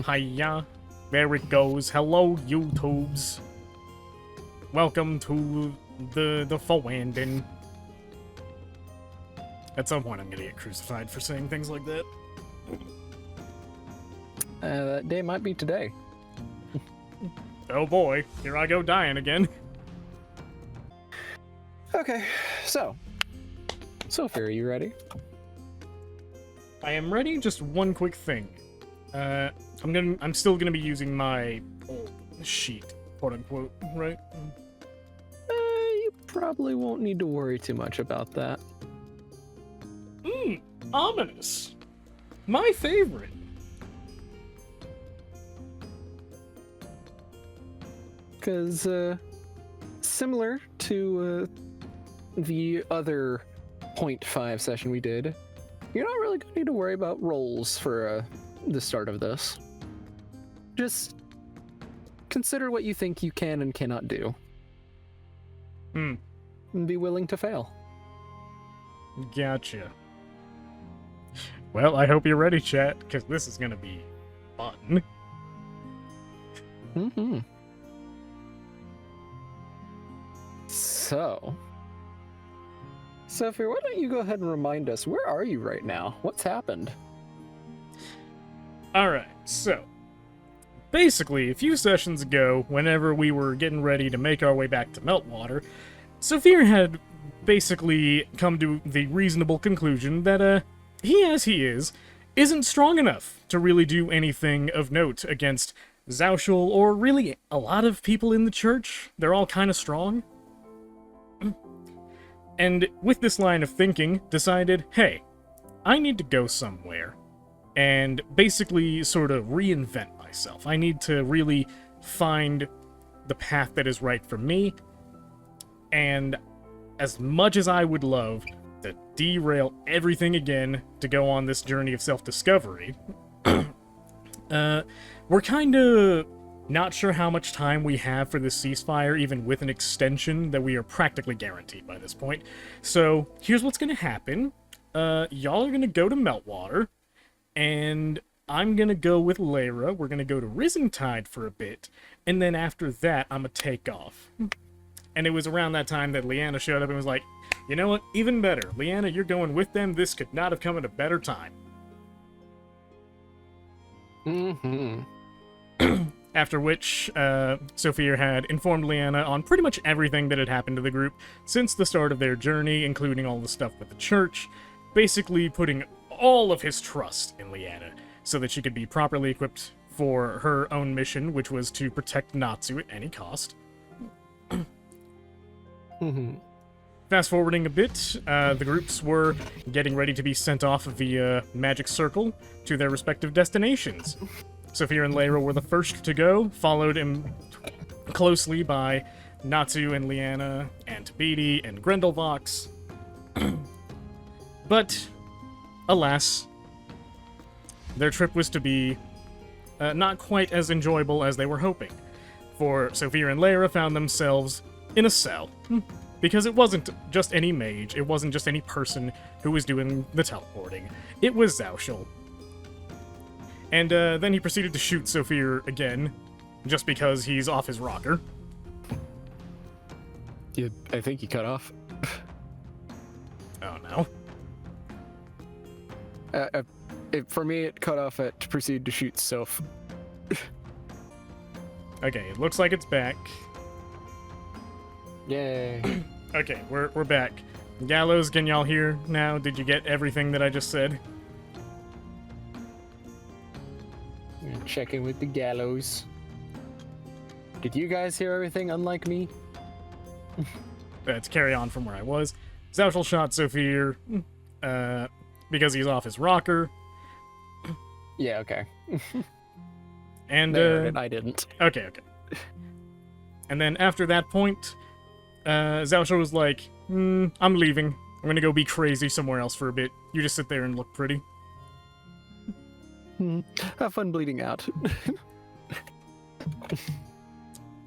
Hiya. There it goes. Hello, YouTubes. Welcome to the Felanden. At some point, I'm gonna get crucified for saying things like that. That day might be today. Oh boy, here I go dying again. Okay, so Sophie, are you ready? I am ready. Just one quick thing. I'm still gonna be using my old sheet, quote unquote, right? You probably won't need to worry too much about that. Ominous. My favorite. Because, similar to the other 0.5 session we did, you're not really going to need to worry about rolls for the start of this. Just consider what you think you can and cannot do. And be willing to fail. Gotcha. Well, I hope you're ready, chat, because this is gonna be fun. So, Sophie, why don't you go ahead and remind us, where are you right now? What's happened? Alright, so basically, a few sessions ago, whenever we were getting ready to make our way back to Meltwater, Sophia had basically come to the reasonable conclusion that, he as he is, isn't strong enough to really do anything of note against Zauschel, or really a lot of people in the church. They're all kind of strong. And with this line of thinking, decided, hey, I need to go somewhere and basically sort of reinvent myself. I need to really find the path that is right for me. And as much as I would love to derail everything again to go on this journey of self-discovery, we're kind of not sure how much time we have for this ceasefire, even with an extension that we are practically guaranteed by this point. So here's what's going to happen. Y'all are going to go to Meltwater, and I'm going to go with Lyra. We're going to go to Risentide for a bit, and then after that, I'm going to take off. And it was around that time that Leanna showed up and was like, you know what, even better. Leanna, you're going with them. This could not have come at a better time. After which, Sophia had informed Leanna on pretty much everything that had happened to the group since the start of their journey, including all the stuff with the church, basically putting all of his trust in Leanna so that she could be properly equipped for her own mission, which was to protect Natsu at any cost. Fast forwarding a bit, the groups were getting ready to be sent off via Magic Circle to their respective destinations. Sophia and Lyra were the first to go, followed closely by Natsu and Leanna, and Tabidi and Grendelvox. But, alas, their trip was to be not quite as enjoyable as they were hoping. For Sophia and Lyra found themselves in a cell. Because it wasn't just any mage, it wasn't just any person who was doing the teleporting. It was Zauschel. And then he proceeded to shoot Sophia again, just because he's off his rocker. Yeah, I think he cut off. Oh no. For me, it cut off at to proceed to shoot Soph. Okay, it looks like it's back. Yay. Okay, we're back. Gallows, can y'all hear now? Did you get everything that I just said? Check in with the Gallows. Did you guys hear everything, unlike me? To carry on from where I was. Zauschel shot Sophia because he's off his rocker. Yeah, okay. And They heard it, I didn't. Okay. And then after that point, Zauschel was like, I'm leaving. I'm gonna go be crazy somewhere else for a bit. You just sit there and look pretty. Have fun bleeding out.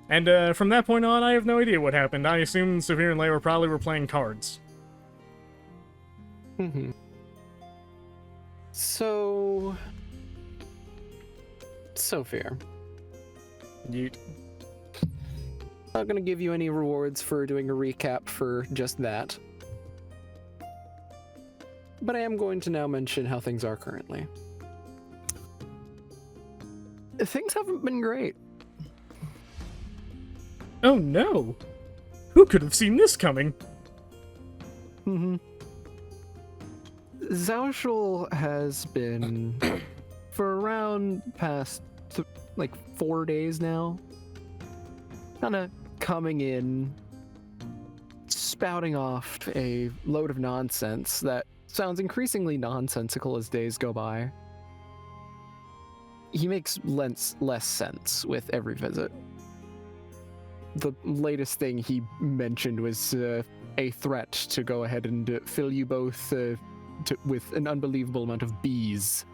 And from that point on, I have no idea what happened. I assume Sophia and Lyra probably were playing cards. So, So fair. Yeet. Not gonna give you any rewards for doing a recap for just that. But I am going to now mention how things are currently. Things haven't been great. Oh no! Who could have seen this coming? Mm-hmm. Zaushul has been, for around past, 4 days now, kind of coming in, spouting off a load of nonsense that sounds increasingly nonsensical as days go by. He makes less sense with every visit. The latest thing he mentioned was a threat to go ahead and fill you both with an unbelievable amount of bees.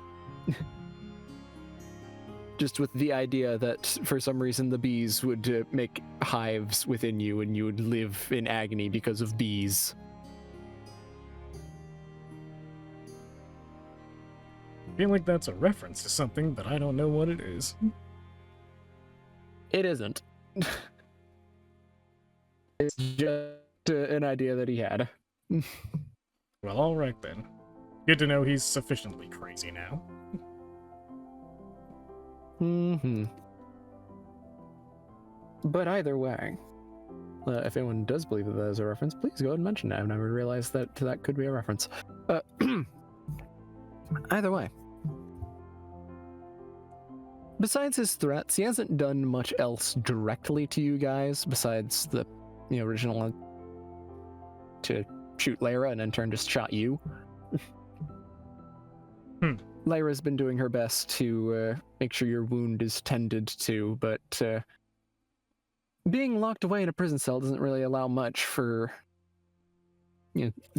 Just with the idea that for some reason the bees would make hives within you and you would live in agony because of bees. I feel like that's a reference to something, but I don't know what it is. It isn't. It's just an idea that he had. Well, alright then. Good to know he's sufficiently crazy now. Mm-hmm. But either way, if anyone does believe that is a reference, please go ahead and mention it. I've never realized that that could be a reference. Either way. Besides his threats, he hasn't done much else directly to you guys besides the original one to shoot Lyra and in turn just shot you. Lyra's been doing her best to make sure your wound is tended to, but being locked away in a prison cell doesn't really allow much for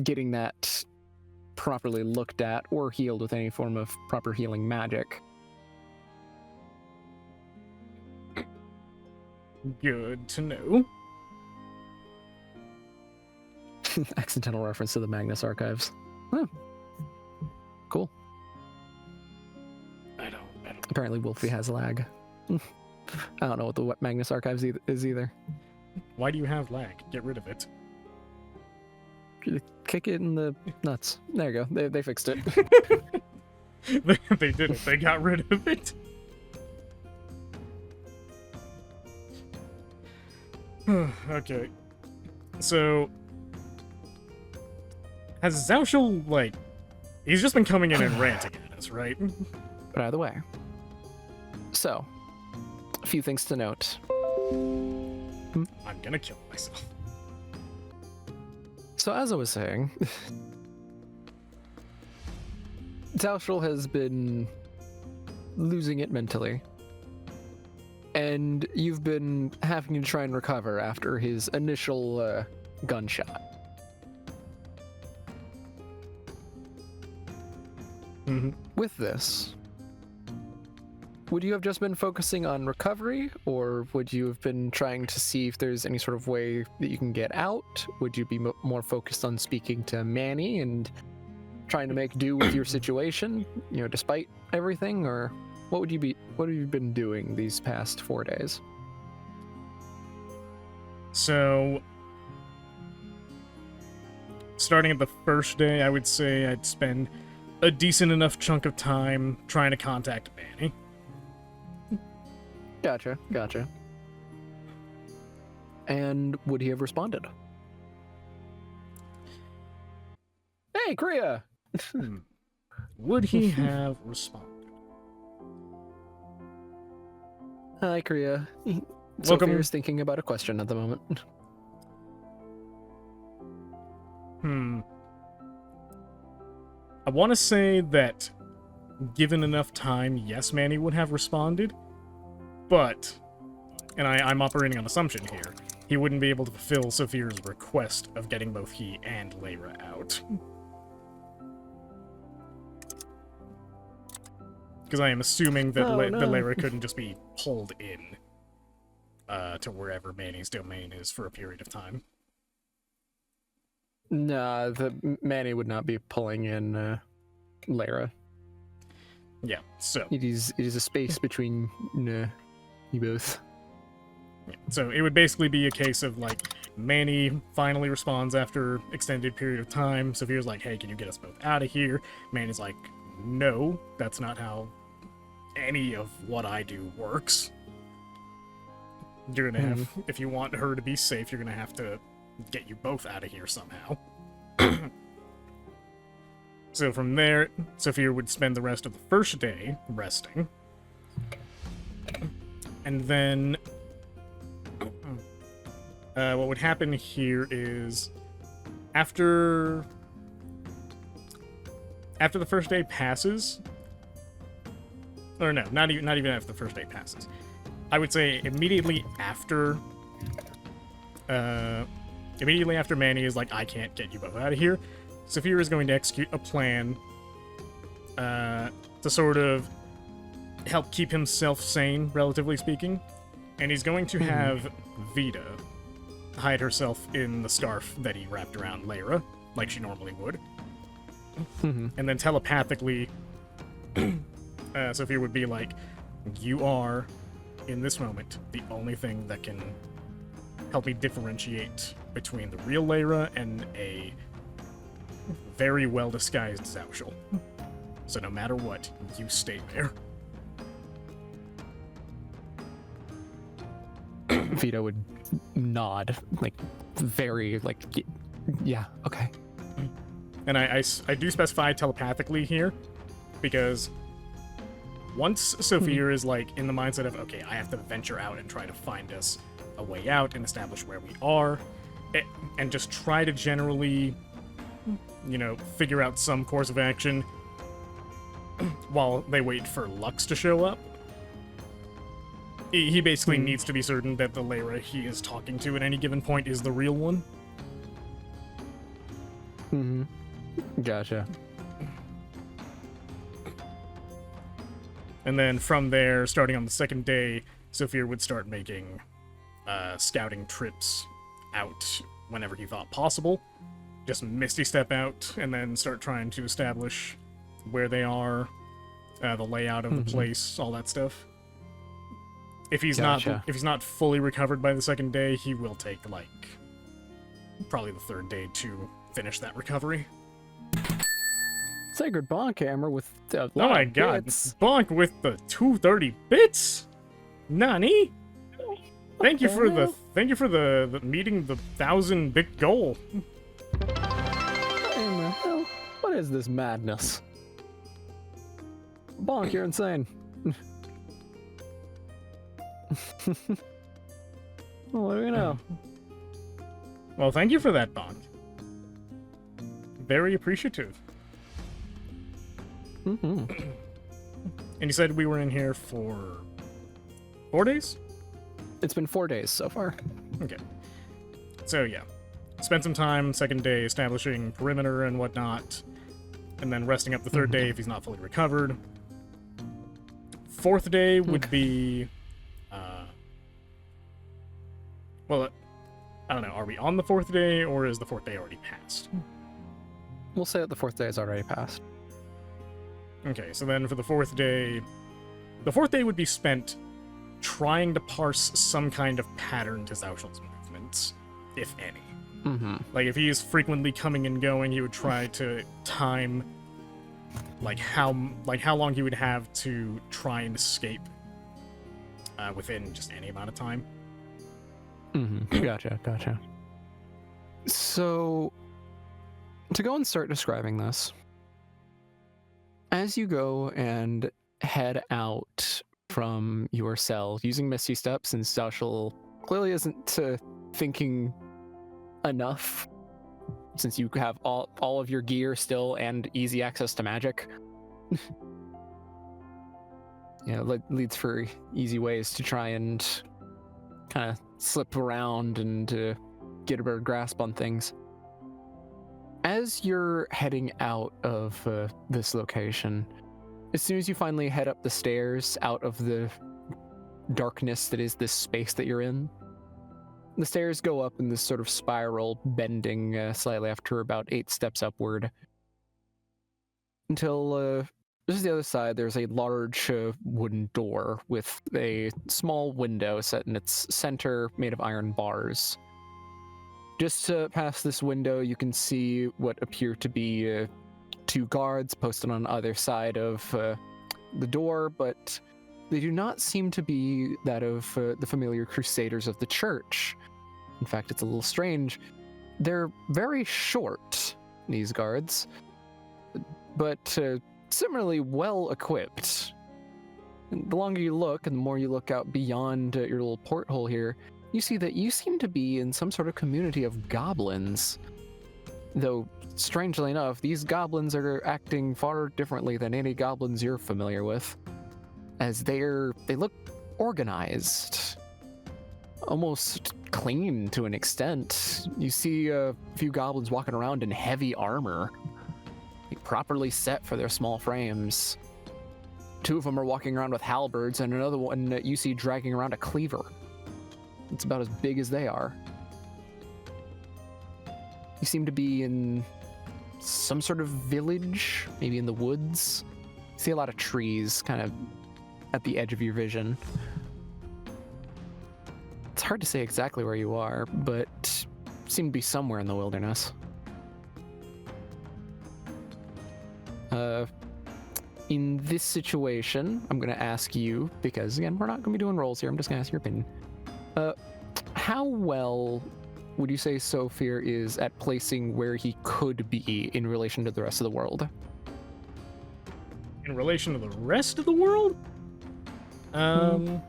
getting that properly looked at or healed with any form of proper healing magic. Good to know. Accidental reference to the Magnus Archives. Oh. Cool. I don't. Apparently Wolfie has lag. I don't know what the Magnus Archives is either. Why do you have lag? Get rid of it. Kick it in the nuts. There you go. They fixed it. They did it. They got rid of it. Okay. So, has Zaushul, he's just been coming in and ranting at us, right? But either way. So, a few things to note. I'm gonna kill myself. So as I was saying, Zaushul has been losing it mentally. And you've been having to try and recover after his initial gunshot. Mm-hmm. With this, would you have just been focusing on recovery, or would you have been trying to see if there's any sort of way that you can get out? Would you be more focused on speaking to Manny and trying to make do with your situation, despite everything, or what have you been doing these past 4 days? So, starting at the first day, I would say I'd spend a decent enough chunk of time trying to contact Manny. Gotcha. And would he have responded? Hey, Kriya! Would he have responded? Hi, Kriya. Welcome. Sophia is thinking about a question at the moment. I want to say that, given enough time, yes, Manny would have responded, but, and I'm operating on assumption here, he wouldn't be able to fulfill Sophia's request of getting both he and Lyra out. Because I am assuming that that Lyra couldn't just be pulled in to wherever Manny's domain is for a period of time. Nah, Manny would not be pulling in Lyra. Yeah, so It is a space between you both. so it would basically be a case of like Manny finally responds after extended period of time. Sophia's like, "Hey, can you get us both out of here?" Manny's like, "No, that's not how any of what I do works. You're gonna have, if you want her to be safe, you're gonna have to get you both out of here somehow." So from there, Sophia would spend the rest of the first day resting. And then what would happen here is after the first day passes, or no, not even after the first day passes. I would say immediately after Manny is like, "I can't get you both out of here," Sophia is going to execute a plan to sort of help keep himself sane, relatively speaking. And he's going to have Vita hide herself in the scarf that he wrapped around Lyra, like she normally would. And then telepathically, Sophia would be like, "You are, in this moment, the only thing that can help me differentiate between the real Lyra and a very well-disguised Zaushal. So no matter what, you stay there." Vito would nod, like, very, like, yeah, okay. And I do specify telepathically here, because once Sophia is, like, in the mindset of, okay, I have to venture out and try to find us a way out and establish where we are, and just try to generally, figure out some course of action while they wait for Lux to show up. He basically needs to be certain that the Lyra he is talking to at any given point is the real one. Gotcha. And then from there, starting on the second day, Sophia would start making scouting trips out whenever he thought possible. Just Misty step out and then start trying to establish where they are, the layout of the place, all that stuff. If he's not fully recovered by the second day, he will take probably the third day to finish that recovery. Sacred Bonk Hammer with Oh my god, bits. Bonk with the 230 bits? Nani? Thank you for the meeting the 1,000-bit goal. What in the hell? What is this madness? Bonk, you're insane. Well, what do we know? Well, thank you for that, Bonk. Very appreciative. And you said we were in here for 4 days? It's been 4 days so far. Okay. So, yeah. Spend some time, second day, establishing perimeter and whatnot, and then resting up the third day if he's not fully recovered. Fourth day would be... well, I don't know. Are we on the fourth day, or is the fourth day already passed? We'll say that the 4th day is already passed. Okay, so then for the fourth day would be spent trying to parse some kind of pattern to Zaushal's movements, if any. Like, if he is frequently coming and going, he would try to time, how long he would have to try and escape within just any amount of time. Gotcha. So, to go and start describing this, as you go and head out from your cell using Misty Step, since Zaushal clearly isn't thinking enough, since you have all of your gear still and easy access to magic. Leads for easy ways to try and kind of slip around and get a better grasp on things. As you're heading out of this location, as soon as you finally head up the stairs out of the darkness that is this space that you're in, the stairs go up in this sort of spiral, bending slightly after about 8 steps upward, until This is the other side. There's a large wooden door with a small window set in its center made of iron bars. Just past this window, you can see what appear to be two guards posted on either side of the door, but they do not seem to be that of the familiar crusaders of the church. In fact, it's a little strange. They're very short, these guards, but similarly well equipped. And the longer you look and the more you look out beyond your little porthole here, you see that you seem to be in some sort of community of goblins. Though, strangely enough, these goblins are acting far differently than any goblins you're familiar with, as they look organized, almost clean to an extent. You see a few goblins walking around in heavy armor, properly set for their small frames. Two of them are walking around with halberds, and another one that you see dragging around a cleaver. It's about as big as they are. You seem to be in some sort of village, maybe in the woods. You see a lot of trees kind of at the edge of your vision. It's hard to say exactly where you are, but you seem to be somewhere in the wilderness. In this situation, I'm going to ask you, because again, we're not going to be doing rolls here, I'm just going to ask your opinion. How well would you say Sophir is at placing where he could be in relation to the rest of the world? In relation to the rest of the world? I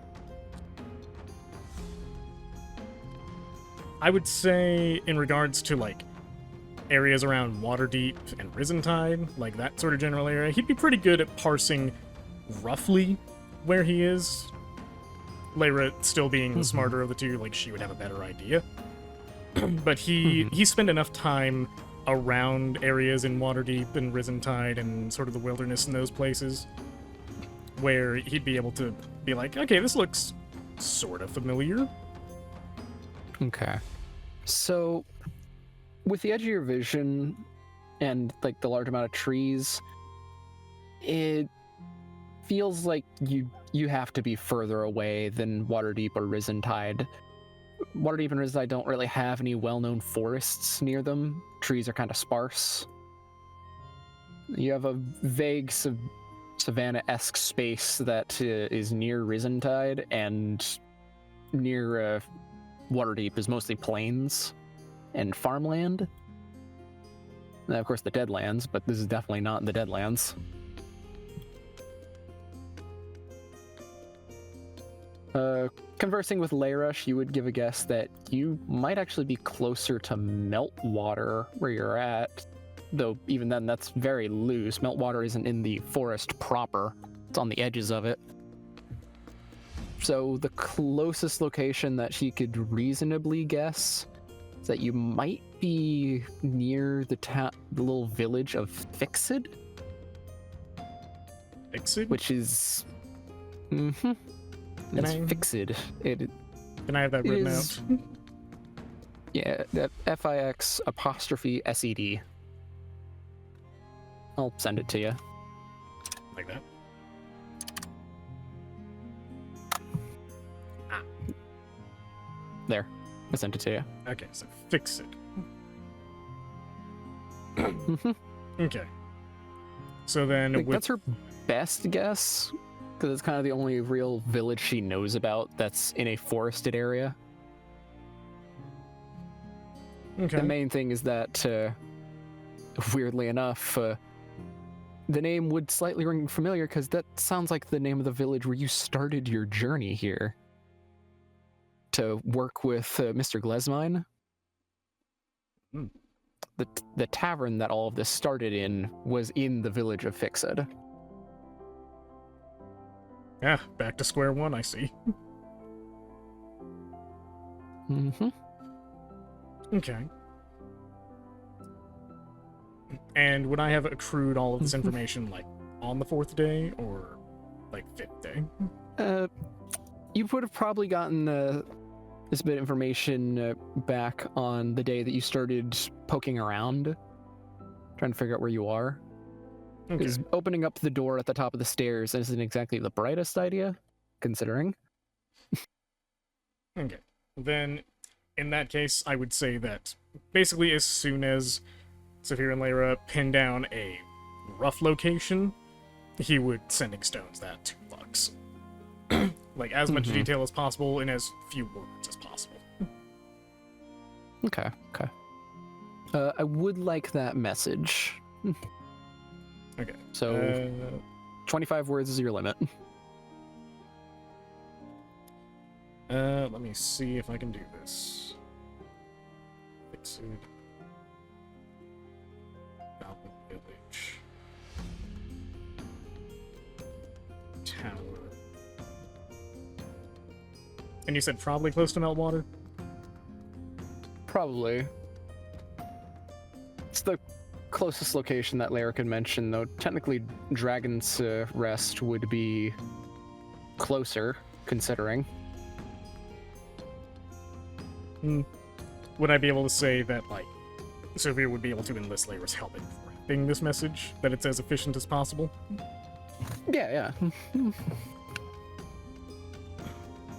would say in regards to, like, areas around Waterdeep and Risentide, like that sort of general area, he'd be pretty good at parsing roughly where he is. Lyra still being the smarter of the two, like, she would have a better idea. But he spent enough time around areas in Waterdeep and Risentide and sort of the wilderness in those places where he'd be able to be like, okay, this looks sort of familiar. Okay. So, with the edge of your vision and, like, the large amount of trees, it feels like you have to be further away than Waterdeep or Risentide. Waterdeep and Risentide don't really have any well-known forests near them. Trees are kind of sparse. You have a vague savanna-esque space that is near Risentide, and near Waterdeep is mostly plains and farmland. And of course the Deadlands, but this is definitely not in the Deadlands. Conversing with Lyra, she would give a guess that you might actually be closer to Meltwater where you're at, though even then that's very loose. Meltwater isn't in the forest proper, it's on the edges of it. So the closest location that she could reasonably guess is that you might be near the little village of Fixed. Fixed? Which is... It's Fixed. Can I have that written out? Yeah, that Fix''SED. I'll send it to you. Like that? There. I sent it to you. Okay, so fix it. Okay. So then That's her best guess, because it's kind of the only real village she knows about that's in a forested area. Okay. The main thing is that, weirdly enough, the name would slightly ring familiar, because that sounds like the name of the village where you started your journey here to work with Mr. Glesmine. The tavern that all of this started in was in the village of Fixed. Yeah, back to square one, I see. Okay. And would I have accrued all of this information, like, on the 4th day, or, like, 5th day? You would have probably gotten this bit of information back on the day that you started poking around, trying to figure out where you are. Okay. Because opening up the door at the top of the stairs isn't exactly the brightest idea, considering. Okay. Then, in that case, I would say that basically as soon as Saphir and Lyra pin down a rough location, he would sending stones that 2 bucks. Like, as much detail as possible in as few words as possible. Okay. I would like that message. Okay. So, 25 words is your limit. Let me see if I can do this. Fixed. Goblin Village. Tower. And you said probably close to Meltwater? Probably. It's the closest location that Lyra can mention, though technically Dragon's Rest would be closer, considering. Would I be able to say that, like, Sophia would be able to enlist Lyra's help in wrapping this message, that it's as efficient as possible? Yeah.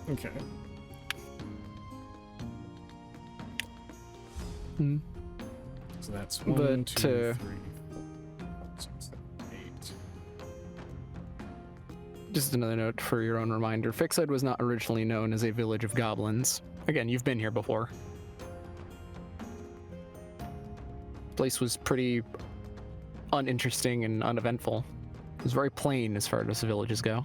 Okay. So that's 1, But, 2, 3, 4, 5, 6, 7, 8. Just another note for your own reminder. Fixed was not originally known as a village of goblins. Again, you've been here before. Place was pretty uninteresting and uneventful. It was very plain as far as villages go.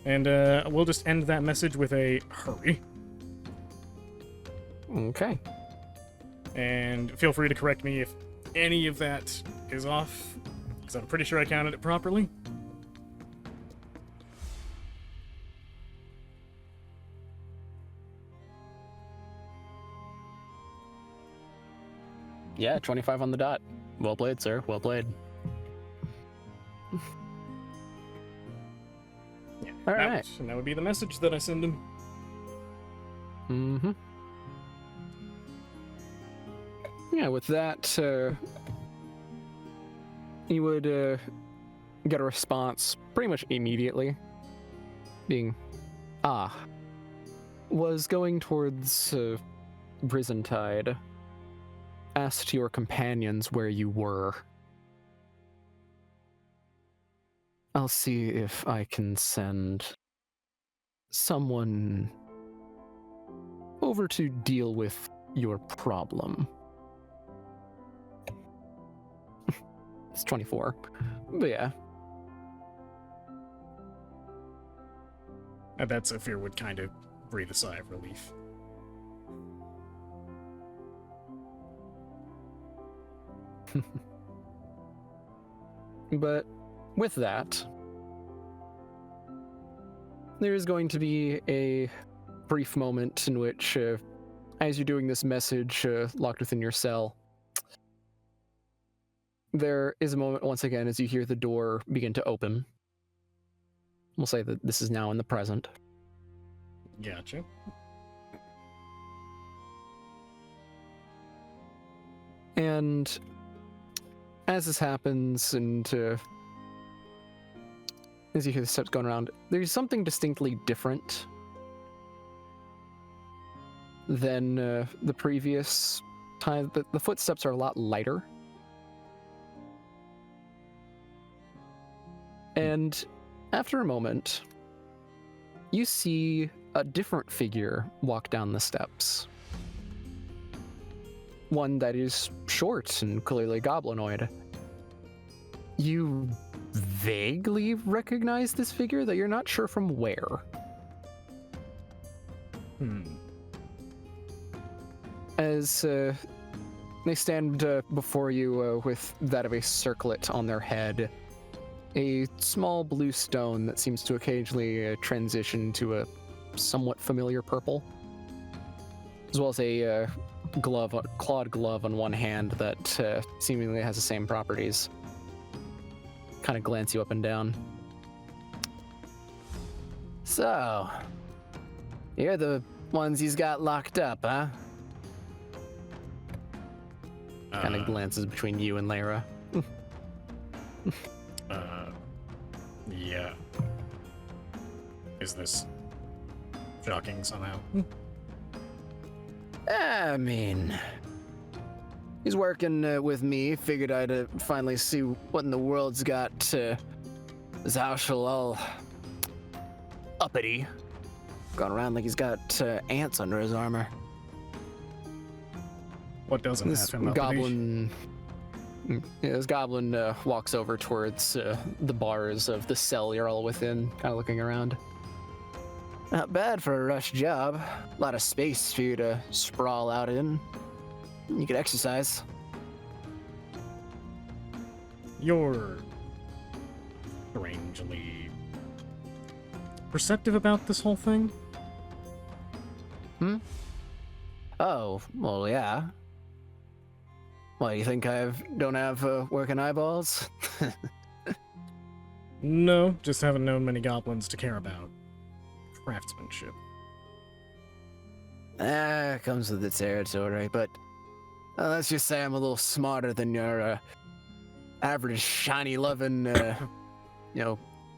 And we'll just end that message with a hurry. Okay. And feel free to correct me if any of that is off, because I'm pretty sure I counted it properly. Yeah, 25 on the dot. Well played, sir. Well played. Yeah. All right. And that would be the message that I send him. Mm-hmm. Yeah, with that, you would get a response pretty much immediately, being, was going towards Brisentide. Asked your companions where you were. I'll see if I can send someone over to deal with your problem. It's 24. But yeah. And that Sophia would kind of breathe a sigh of relief. But with that, there is going to be a brief moment in which, as you're doing this message locked within your cell, there is a moment once again as you hear the door begin to open. We'll say that this is now in the present. Gotcha. And as this happens, and as you hear the steps going around, there's something distinctly different than the previous time. The footsteps are a lot lighter. And after a moment, you see a different figure walk down the steps. One that is short and clearly goblinoid. You vaguely recognize this figure that you're not sure from where. As they stand before you with that of a circlet on their head, a small blue stone that seems to occasionally transition to a somewhat familiar purple, as well as a clawed glove on one hand that seemingly has the same properties. Kind of glance you up and down. So, you're the ones he's got locked up, huh? Kind of glances between you and Lyra. Yeah. Is this shocking somehow? I mean, he's working with me. Figured I'd finally see what in the world's got Zauschel all uppity. Going around like he's got ants under his armor. What doesn't This have him uppity? goblin... Yeah, this goblin walks over towards the bars of the cell you're all within, kind of looking around. Not bad for a rush job. A lot of space for you to sprawl out in. You could exercise. You're strangely perceptive about this whole thing? Oh, well, yeah. Why, you think I don't have working eyeballs? No, just haven't known many goblins to care about craftsmanship. Comes with the territory, but let's just say I'm a little smarter than your average shiny-loving,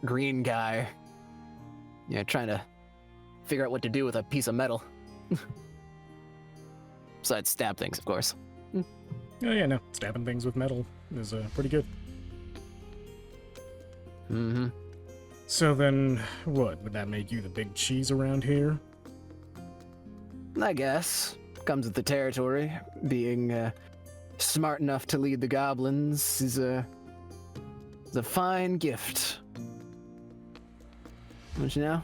green guy. Trying to figure out what to do with a piece of metal. Besides stab things, of course. Oh yeah, no, stabbing things with metal is pretty good. Mm-hmm. So then, what, would that make you the big cheese around here? I guess. Comes with the territory. Being smart enough to lead the goblins is a fine gift. Don't you know?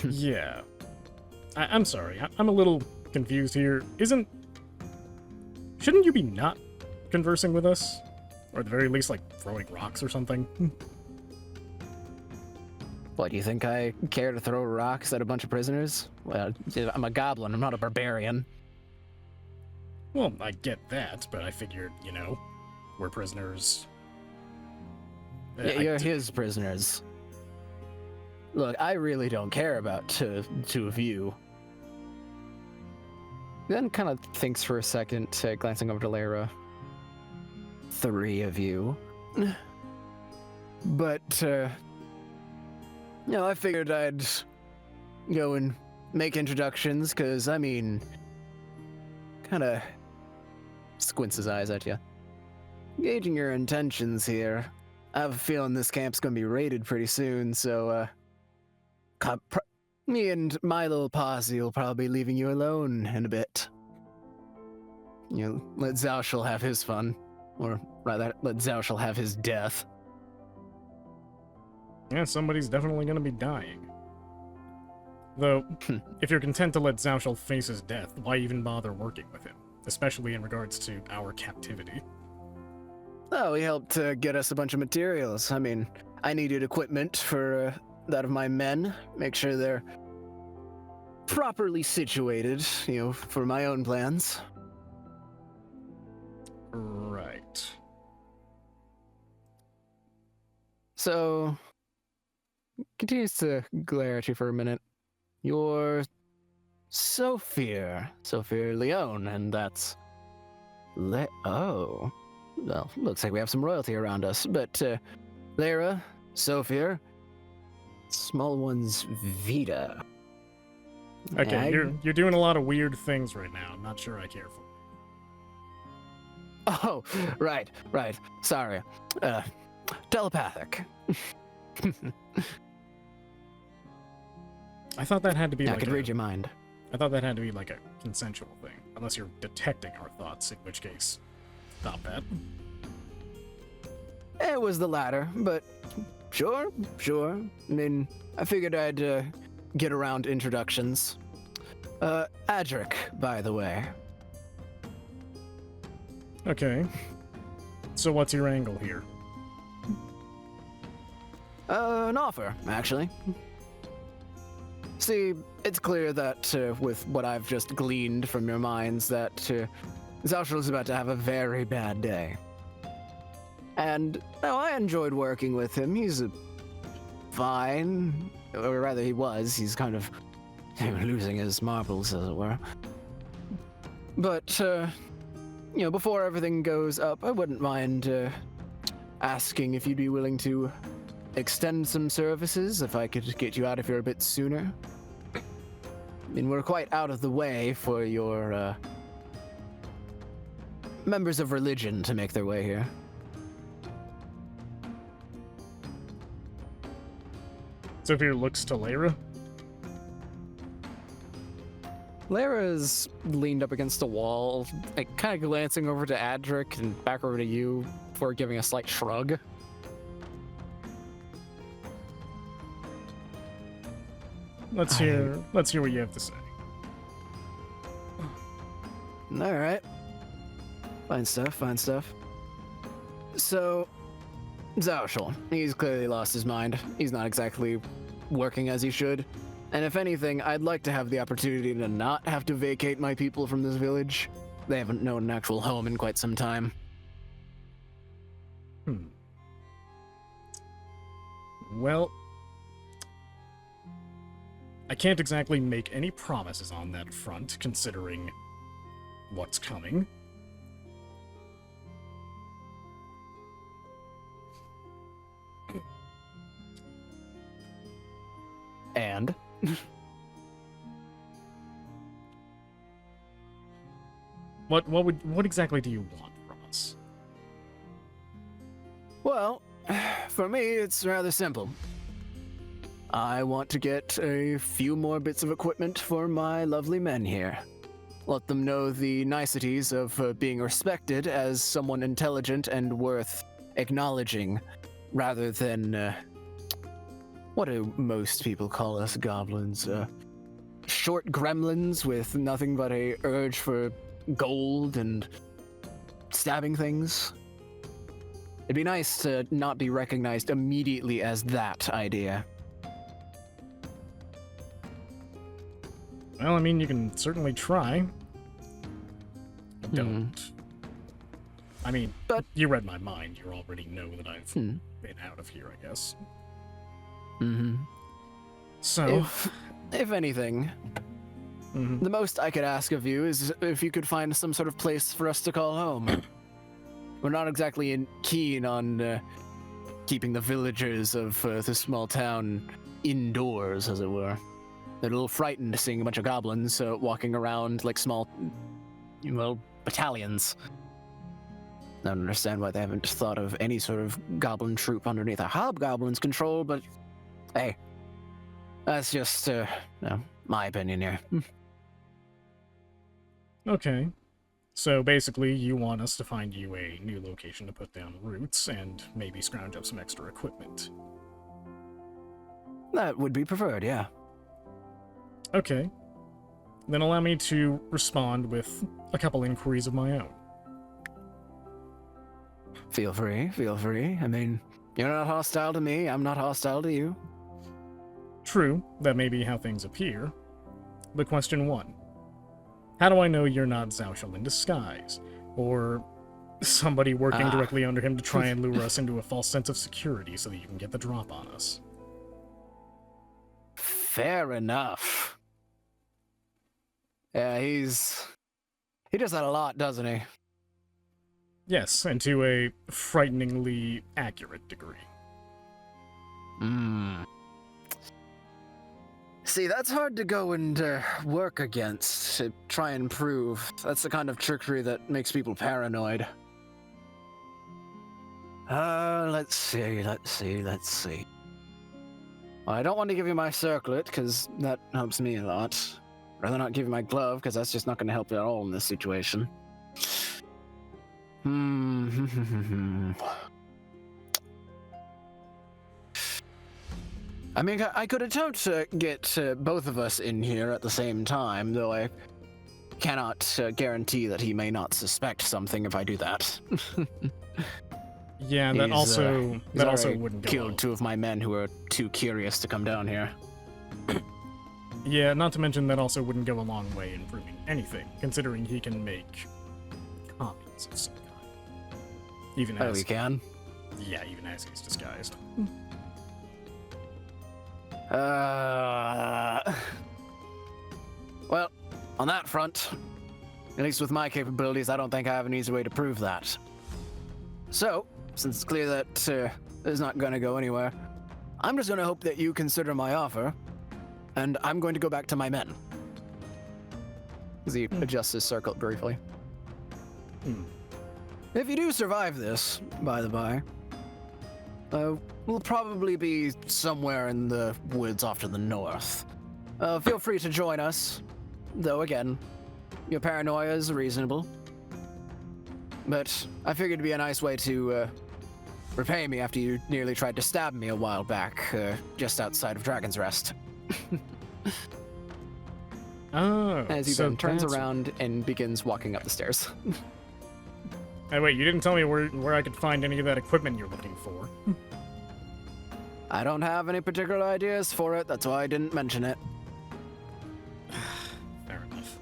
Yeah. I'm sorry, I'm a little confused here. Shouldn't you be not conversing with us? Or at the very least, like, throwing rocks or something? What, do you think I care to throw rocks at a bunch of prisoners? Well, I'm a goblin, I'm not a barbarian. Well, I get that, but I figured, we're prisoners. Yeah, you're his prisoners. Look, I really don't care about two of you. Then kind of thinks for a second, glancing over to Lyra. 3 of you. But, I figured I'd go and make introductions, because, kind of squints his eyes at you. Gauging your intentions here, I have a feeling this camp's going to be raided pretty soon, so, me and my little posse will probably be leaving you alone in a bit. Let Zauschel have his fun. Or rather, let Zauschel have his death. Yeah, somebody's definitely gonna be dying. Though, if you're content to let Zauschel face his death, why even bother working with him? Especially in regards to our captivity. Oh, he helped get us a bunch of materials. I needed equipment for that of my men. Make sure they're properly situated, for my own plans. Right. So, continues to glare at you for a minute. You're Sophia Leone, and that's oh. Well, looks like we have some royalty around us, but Lyra, Sophia, small one's Vita. Okay, you're doing a lot of weird things right now. I'm not sure I care for it. Oh, right. Sorry. Telepathic. I thought that had to be I like could read your mind. I thought that had to be like a consensual thing. Unless you're detecting our thoughts, in which case, stop that. It was the latter, but sure. I figured I'd get around introductions. Adric, by the way. Okay. So what's your angle here? An offer, actually. See, it's clear that with what I've just gleaned from your minds that Zauschel is about to have a very bad day. And, I enjoyed working with him. He's fine. Or rather, he was. He's kind of losing his marbles, as it were. But, before everything goes up, I wouldn't mind asking if you'd be willing to extend some services if I could get you out of here a bit sooner. I mean, we're quite out of the way for your members of religion to make their way here. Sophia looks to Lyra. Lyra's leaned up against the wall, like kind of glancing over to Adric and back over to you before giving a slight shrug. Let's hear what you have to say. All right. Fine stuff, fine stuff. So, Zauschel, he's clearly lost his mind. He's not exactly working as he should. And if anything, I'd like to have the opportunity to not have to vacate my people from this village. They haven't known an actual home in quite some time. Well, I can't exactly make any promises on that front, considering what's coming. And? What exactly do you want from us? Well, for me, it's rather simple. I want to get a few more bits of equipment for my lovely men here. Let them know the niceties of being respected as someone intelligent and worth acknowledging, rather than, what do most people call us goblins? Short gremlins with nothing but a urge for gold and stabbing things. It'd be nice to not be recognized immediately as that idea. Well, I mean, you can certainly try. Don't. I mean, But you read my mind. You already know that I've been out of here, I guess. So, if anything, the most I could ask of you is if you could find some sort of place for us to call home. We're not exactly keen on keeping the villagers of this small town indoors, as it were. They're a little frightened seeing a bunch of goblins walking around like small, battalions. I don't understand why they haven't thought of any sort of goblin troop underneath a hobgoblin's control, but hey, that's just my opinion here. okay. So basically, you want us to find you a new location to put down roots and maybe scrounge up some extra equipment. That would be preferred, yeah. Okay. Then allow me to respond with a couple inquiries of my own. Feel free, feel free. I mean, you're not hostile to me, I'm not hostile to you. True, that may be how things appear. But question 1. How do I know you're not Zauschel in disguise? Or somebody working directly under him to try and lure us into a false sense of security so that you can get the drop on us? Fair enough. Yeah, he does that a lot, doesn't he? Yes, and to a frighteningly accurate degree. See, that's hard to go and work against, to try and prove. That's the kind of trickery that makes people paranoid. Let's see. Well, I don't want to give you my circlet, because that helps me a lot. Rather not give you my glove, because that's just not going to help at all in this situation. I mean, I could attempt to get both of us in here at the same time, though I cannot guarantee that he may not suspect something if I do that. Yeah, that also wouldn't go killed well. 2 of my men who were too curious to come down here. Yeah, not to mention that also wouldn't go a long way in proving anything, considering he can make copies of some kind. Even as he can? Yeah, even as he's disguised. Well, on that front, At least with my capabilities, I don't think I have an easy way to prove that. So, since it's clear that it's not going to go anywhere, I'm just going to hope that you consider my offer, and I'm going to go back to my men. As he adjusts his circlet briefly. If you do survive this, by the by, we'll probably be somewhere in the woods off to the north. Feel free to join us, though again, your paranoia is reasonable. But I figured it'd be a nice way to repay me after you nearly tried to stab me a while back, just outside of Dragon's Rest. Oh, As he so then turns that's- around and begins walking up the stairs. Hey, wait, you didn't tell me where I could find any of that equipment you're looking for. I don't have any particular ideas for it, that's why I didn't mention it. Fair enough.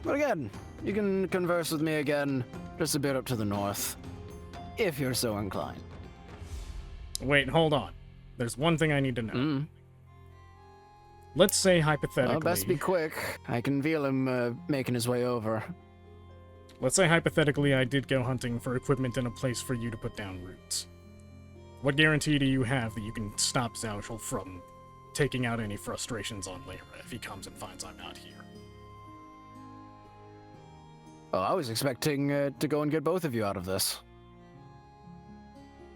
But again, you can converse with me again, just a bit up to the north, if you're so inclined. Wait, hold on. There's one thing I need to know. Mm. Let's say hypothetically. Well, best be quick. I can feel him making his way over. Let's say hypothetically I did go hunting for equipment and a place for you to put down roots. What guarantee do you have that you can stop Zauschel from taking out any frustrations on Lyra if he comes and finds I'm not here? Oh, I was expecting to go and get both of you out of this.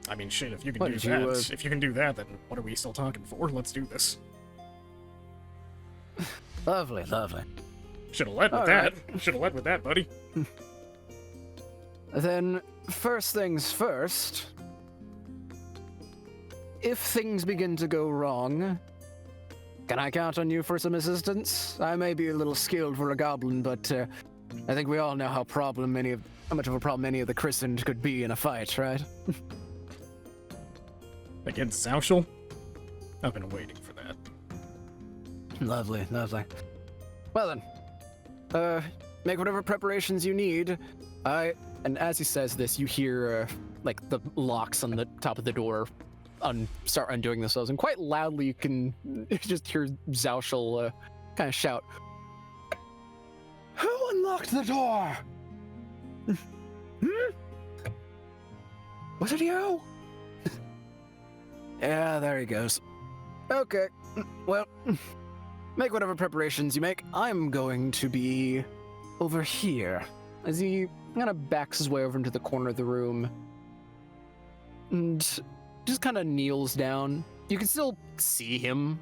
I mean, shit, if you can What, do did you, that, if you can do that, then what are we still talking for? Let's do this. Lovely, lovely. Should've led with All that. right. Should've led with that, buddy. Then, first things first. If things begin to go wrong, can I count on you for some assistance? I may be a little skilled for a goblin, but I think we all know how much of a problem any of the christened could be in a fight, right? Against Zauschel? I've been waiting for that. Lovely, lovely. Well then, make whatever preparations you need. And as he says this, you hear like the locks on the top of the door start undoing themselves, and quite loudly you can just hear Zauschel kind of shout, Who unlocked the door? Was it you? Yeah, there he goes. Okay, well, make whatever preparations you make. I'm going to be over here. as he kind of backs his way over into the corner of the room and just kind of kneels down. You can still see him.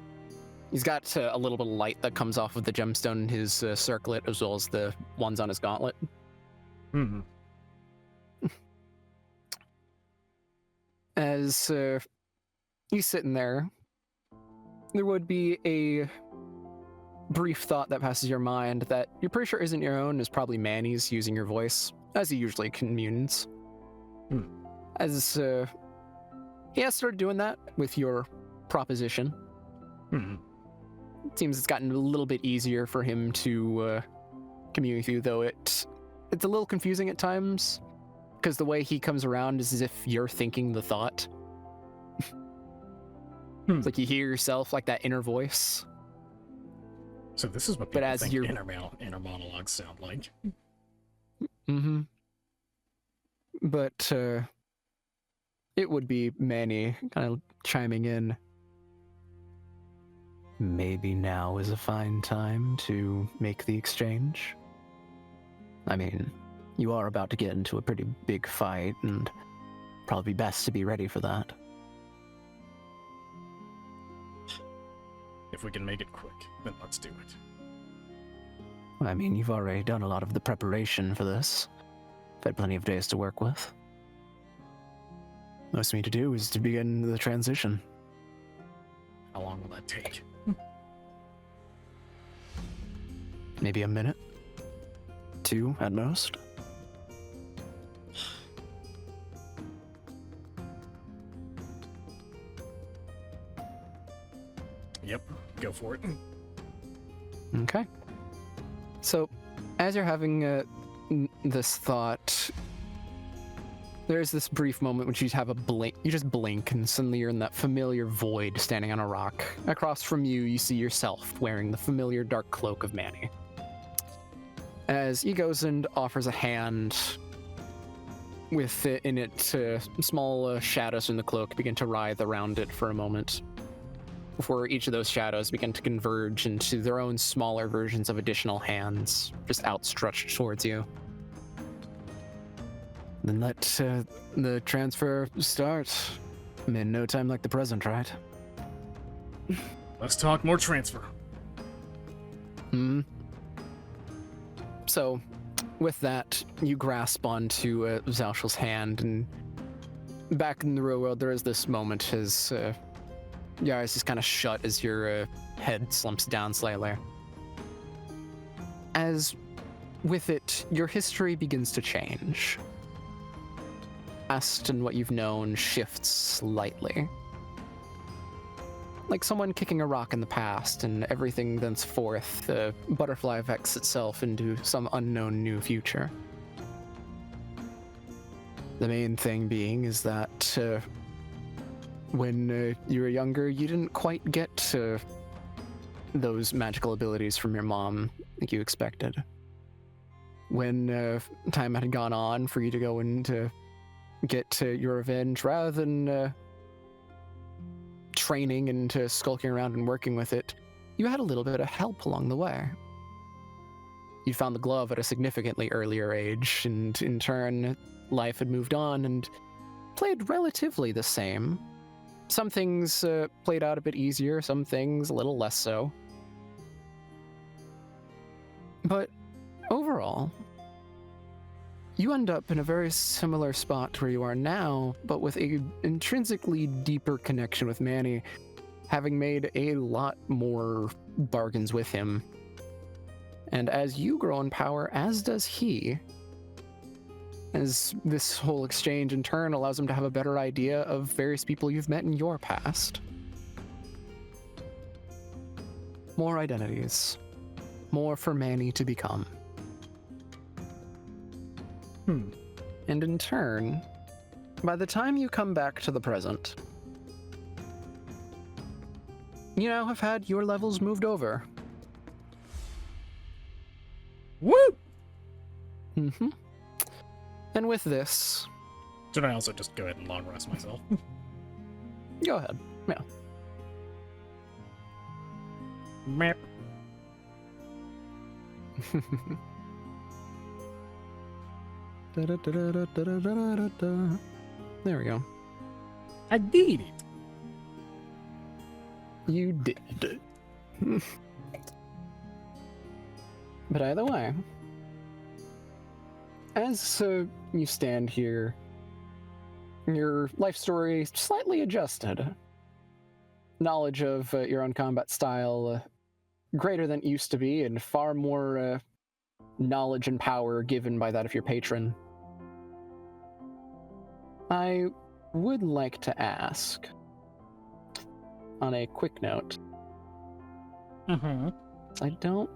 He's got a little bit of light that comes off of the gemstone in his circlet, as well as the ones on his gauntlet. Hmm. As he's sitting there, there would be a brief thought that passes your mind that you're pretty sure isn't your own, is probably Manny's using your voice, as he usually communes. As he has started doing that with your proposition. It seems it's gotten a little bit easier for him to commune with you, though it's a little confusing at times, because the way he comes around is as if you're thinking the thought. It's like you hear yourself, like that inner voice. So this is what But people as think you're- inner monologues sound like. Mm-hmm. But it would be Manny kind of chiming in. Maybe now is a fine time to make the exchange. I mean, you are about to get into a pretty big fight, and probably best to be ready for that. If we can make it quick, then let's do it. I mean, you've already done a lot of the preparation for this. I've had plenty of days to work with. Most we need to do is to begin the transition. How long will that take? Maybe a minute? 2 at most? Yep, go for it. Okay. So, as you're having this thought, there's this brief moment which you have a blink. You just blink, and suddenly you're in that familiar void, standing on a rock. Across from you, you see yourself wearing the familiar dark cloak of Manny. as he goes and offers a hand. With in it, small shadows in the cloak begin to writhe around it for a moment, before each of those shadows begin to converge into their own smaller versions of additional hands, just outstretched towards you. Then let the transfer start. In no time like the present, right? Let's talk more transfer. So, with that, you grasp onto Zalshal's hand, and back in the real world, there is this moment as your eyes just kind of shut as your head slumps down slightly. As with it, your history begins to change. Past and what you've known shifts slightly. Like someone kicking a rock in the past, and everything thenceforth, the butterfly affects itself into some unknown new future. The main thing being is that when you were younger, you didn't quite get those magical abilities from your mom like you expected. When time had gone on for you to go and to get your revenge, rather than training and skulking around and working with it, you had a little bit of help along the way. You found the glove at a significantly earlier age, and in turn, life had moved on and played relatively the same. Some things played out a bit easier, some things a little less so. But overall, you end up in a very similar spot to where you are now, but with a intrinsically deeper connection with Manny, having made a lot more bargains with him. And as you grow in power, as does he, as this whole exchange in turn allows him to have a better idea of various people you've met in your past. More identities. More for Manny to become. And in turn, by the time you come back to the present, you now have had your levels moved over. Woo! And with this... Should I also just go ahead and long rest myself? Go ahead. Yeah. Meh. There we go. I did it. You did. But either way, as you stand here, your life story slightly adjusted. Knowledge of your own combat style greater than it used to be, and far more knowledge and power given by that of your patron. I would like to ask, on a quick note, I don't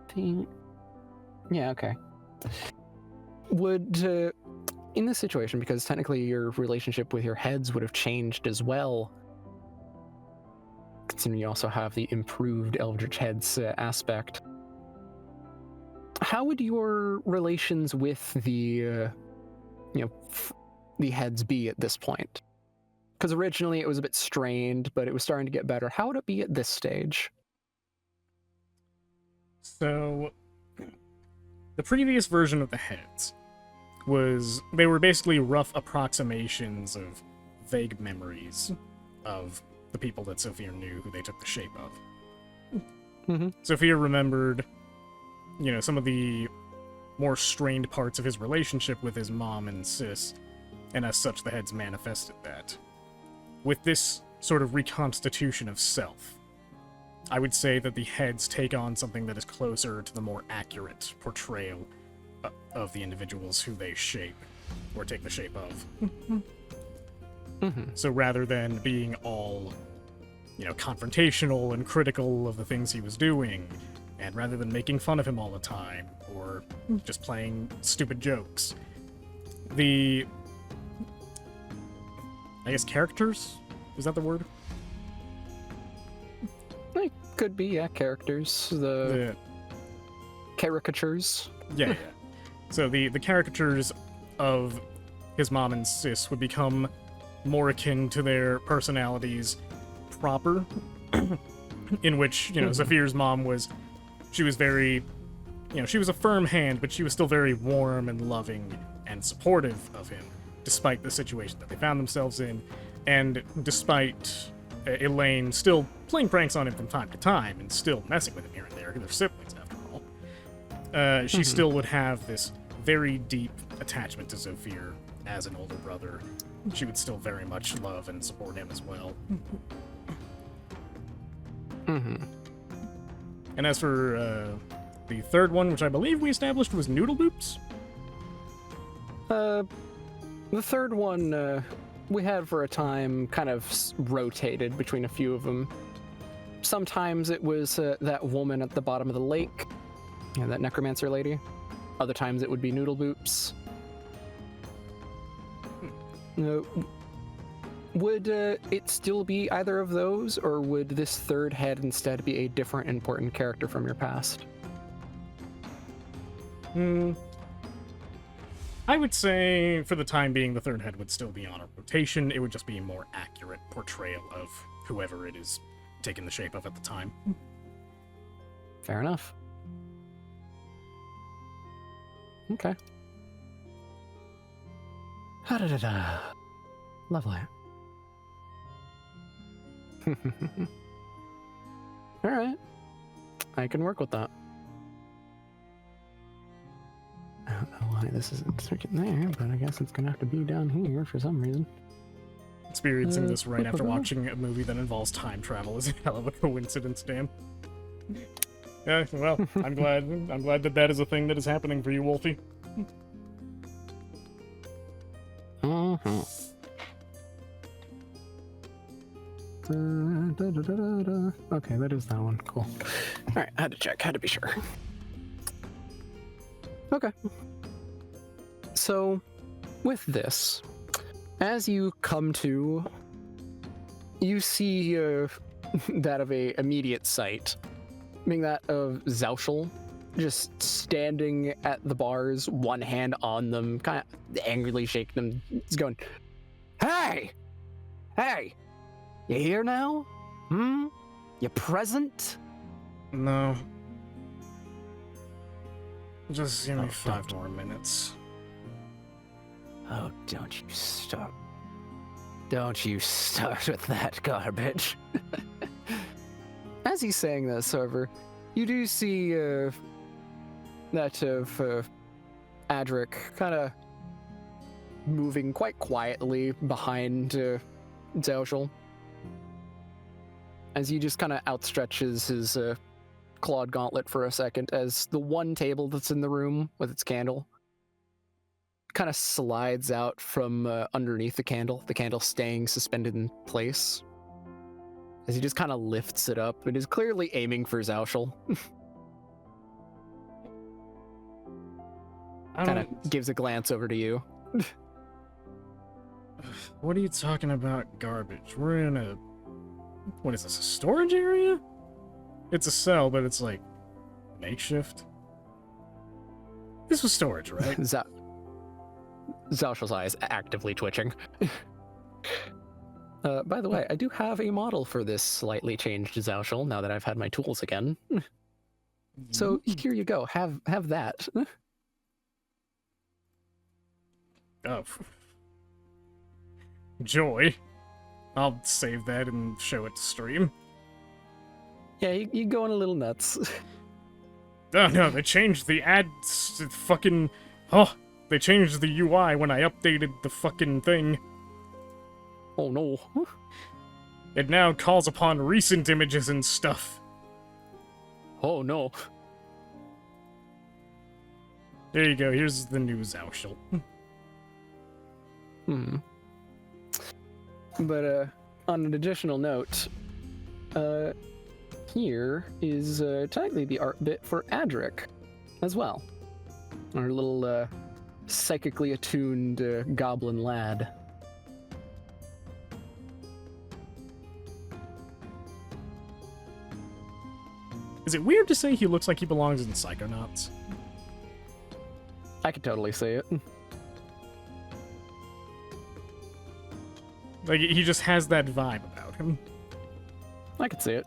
think... Yeah, okay. Would, in this situation, because technically your relationship with your heads would have changed as well, considering you also have the improved Eldritch Heads aspect, how would your relations with the, the heads be at this point? Because originally it was a bit strained, but it was starting to get better. How would it be at this stage? So, the previous version of the heads they were basically rough approximations of vague memories of the people that Sophia knew who they took the shape of. Sophia remembered, some of the more strained parts of his relationship with his mom and sis, and as such the heads manifested that. With this sort of reconstitution of self, I would say that the heads take on something that is closer to the more accurate portrayal of the individuals who they shape, or take the shape of. So rather than being all, confrontational and critical of the things he was doing, and rather than making fun of him all the time, or just playing stupid jokes, the... I guess characters? Is that the word? It could be, yeah, characters. The caricatures. Yeah. So the caricatures of his mom and sis would become more akin to their personalities proper, in which, Zephyr's mom she was very, she was a firm hand, but she was still very warm and loving and supportive of him, despite the situation that they found themselves in, and despite Elaine still playing pranks on him from time to time and still messing with him here and there. They're siblings, after all. She still would have this very deep attachment to Zephyr as an older brother. She would still very much love and support him as well. And as for the third one, which I believe we established was Noodle Boops. The third one we had for a time kind of rotated between a few of them. Sometimes it was that woman at the bottom of the lake, that necromancer lady. Other times it would be Noodle Boops. Would it still be either of those, or would this third head instead be a different important character from your past? I would say, for the time being, the third head would still be on a rotation. It would just be a more accurate portrayal of whoever it is taking the shape of at the time. Fair enough. Okay. Ha-da-da-da. Lovely. All right. I can work with that. I don't know why this isn't freaking there, but I guess it's gonna have to be down here for some reason. Experiencing this right after watching a movie that involves time travel is a hell of a coincidence, Dan. Yeah, well, I'm glad that is a thing that is happening for you, Wolfie. Okay, that is that one. Cool. Alright, I had to check, had to be sure. Okay. So, with this, as you come to, you see that of a immediate sight, being that of Zauschel, just standing at the bars, one hand on them, kind of angrily shaking them. He's going, "Hey! Hey! You here now? You present?" No. Just give me 5 more minutes. Oh, don't you start. Don't you start with that garbage. As he's saying this, however, you do see that of Adric kind of moving quite quietly behind Zauschel, as he just kind of outstretches his clawed gauntlet for a second, as the one table that's in the room with its candle kind of slides out from underneath the candle staying suspended in place, as he just kind of lifts it up and is clearly aiming for Zauschel. Kind of gives a glance over to you. What are you talking about, garbage? We're in a... What is this, a storage area? It's a cell, but it's like makeshift. This was storage, right? Zauschel's eyes actively twitching. By the way, I do have a model for this slightly changed Zauschel now that I've had my tools again. So here you go. Have that. Oh. Joy. I'll save that and show it to stream. Yeah, you going a little nuts. Oh no, they changed the ads. Fucking. Oh, they changed the UI when I updated the fucking thing. Oh no. It now calls upon recent images and stuff. Oh no. There you go, here's the new Zauschel. But on an additional note, here is technically the art bit for Adric as well. Our little psychically attuned goblin lad. Is it weird to say he looks like he belongs in Psychonauts? I could totally see it. Like, he just has that vibe about him. I could see it.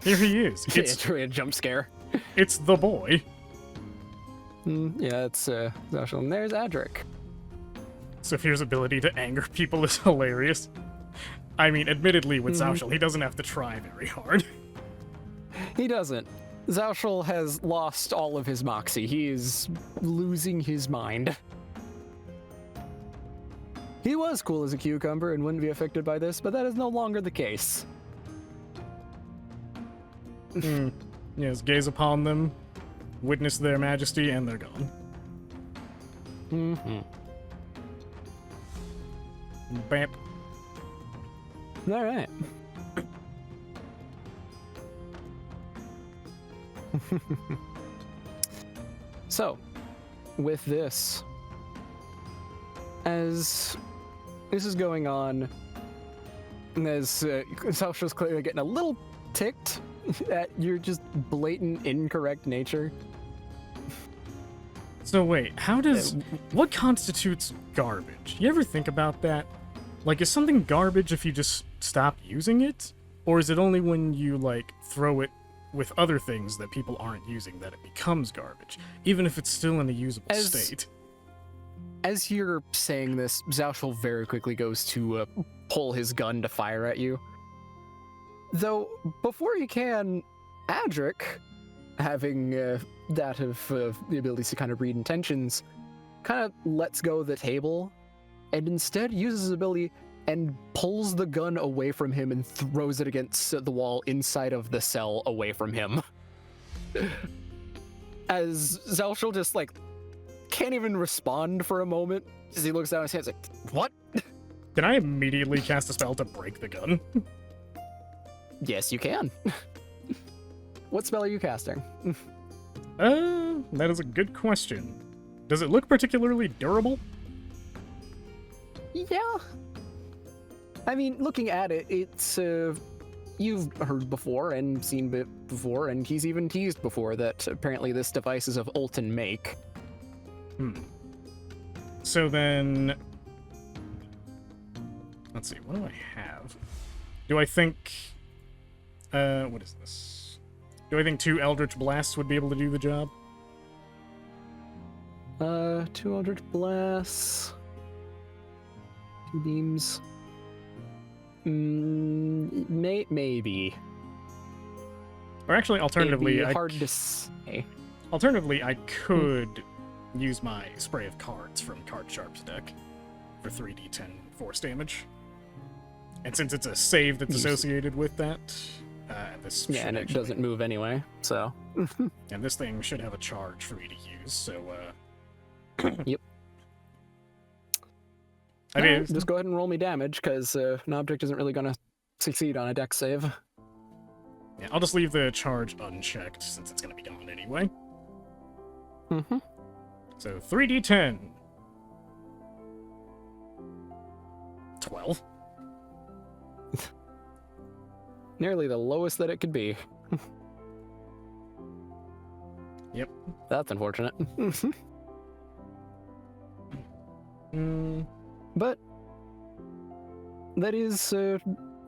Here he is. It's really a jump scare. It's the boy. Yeah, it's Zashel. And there's Adric. Saphir's ability to anger people is hilarious. I mean, admittedly, with Zaushel, he doesn't have to try very hard. He doesn't. Zaushel has lost all of his moxie. He is losing his mind. He was cool as a cucumber and wouldn't be affected by this, but that is no longer the case. Yes, gaze upon them, witness their majesty, and they're gone. Mm-hmm. Bam. All right. So, with this, as this is going on, and as Sasha's clearly getting a little ticked at your just blatant incorrect nature. So wait, what constitutes garbage? You ever think about that? Like, is something garbage if you just stop using it? Or is it only when you, like, throw it with other things that people aren't using that it becomes garbage, even if it's still in a usable state? As you're saying this, Zaushel very quickly goes to pull his gun to fire at you. Though, before you can, Adric, having that of the ability to kind of read intentions, kind of lets go of the table and instead uses his ability and pulls the gun away from him and throws it against the wall inside of the cell away from him. As Zaushel just, like, can't even respond for a moment as he looks down at his hands like, what? Can I immediately cast a spell to break the gun? Yes, you can. What spell are you casting? That is a good question. Does it look particularly durable? Yeah. I mean, looking at it, it's, you've heard before and seen before, and he's even teased before that apparently this device is of Olten make. So then, let's see, what do I have? Do I think, what is this? Do I think 2 Eldritch Blasts would be able to do the job? 2 Eldritch Blasts. 2 beams. Maybe. Or actually, alternatively, hard to say. Alternatively, I could use my Spray of Cards from Card Sharp's deck for 3d10 force damage. And since it's a save that's associated with that, this yeah, and it doesn't move anyway, so. And this thing should have a charge for me to use, so Yep. I mean, just go ahead and roll me damage, because an object isn't really going to succeed on a dex save. Yeah, I'll just leave the charge unchecked since it's going to be gone anyway. Mm-hmm. So 3d10. 12. Nearly the lowest that it could be. Yep. That's unfortunate. Mm. But that is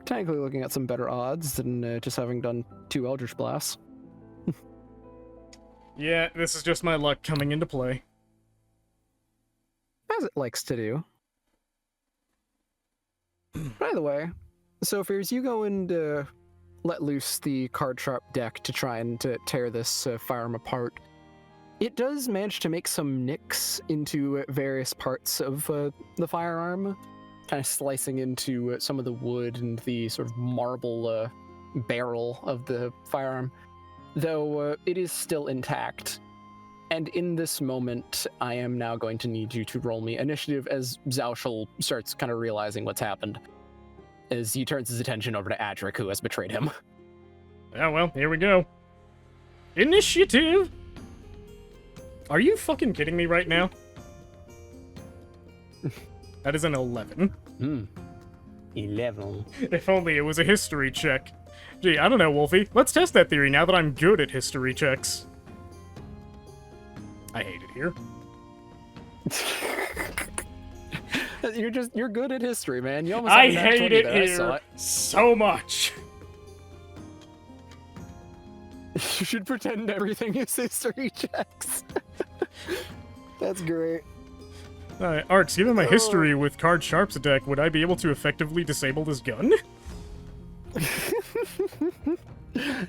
technically looking at some better odds than just having done 2 Eldritch Blasts. Yeah, this is just my luck coming into play. As it likes to do. By the way, Sophirs, you go and let loose the Card Sharp deck to try and tear this firearm apart. It does manage to make some nicks into various parts of the firearm, kind of slicing into some of the wood and the sort of marble barrel of the firearm, though it is still intact. And in this moment, I am now going to need you to roll me initiative as Zaushel starts kind of realizing what's happened, as he turns his attention over to Adric, who has betrayed him. Oh, well, here we go. Initiative! Are you fucking kidding me right now? That is an 11. 11. If only it was a history check. Gee, I don't know, Wolfie. Let's test that theory now that I'm good at history checks. I hate it here. You're good at history, man. You almost I have a nat hate 20 it there. I saw here it. so much. You should pretend everything is history checks. That's great. Arts, given my history with Card Sharp's attack, would I be able to effectively disable this gun?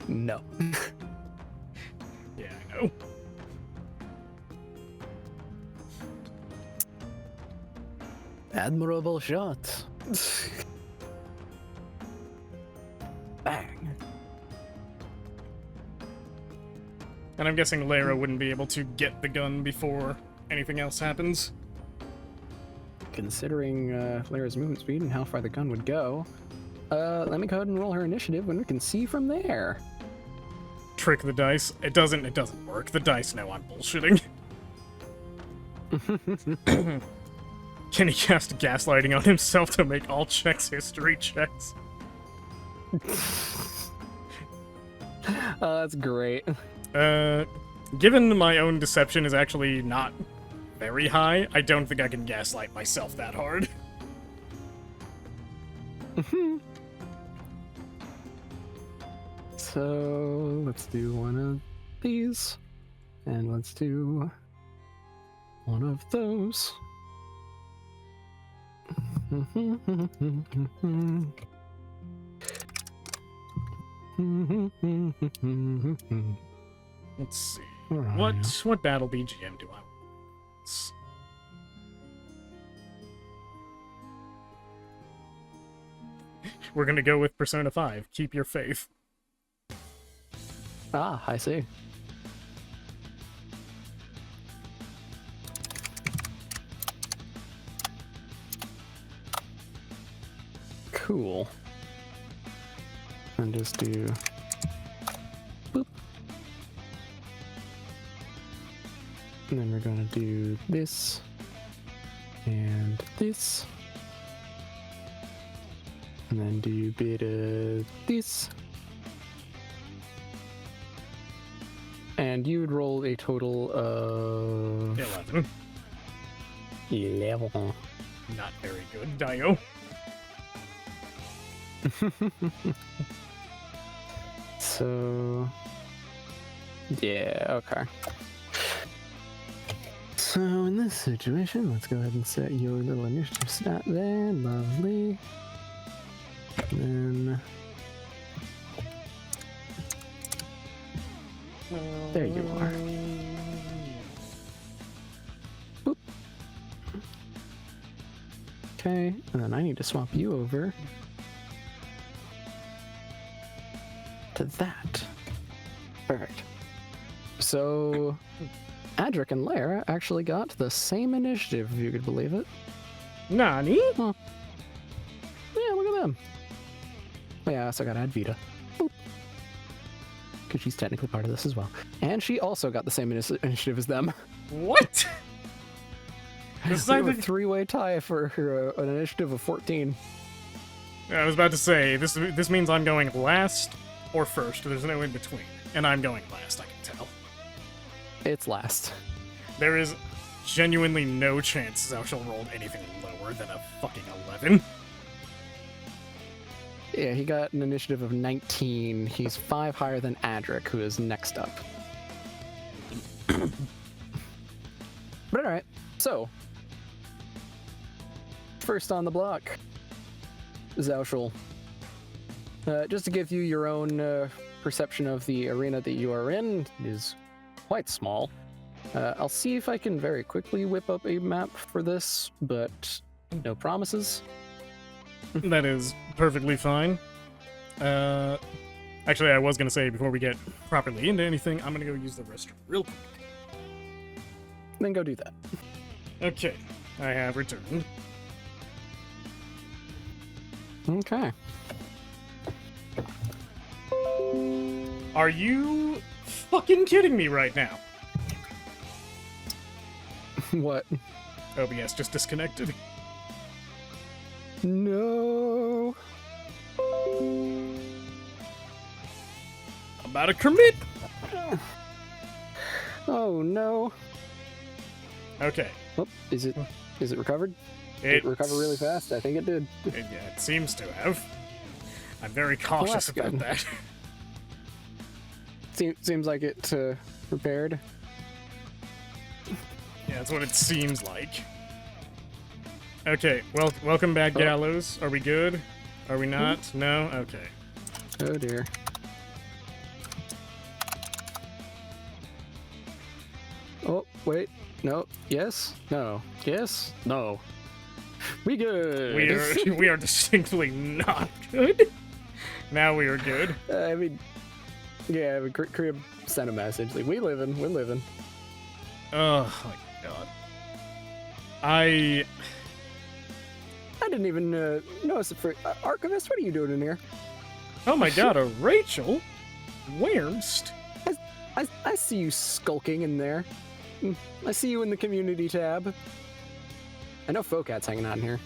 No. Yeah, I know. Admirable shot. Bang. And I'm guessing Lara wouldn't be able to get the gun before anything else happens. Considering Lara's movement speed and how far the gun would go, let me go ahead and roll her initiative and we can see from there. Trick the dice. It doesn't work. The dice know I'm bullshitting. Can he cast gaslighting on himself to make all checks history checks? That's great. Given my own deception is actually not very high, I don't think I can gaslight myself that hard. So let's do one of these, and let's do one of those. Let's see. Alright. What battle BGM do I want? We're gonna go with Persona 5. Keep your faith. Ah, I see. Cool. And just do boop. And then we're gonna do this and this. And then do a bit of this. And you would roll a total of 11. 11. Not very good, Dio. So, yeah, okay. So in this situation, let's go ahead and set your little initiative stat there. Lovely. And then there you are. Boop. Okay, and then I need to swap you over to that. Perfect. So, Adric and Lara actually got the same initiative, if you could believe it. Nani? Huh. Yeah, look at them. Oh yeah, I also got Advita. Because she's technically part of this as well. And she also got the same initiative as them. What? This is We have a either... three-way tie for her, an initiative of 14. I was about to say, this means I'm going last or first. There's no in between. And I'm going last, I can tell. It's last. There is genuinely no chance Zaushal rolled anything lower than a fucking 11. Yeah, he got an initiative of 19. He's 5 higher than Adric, who is next up. But alright, so first on the block, Zaushal. Just to give you your own perception of the arena that you are in, it is quite small. I'll see if I can very quickly whip up a map for this, but no promises. That is perfectly fine. Actually, I was going to say, before we get properly into anything, I'm going to go use the restroom real quick. Then go do that. Okay, I have returned. Okay. Are you fucking kidding me right now? What? OBS just disconnected. No. About to commit. Oh no. Okay. Oh, is it recovered? Did it recover really fast? I think it did. Yeah, it seems to have. I'm very cautious that's about good. that. Seems like it repaired. Yeah, that's what it seems like. Okay, well, welcome back, Gallows. Are we good? Are we not? No? Okay. Oh dear. Oh, wait. No. Yes? No. Yes? No. We good. We are distinctly not good. Now we are good. I mean, yeah, Korea sent a message like, we're living. Oh my god. I didn't even notice it for Archivist. What are you doing in here? Oh my god, a Rachel? Where's? I see you skulking in there. I see you in the community tab. I know Focat's hanging out in here.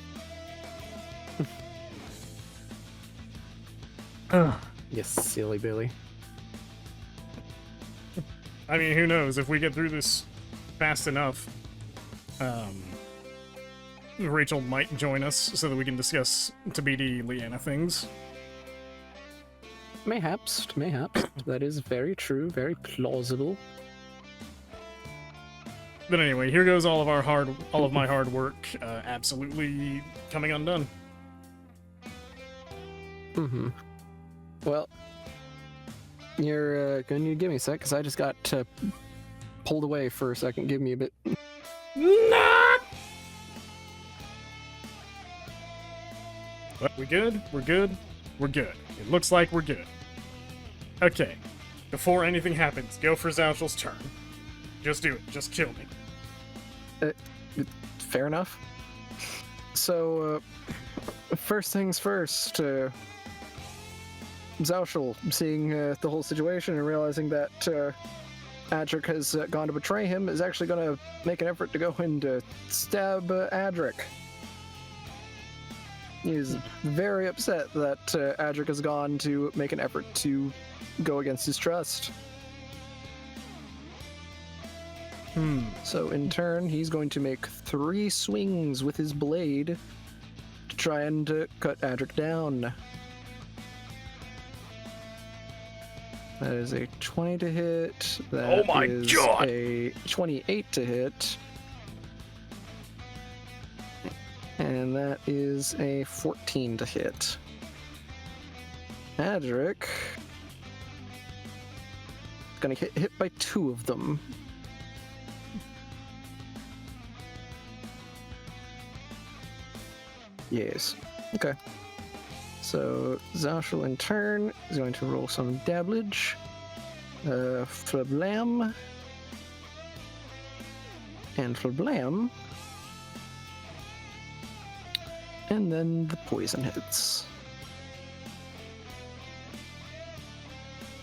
You silly Billy. I mean, who knows? If we get through this fast enough, Rachel might join us so that we can discuss Tabidi Leanna things. Mayhaps. That is very true, very plausible. But anyway, here goes all of my hard work, absolutely coming undone. Mm-hmm. Well, you're going to give me a sec, because I just got pulled away for a second. Give me a bit. Nah! Well, we good? We're good? We're good. It looks like we're good. Okay. Before anything happens, go for Zaushel's turn. Just do it. Just kill me. Fair enough. So, first things first, Zauschel, seeing the whole situation and realizing that Adric has gone to betray him, is actually going to make an effort to go and stab Adric. He's very upset that Adric has gone to make an effort to go against his trust. So in turn, he's going to make 3 swings with his blade to try and cut Adric down. That is a 20 to hit. That Oh my is God! a 28 to hit. And that is a 14 to hit. Adric gonna get hit by 2 of them. Yes. Okay. So Zauschel in turn is going to roll some damage. Flablam. And Flablam. And then the poison hits.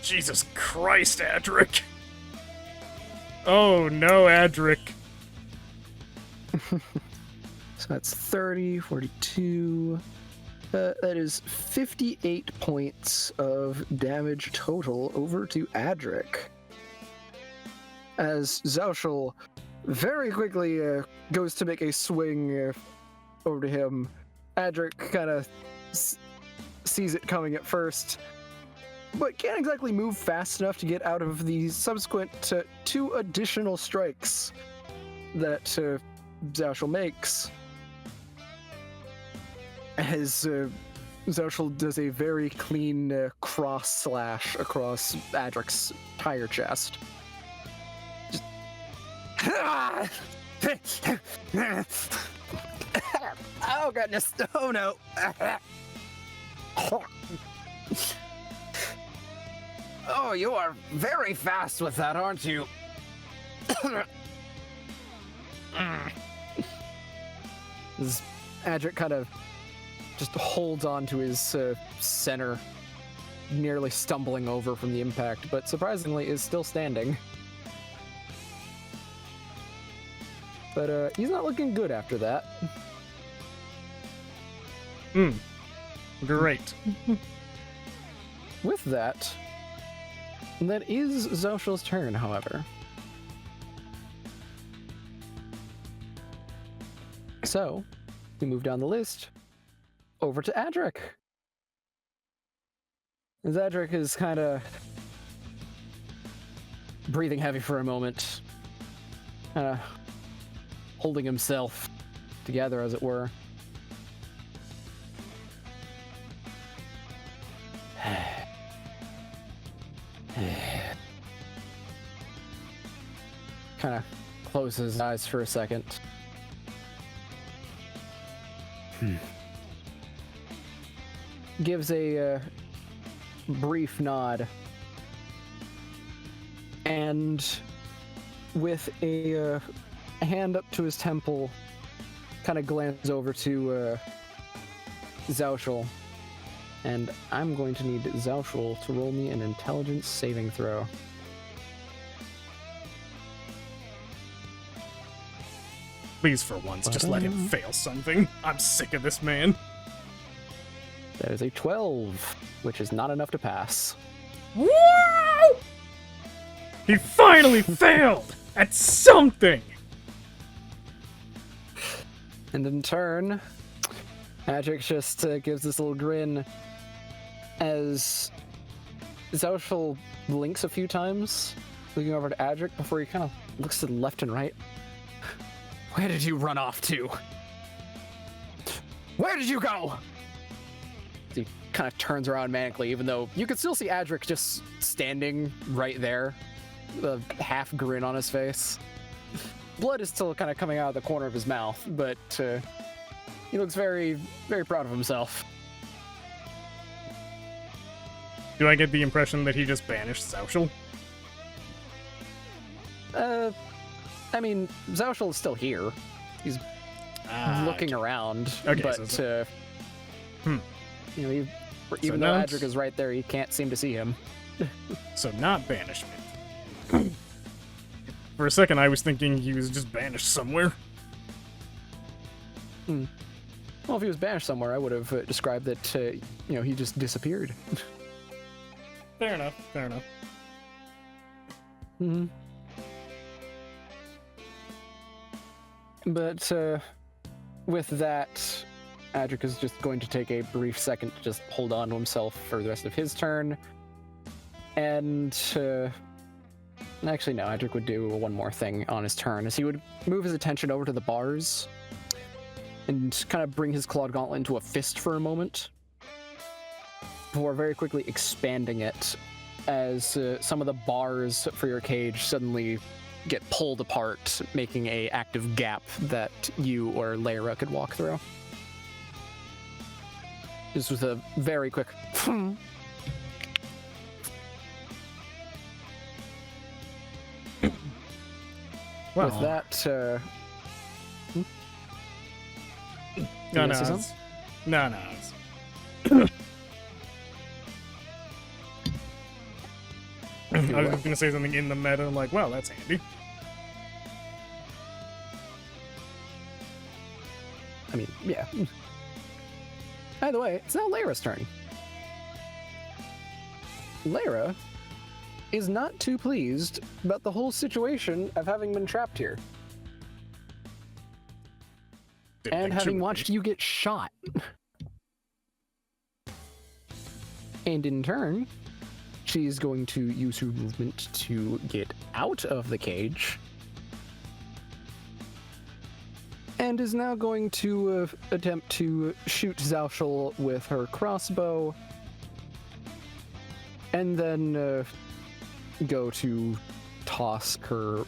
Jesus Christ, Adric! Oh no, Adric. So that's 30, 42. That is 58 points of damage total over to Adric. As Zauschel very quickly goes to make a swing over to him, Adric kind of sees it coming at first, but can't exactly move fast enough to get out of the subsequent 2 additional strikes that Zauschel makes. As Zauschel does a very clean cross slash across Adric's entire chest. Just... Oh goodness! Oh no! Oh, you are very fast with that, aren't you? Adric kind of just holds on to his center, nearly stumbling over from the impact, but surprisingly is still standing. But he's not looking good after that. Great. With that, that is Zauschel's turn, however. So, we move down the list over to Adric. As Adric is kind of breathing heavy for a moment, holding himself together, as it were. Kind of closes his eyes for a second. Gives a brief nod, and with a hand up to his temple, kind of glances over to Zaushal, and I'm going to need Zaushal to roll me an intelligence saving throw. Please, for once, just let him fail something. I'm sick of this man. That is a 12, which is not enough to pass. Woo! He finally failed at something! And in turn, Adric just gives this little grin as Zaushal blinks a few times, looking over to Adric before he kind of looks to the left and right. Where did you run off to? Where did you go? He kind of turns around manically, even though you can still see Adric just standing right there, a half grin on his face. Blood is still kind of coming out of the corner of his mouth, but he looks very, very proud of himself. Do I get the impression that he just banished Zaushal? I mean, Zaushal is still here. He's looking around, Okay, but so you know, even though Adric is right there, he can't seem to see him. So not banishment. For a second, I was thinking he was just banished somewhere. Well, if he was banished somewhere, I would have described that, you know, he just disappeared. Fair enough, fair enough. Mm-hmm. But with that, Adric is just going to take a brief second to just hold on to himself for the rest of his turn. And actually, no, Adric would do one more thing on his turn, as he would move his attention over to the bars and kind of bring his clawed gauntlet into a fist for a moment, before very quickly expanding it as some of the bars for your cage suddenly get pulled apart, making a active gap that you or Lyra could walk through. This was a very quick Well, with that, no, say it's, something? no, it's, I was just gonna say something in the meta. I'm like, well, that's handy. I mean, yeah. By the way, it's now Lyra's turn. Lyra is not too pleased about the whole situation of having been trapped here. Didn't And think she having would watched be. you get shot. And in turn, she's going to use her movement to get out of the cage. And is now going to attempt to shoot Zaushal with her crossbow. And then go to toss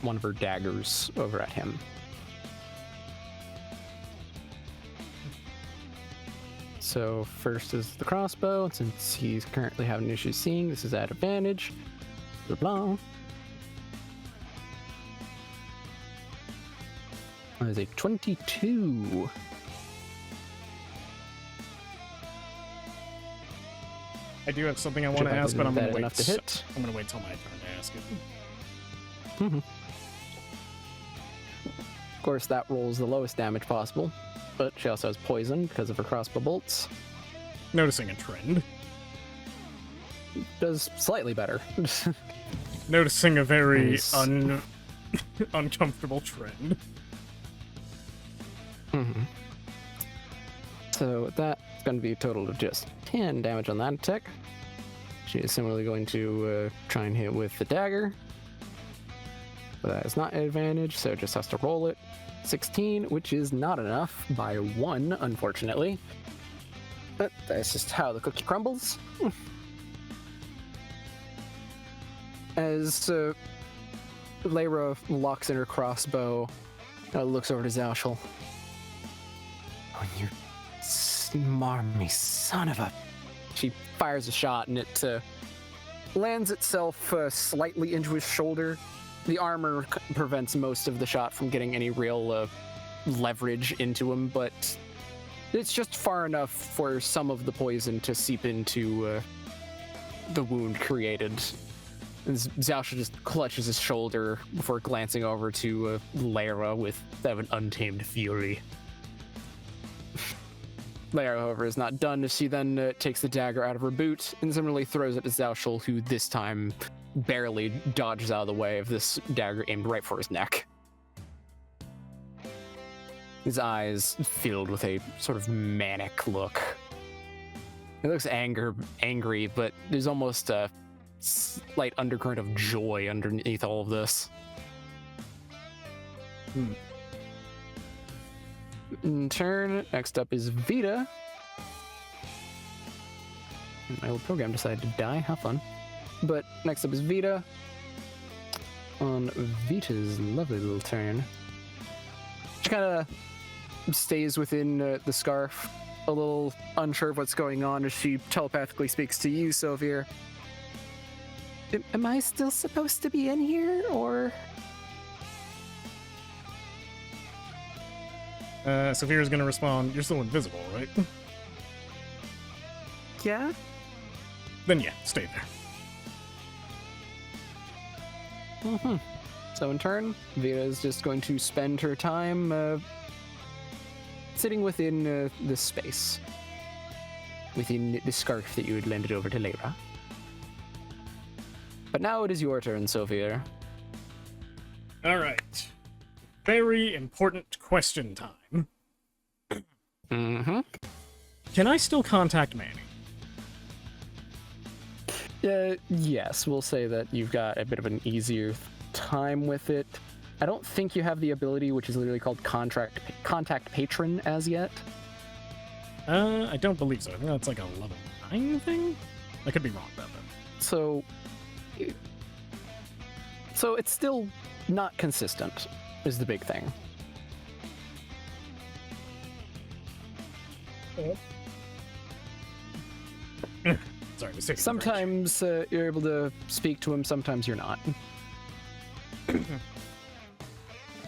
one of her daggers over at him. So first is the crossbow, and since he's currently having issues seeing, this is at advantage. Blah blah. That is a 22. I do have something I want to ask, but I'm That gonna wait. enough to hit. I'm gonna wait till my turn to ask it. Of course, that rolls the lowest damage possible, but she also has poison because of her crossbow bolts. Noticing a trend. Does slightly better. Noticing a very Nice. uncomfortable trend. Mm-hmm. So that's going to be a total of just 10 damage on that attack. She is similarly going to try and hit with the dagger. But that is not an advantage, so it just has to roll it. 16, which is not enough by 1, unfortunately. But that's just how the cookie crumbles. As Lyra locks in her crossbow, looks over to Zauschel. Oh, you smarmy son of a... She fires a shot, and it lands itself slightly into his shoulder. The armor prevents most of the shot from getting any real leverage into him, but it's just far enough for some of the poison to seep into the wound created. And Zauschel just clutches his shoulder before glancing over to Lyra with that of an untamed fury. Lyra, however, is not done as she then takes the dagger out of her boot and similarly throws it to Zauschel, who this time barely dodges out of the way of this dagger aimed right for his neck. His eyes filled with a sort of manic look. He looks angry, but there's almost a slight undercurrent of joy underneath all of this. In turn, next up is Vita. My old program decided to die. How fun. But next up is Vita. On Vita's lovely little turn, she kind of stays within the scarf, a little unsure of what's going on as she telepathically speaks to you, Sylvia. Am I still supposed to be in here, or...? Sophia's gonna respond, you're still invisible, right? Yeah? Then yeah, stay there. Mm-hmm. So in turn, Vita is just going to spend her time sitting within this space. Within the scarf that you had lended over to Lyra. But now it is your turn, Sophia. Alright. Very important question time. Mm-hmm. Can I still contact Manny? Yes, we'll say that you've got a bit of an easier time with it. I don't think you have the ability, which is literally called Contact Patron as yet. I don't believe so. I think that's like a level 9 thing? I could be wrong about that. So it's still not consistent, is the big thing. Sorry, mistake. Sometimes you're able to speak to him, sometimes you're not.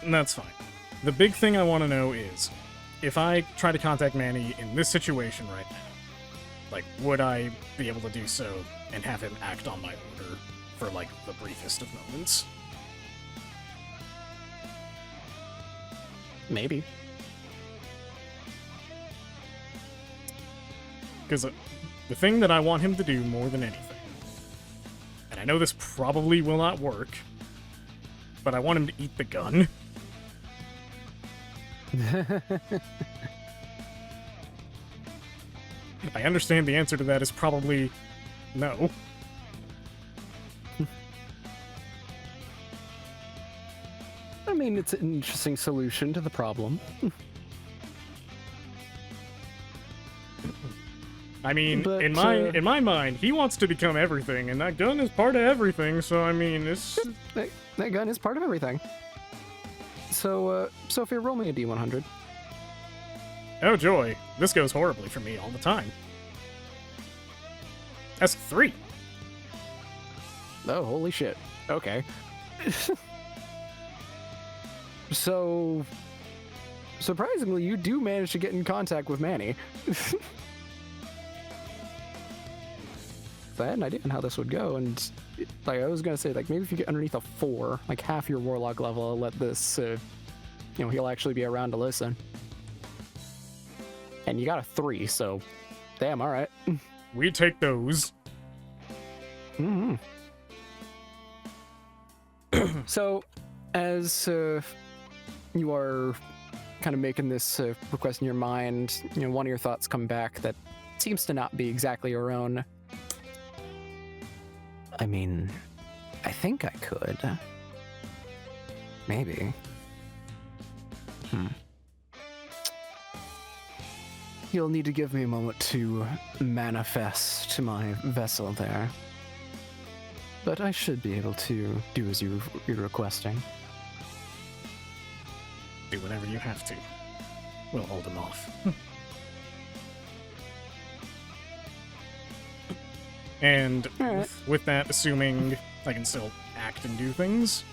That's fine. The big thing I want to know is, if I try to contact Manny in this situation right now, like, would I be able to do so and have him act on my order for, like, the briefest of moments? Maybe. Because the thing that I want him to do more than anything, and I know this probably will not work, but I want him to eat the gun. I understand the answer to that is probably no. I mean, it's an interesting solution to the problem. I mean, But, in my mind, he wants to become everything, and that gun is part of everything. So I mean, it's That gun is part of everything. So, Sophia, roll me a D100. oh joy, this goes horribly for me all the time. That's 3. Oh, holy shit. Okay. So, surprisingly, you do manage to get in contact with Manny. I had an idea on how this would go, and like I was gonna say, like maybe if you get underneath a 4, like half your warlock level, I'll let this, he'll actually be around to listen. And you got a 3, so damn, all right. We take those. Mm-hmm. So, as you are kind of making this request in your mind, one of your thoughts come back that seems to not be exactly your own. I mean, I think I could. Maybe. You'll need to give me a moment to manifest my vessel there. But I should be able to do as you're requesting. Do whatever you have to. We'll hold him off. And with that, assuming I can still act and do things,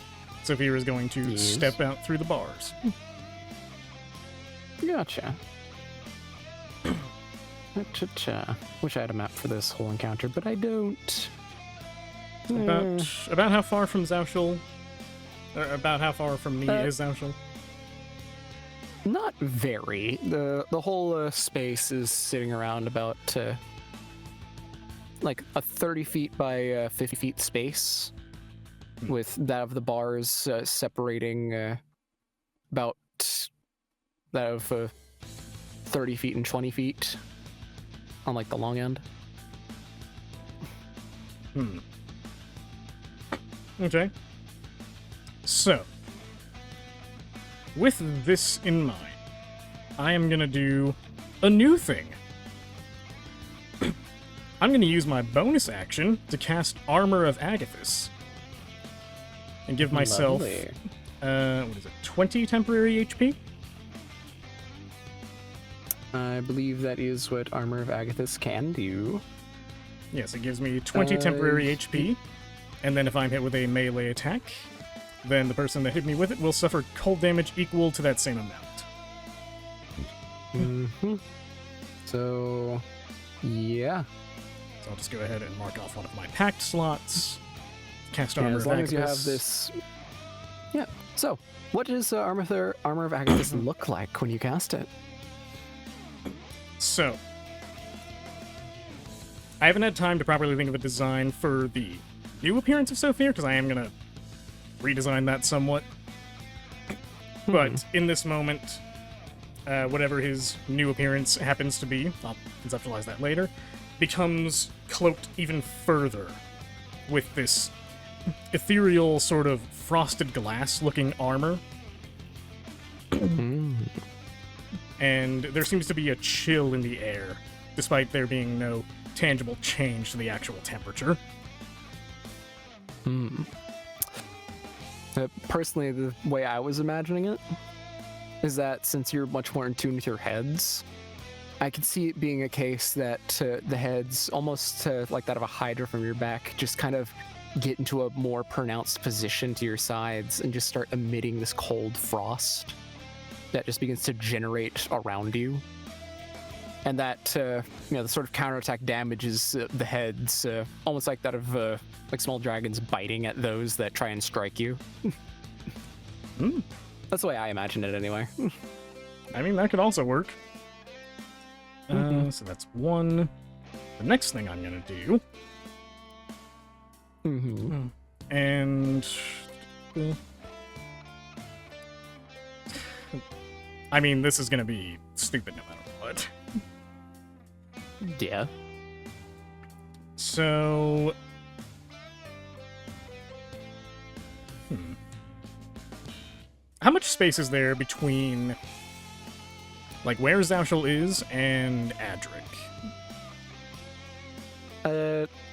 Sophia is going to step out through the bars. Gotcha. Wish I had a map for this whole encounter, but I don't. About how far from Zauschel? Or about how far from me is Zauschel? Not very. The whole space is sitting around about like a 30 feet by 50 feet space, with that of the bars separating about that of 30 feet and 20 feet on like the long end. Okay. So, with this in mind, I am gonna do a new thing. I'm gonna use my bonus action to cast Armor of Agathis. And give myself, what is it, 20 temporary HP? I believe that is what Armor of Agathis can do. Yes, it gives me 20 temporary HP. And then if I'm hit with a melee attack, then the person that hit me with it will suffer cold damage equal to that same amount. So, yeah. So I'll just go ahead and mark off one of my packed slots. Cast Armor of Agathis. As long as you have this... Yeah. So, what does Armor of Agathis look like when you cast it? So, I haven't had time to properly think of a design for the new appearance of Sophia, because I am going to redesign that somewhat. But in this moment, whatever his new appearance happens to be, I'll conceptualize that later, becomes cloaked even further with this ethereal sort of frosted glass looking armor. And there seems to be a chill in the air, despite there being no tangible change to the actual temperature. Personally, the way I was imagining it is that since you're much more in tune with your heads, I could see it being a case that the heads, almost like that of a hydra from your back, just kind of get into a more pronounced position to your sides and just start emitting this cold frost that just begins to generate around you. And that, the sort of counterattack damages the heads, almost like that of like small dragons biting at those that try and strike you. That's the way I imagine it, anyway. I mean, that could also work. So that's one. The next thing I'm gonna do. And I mean, this is gonna be stupid no matter what. Yeah. So, how much space is there between, like, where Zauschel is and Adric?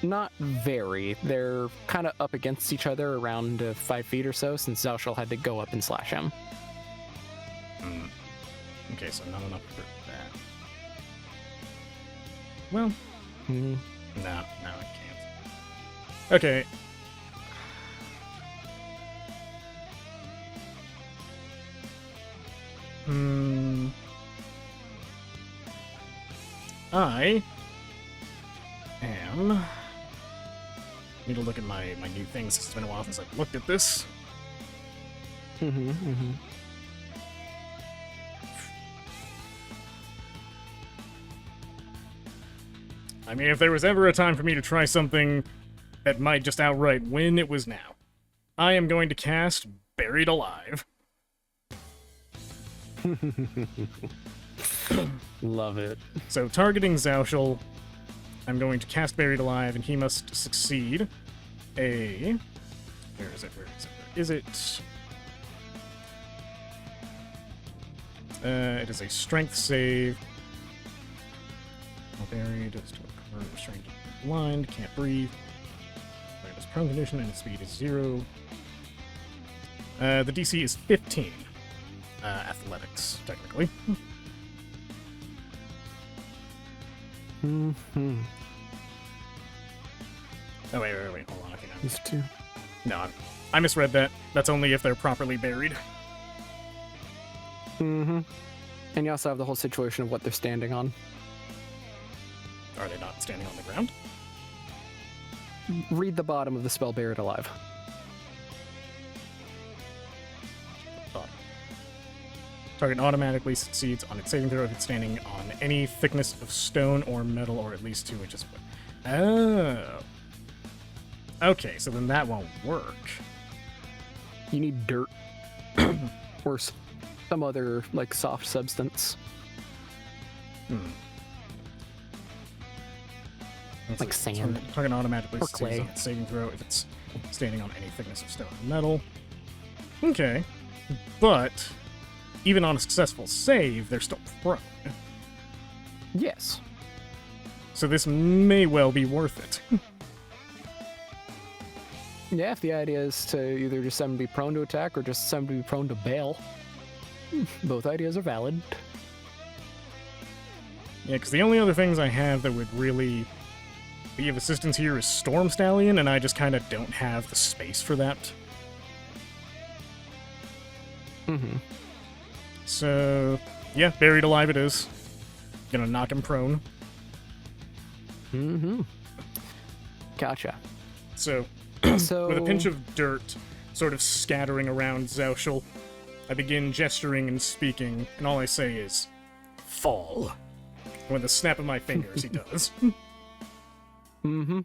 Not very. They're kind of up against each other around 5 feet or so, since Zauschel had to go up and slash him. Okay, so not enough for that. Well, no, I can't. Okay. I am... need to look at my new things. It's been a while since I've looked at this. I mean, if there was ever a time for me to try something that might just outright win, it was now. I am going to cast Buried Alive. Love it. So targeting Zauschel, I'm going to cast Buried Alive, and he must succeed a... Where is it? Where is it? Where is it? It is a strength save. Buried, is to recover, restrained, blind, can't breathe. It is prone condition, and its speed is 0. The DC is 15. Athletics, technically. Mm-hmm. Oh, wait. Hold on. I think These two. No, I misread that. That's only if they're properly buried. Mm-hmm. And you also have the whole situation of what they're standing on. Are they not standing on the ground? Read the bottom of the spell Buried Alive. Target automatically succeeds on its saving throw if it's standing on any thickness of stone or metal or at least 2 inches away. Oh. Okay, so then that won't work. You need dirt. Or some other, like, soft substance. Like sand. Target automatically Or succeeds clay. on its saving throw if it's standing on any thickness of stone or metal. Okay. But even on a successful save, they're still prone. Yes. So this may well be worth it. Yeah, if the idea is to either just have them be prone to attack or just have them be prone to bail, both ideas are valid. Yeah, because the only other things I have that would really be of assistance here is Storm Stallion, and I just kind of don't have the space for that. Mm-hmm. So, yeah, Buried Alive it is. Gonna knock him prone. Mm-hmm. Gotcha. So, So with a pinch of dirt sort of scattering around Zauschel, I begin gesturing and speaking, and all I say is, fall. And with a snap of my fingers, he does. Mm-hmm.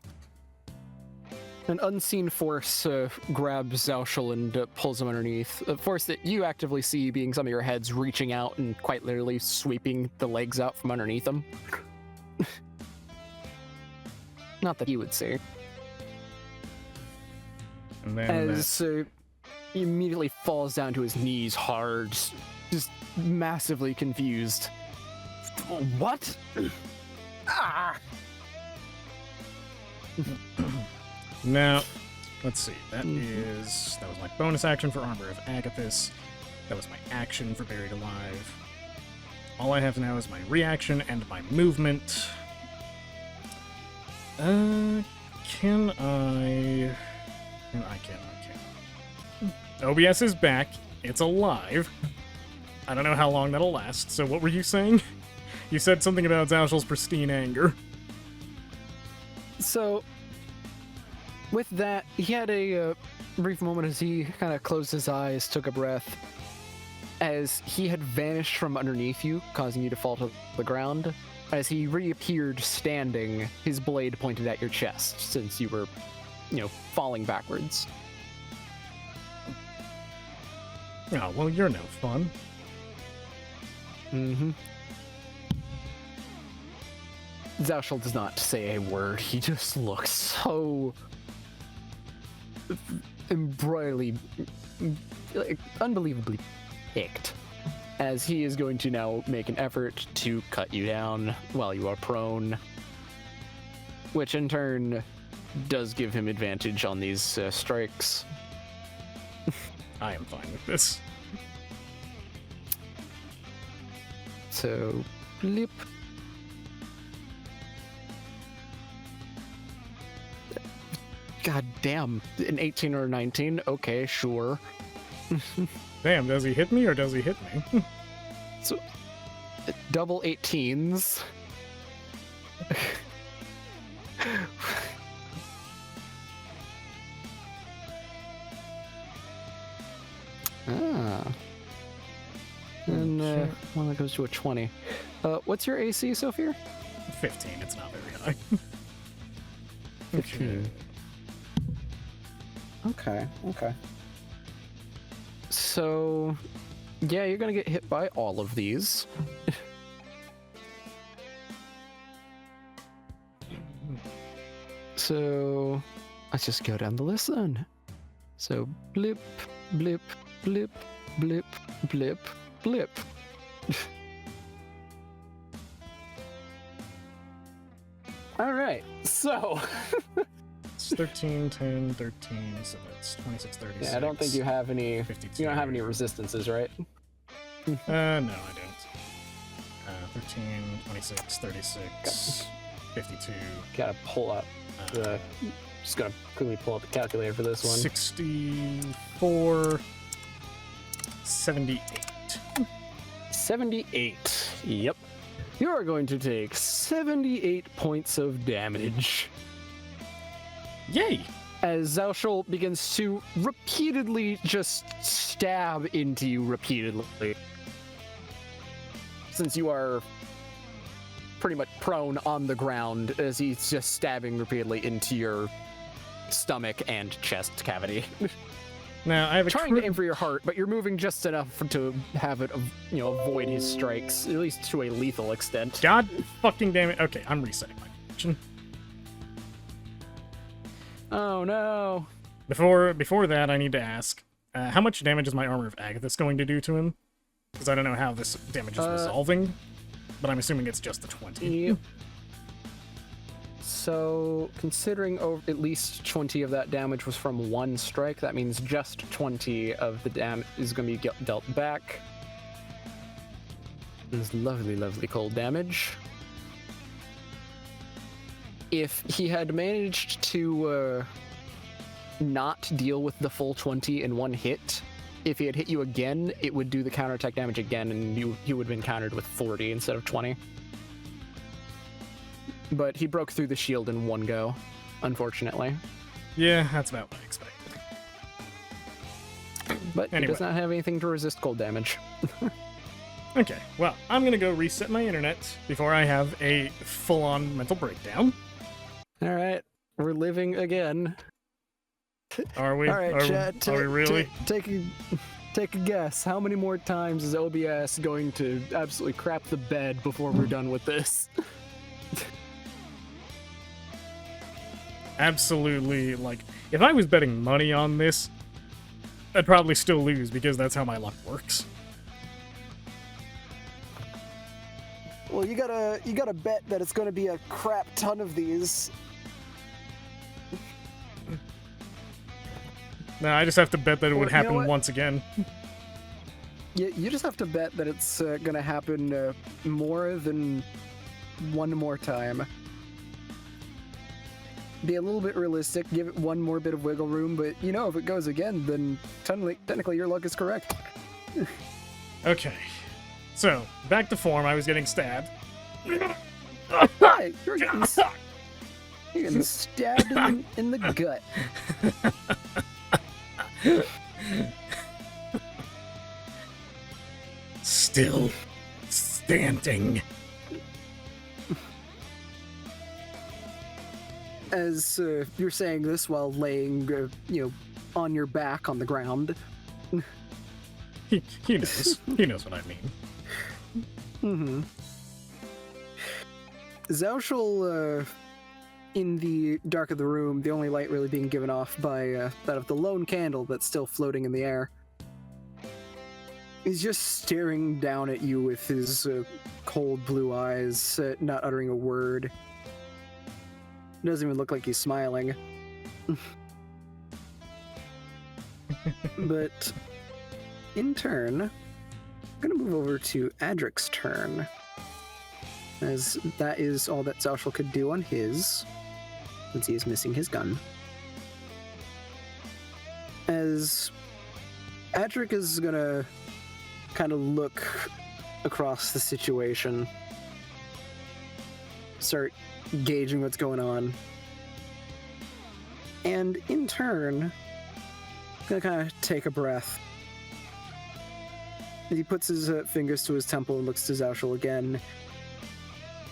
An unseen force grabs Zauschel and pulls him underneath. A force that you actively see being some of your heads reaching out and quite literally sweeping the legs out from underneath him. Not that you would say. And then As he immediately falls down to his knees hard, just massively confused. What? Ah! Now, let's see. That was my bonus action for Armor of Agathis. That was my action for Buried Alive. All I have now is my reaction and my movement. Can I? OBS is back. It's alive. I don't know how long that'll last. So what were you saying? You said something about Zauschel's pristine anger. So, with that, he had a brief moment as he kind of closed his eyes, took a breath, as he had vanished from underneath you, causing you to fall to the ground. As he reappeared standing, his blade pointed at your chest, since you were, falling backwards. Oh, well, you're no fun. Mm-hmm. Zauschel does not say a word. He just looks so unbelievably picked, as he is going to now make an effort to cut you down while you are prone, which in turn does give him advantage on these strikes. I am fine with this. So, blip. God damn, an 18 or a 19? Okay, sure. Damn, does he hit me or does he hit me? So, double 18s. Ah. And one that goes to a 20. What's your AC, Sophia? 15, it's not very high. 15. Okay. So, Yeah, you're gonna get hit by all of these. So let's just go down the list then. So blip, blip, blip, blip, blip, blip. All right, so It's 13, 10, 13, so that's 26, 36. yeah, I don't think you have any. 52. You don't have any resistances, right? No, I don't. 13, 26, 36, 52. Gotta pull up the. Just gonna quickly pull up the calculator for this one. 64, 78. 78. Yep. You are going to take 78 points of damage Yay! as Zaushul begins to repeatedly just stab into you repeatedly. Since you are pretty much prone on the ground as he's just stabbing repeatedly into your stomach and chest cavity. Now, I have a Trying to aim for your heart, but you're moving just enough to have it, avoid his strikes, at least to a lethal extent. God fucking damn it. Okay, I'm resetting my action. Oh no. Before that, I need to ask, how much damage is my Armor of Agathis going to do to him? Because I don't know how this damage is resolving, but I'm assuming it's just the 20. Yep. So, considering at least 20 of that damage was from one strike, that means just 20 of the damage is going to be dealt back. This lovely, lovely cold damage. If he had managed to not deal with the full 20 in one hit, if he had hit you again, it would do the counterattack damage again, and you would have been countered with 40 instead of 20. But he broke through the shield in one go, unfortunately. Yeah, that's about what I expected. But he Anyway. does not have anything to resist cold damage. Okay, well, I'm gonna go reset my internet before I have a full-on mental breakdown. All right, we're living again. Are we? All right, Chad, are we really? take a guess. How many more times is OBS going to absolutely crap the bed before we're done with this? Absolutely, like, if I was betting money on this, I'd probably still lose because that's how my luck works. Well, you gotta bet that it's gonna be a crap ton of these. No, I just have to bet that it would Or, you know happen what? once again. You just have to bet that it's gonna happen more than one more time. Be a little bit realistic, give it one more bit of wiggle room, but if it goes again, then technically your luck is correct. Okay, so, back to form, I was getting stabbed. Hey, you're getting stabbed in the gut. Still standing. As you're saying this while laying, on your back on the ground. He knows. He knows what I mean. Mm-hmm. Zaushul, in the dark of the room, the only light really being given off by that of the lone candle that's still floating in the air, is just staring down at you with his cold blue eyes, not uttering a word. Doesn't even look like he's smiling. But in turn, I'm gonna move over to Adric's turn, as that is all that Zaushul could do on his, since he is missing his gun. As Adric is gonna kind of look across the situation, start gauging what's going on, and in turn, gonna kind of take a breath. He puts his fingers to his temple and looks to Zaushul again,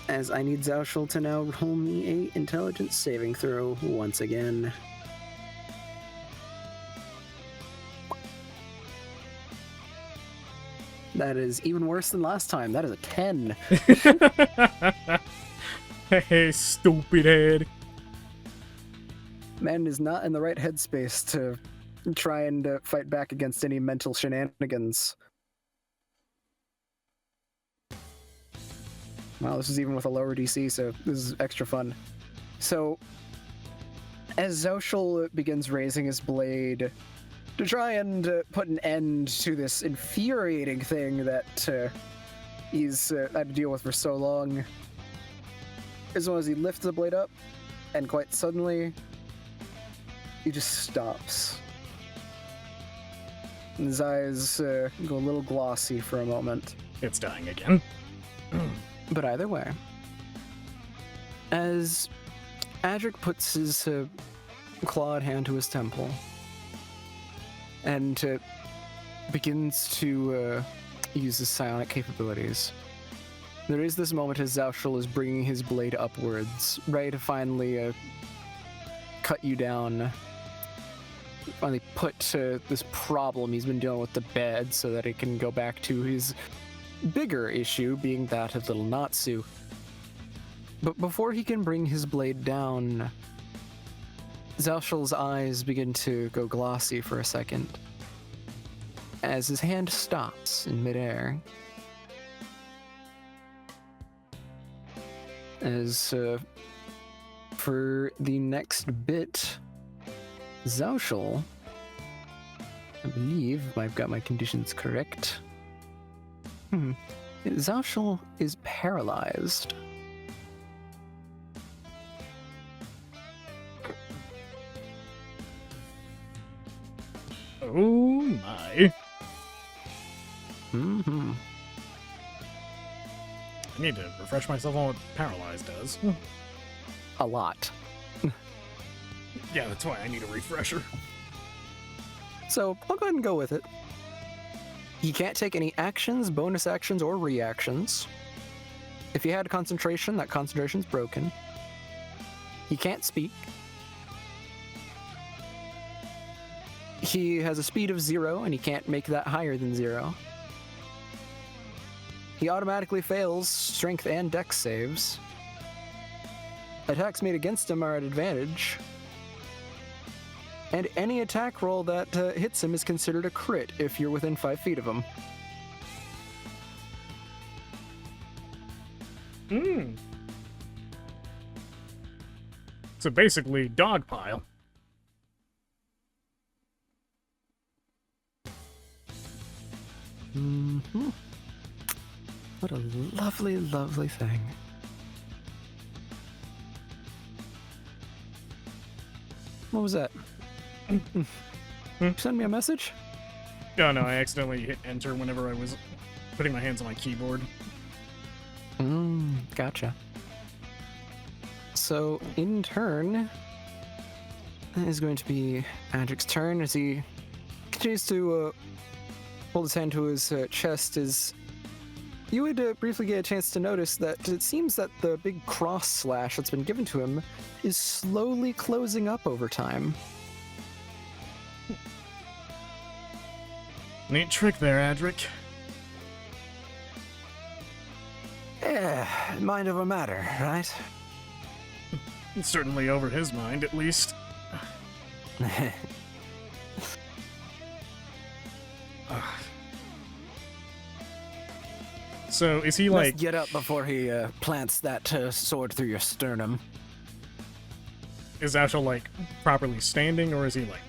as I need Zaushul to now roll me a intelligence saving throw once again. That is even worse than last time. That is a 10. Hey, stupid head. Man is not in the right headspace to try and fight back against any mental shenanigans. Wow, this is even with a lower DC, so this is extra fun. So, as Zauschel begins raising his blade to try and put an end to this infuriating thing that he's had to deal with for so long, as long as he lifts the blade up, and quite suddenly, he just stops. And his eyes go a little glossy for a moment. It's dying again. But either way, as Adric puts his clawed hand to his temple and begins to use his psionic capabilities, there is this moment as Zauschel is bringing his blade upwards, ready to finally cut you down, finally put this problem he's been dealing with to bed so that it can go back to his bigger issue, being that of little Natsu. But before he can bring his blade down, Zauschel's eyes begin to go glossy for a second, as his hand stops in midair. As for the next bit, Zauschel, I believe I've got my conditions correct. Zauschel is paralyzed. Oh my. Mm-hmm. I need to refresh myself on what paralyzed does. A lot. Yeah, that's why I need a refresher. So I'll go ahead and go with it. He can't take any actions, bonus actions, or reactions. If he had concentration, that concentration's broken. He can't speak. He has a speed of 0, and he can't make that higher than 0. He automatically fails strength and dex saves. Attacks made against him are at advantage. And any attack roll that hits him is considered a crit if you're within 5 feet of him. So basically, dogpile. Mm-hmm. What a lovely, lovely thing. What was that? Send me a message? Oh no, I accidentally hit enter whenever I was putting my hands on my keyboard. Gotcha. So, in turn, that is going to be Adric's turn as he continues to hold his hand to his chest. As you would briefly get a chance to notice that it seems that the big cross slash that's been given to him is slowly closing up over time. Neat trick there, Adric. Yeah, mind over matter, right? It's certainly over his mind, at least. So, is he Let's like... get up before he plants that sword through your sternum. Is Ashel, like, properly standing, or is he, like...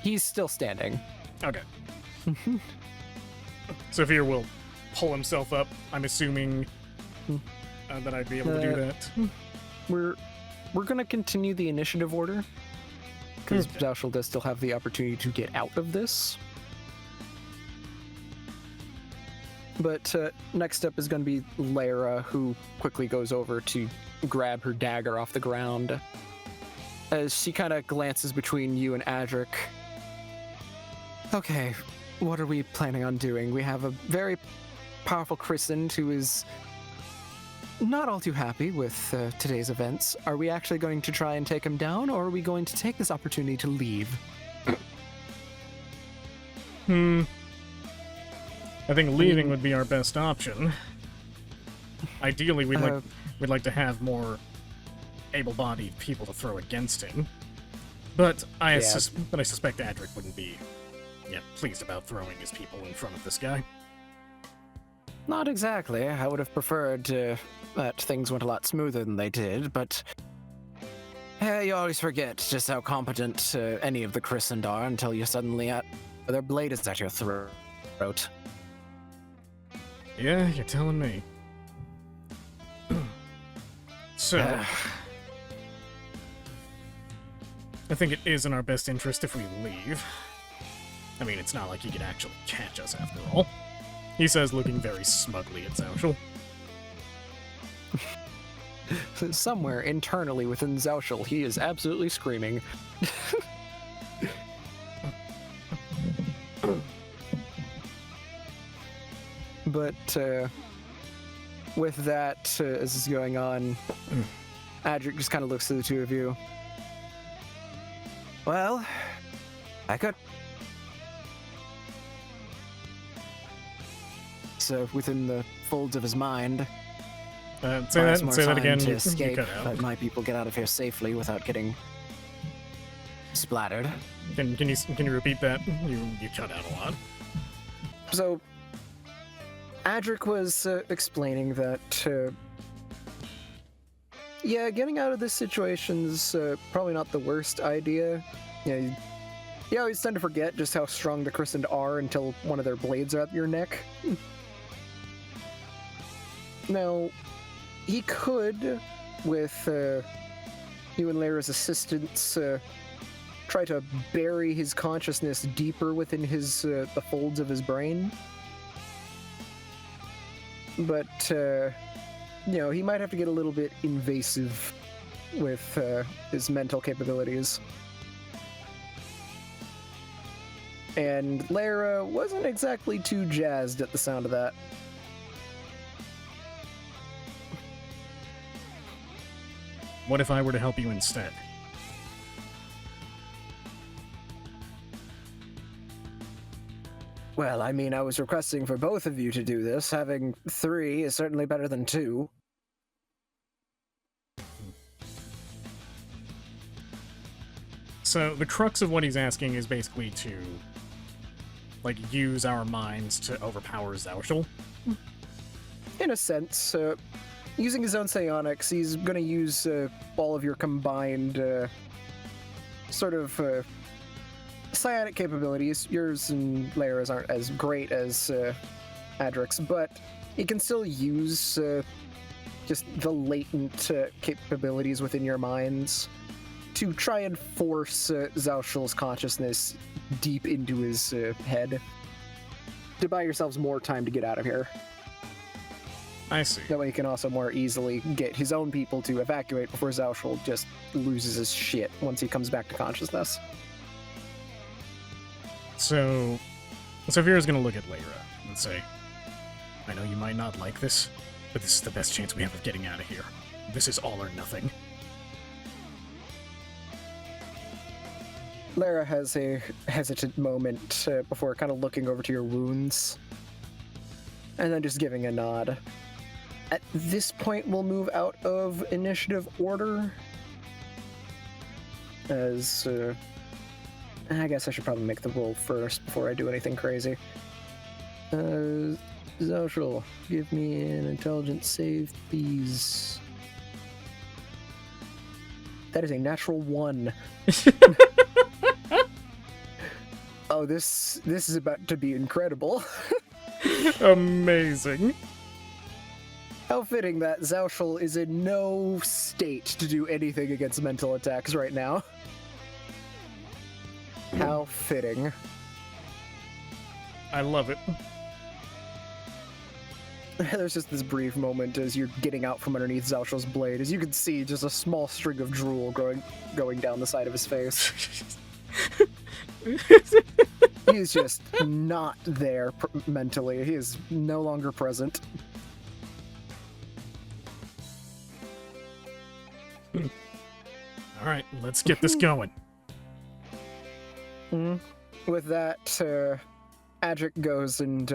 He's still standing. Okay. Sophia will pull himself up, I'm assuming that I'd be able to do that. We're gonna continue the initiative order, because Zauschel does still have the opportunity to get out of this. But next up is going to be Lara, who quickly goes over to grab her dagger off the ground. As she kind of glances between you and Adric. Okay, what are we planning on doing? We have a very powerful Crescent who is not all too happy with today's events. Are we actually going to try and take him down, or are we going to take this opportunity to leave? I think leaving would be our best option. Ideally, we'd like to have more able-bodied people to throw against him. But I suspect Adric wouldn't be pleased about throwing his people in front of this guy. Not exactly. I would have preferred that things went a lot smoother than they did, but you always forget just how competent any of the christened are until you're suddenly their blade is at your throat. Yeah, you're telling me. So, I think it is in our best interest if we leave. I mean, it's not like he could actually catch us after all. He says, looking very smugly at Zauschel. Somewhere internally within Zauschel, he is absolutely screaming. But with that, as this is going on, Adric just kind of looks to the two of you. Well, I could. So within the folds of his mind, Say that again. To You escape, cut out. let my people get out of here safely without getting splattered. Can you repeat that? You cut out a lot. So, Adric was explaining that, getting out of this situation's probably not the worst idea. You always tend to forget just how strong the christened are until one of their blades are at your neck. Now, he could, with you and Lyra's assistance, try to bury his consciousness deeper within the folds of his brain. But, he might have to get a little bit invasive with his mental capabilities. And Lyra wasn't exactly too jazzed at the sound of that. What if I were to help you instead? Well, I mean, I was requesting for both of you to do this. Having 3 is certainly better than 2. So the crux of what he's asking is basically to, use our minds to overpower Zauschel. In a sense, using his own psionics, he's going to use all of your combined psionic capabilities. Yours and Lyra's aren't as great as Adric's, but he can still use just the latent capabilities within your minds to try and force Zauschel's consciousness deep into his head to buy yourselves more time to get out of here. I see. That way he can also more easily get his own people to evacuate before Zauschel just loses his shit once he comes back to consciousness. So Vera's gonna look at Lyra and say, I know you might not like this, but this is the best chance we have of getting out of here. This is all or nothing. Lyra has a hesitant moment before kind of looking over to your wounds, and then just giving a nod. At this point, we'll move out of initiative order, as I guess I should probably make the roll first before I do anything crazy. Zauschel, give me an intelligence save, please. That is a natural 1. Oh, this is about to be incredible. Amazing. How fitting that Zauschel is in no state to do anything against mental attacks right now. How fitting. I love it. There's just this brief moment as you're getting out from underneath Zauschel's blade, as you can see just a small string of drool going down the side of his face. He is just not there mentally. He is no longer present. All right, let's get this going. With that, Adric goes and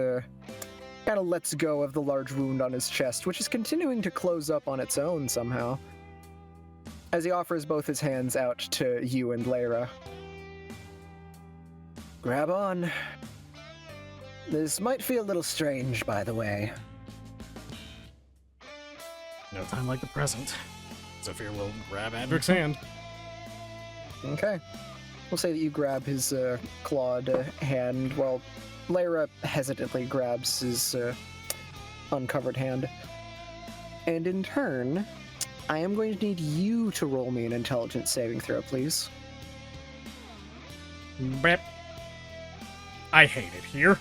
kind of lets go of the large wound on his chest, which is continuing to close up on its own somehow, as he offers both his hands out to you and Lyra. Grab on. This might feel a little strange, by the way. No time like the present. Zephyr will grab Adric's hand. Okay. We'll say that you grab his clawed hand while Lyra hesitantly grabs his uncovered hand. And in turn, I am going to need you to roll me an intelligence saving throw, please. Bep. I hate it here.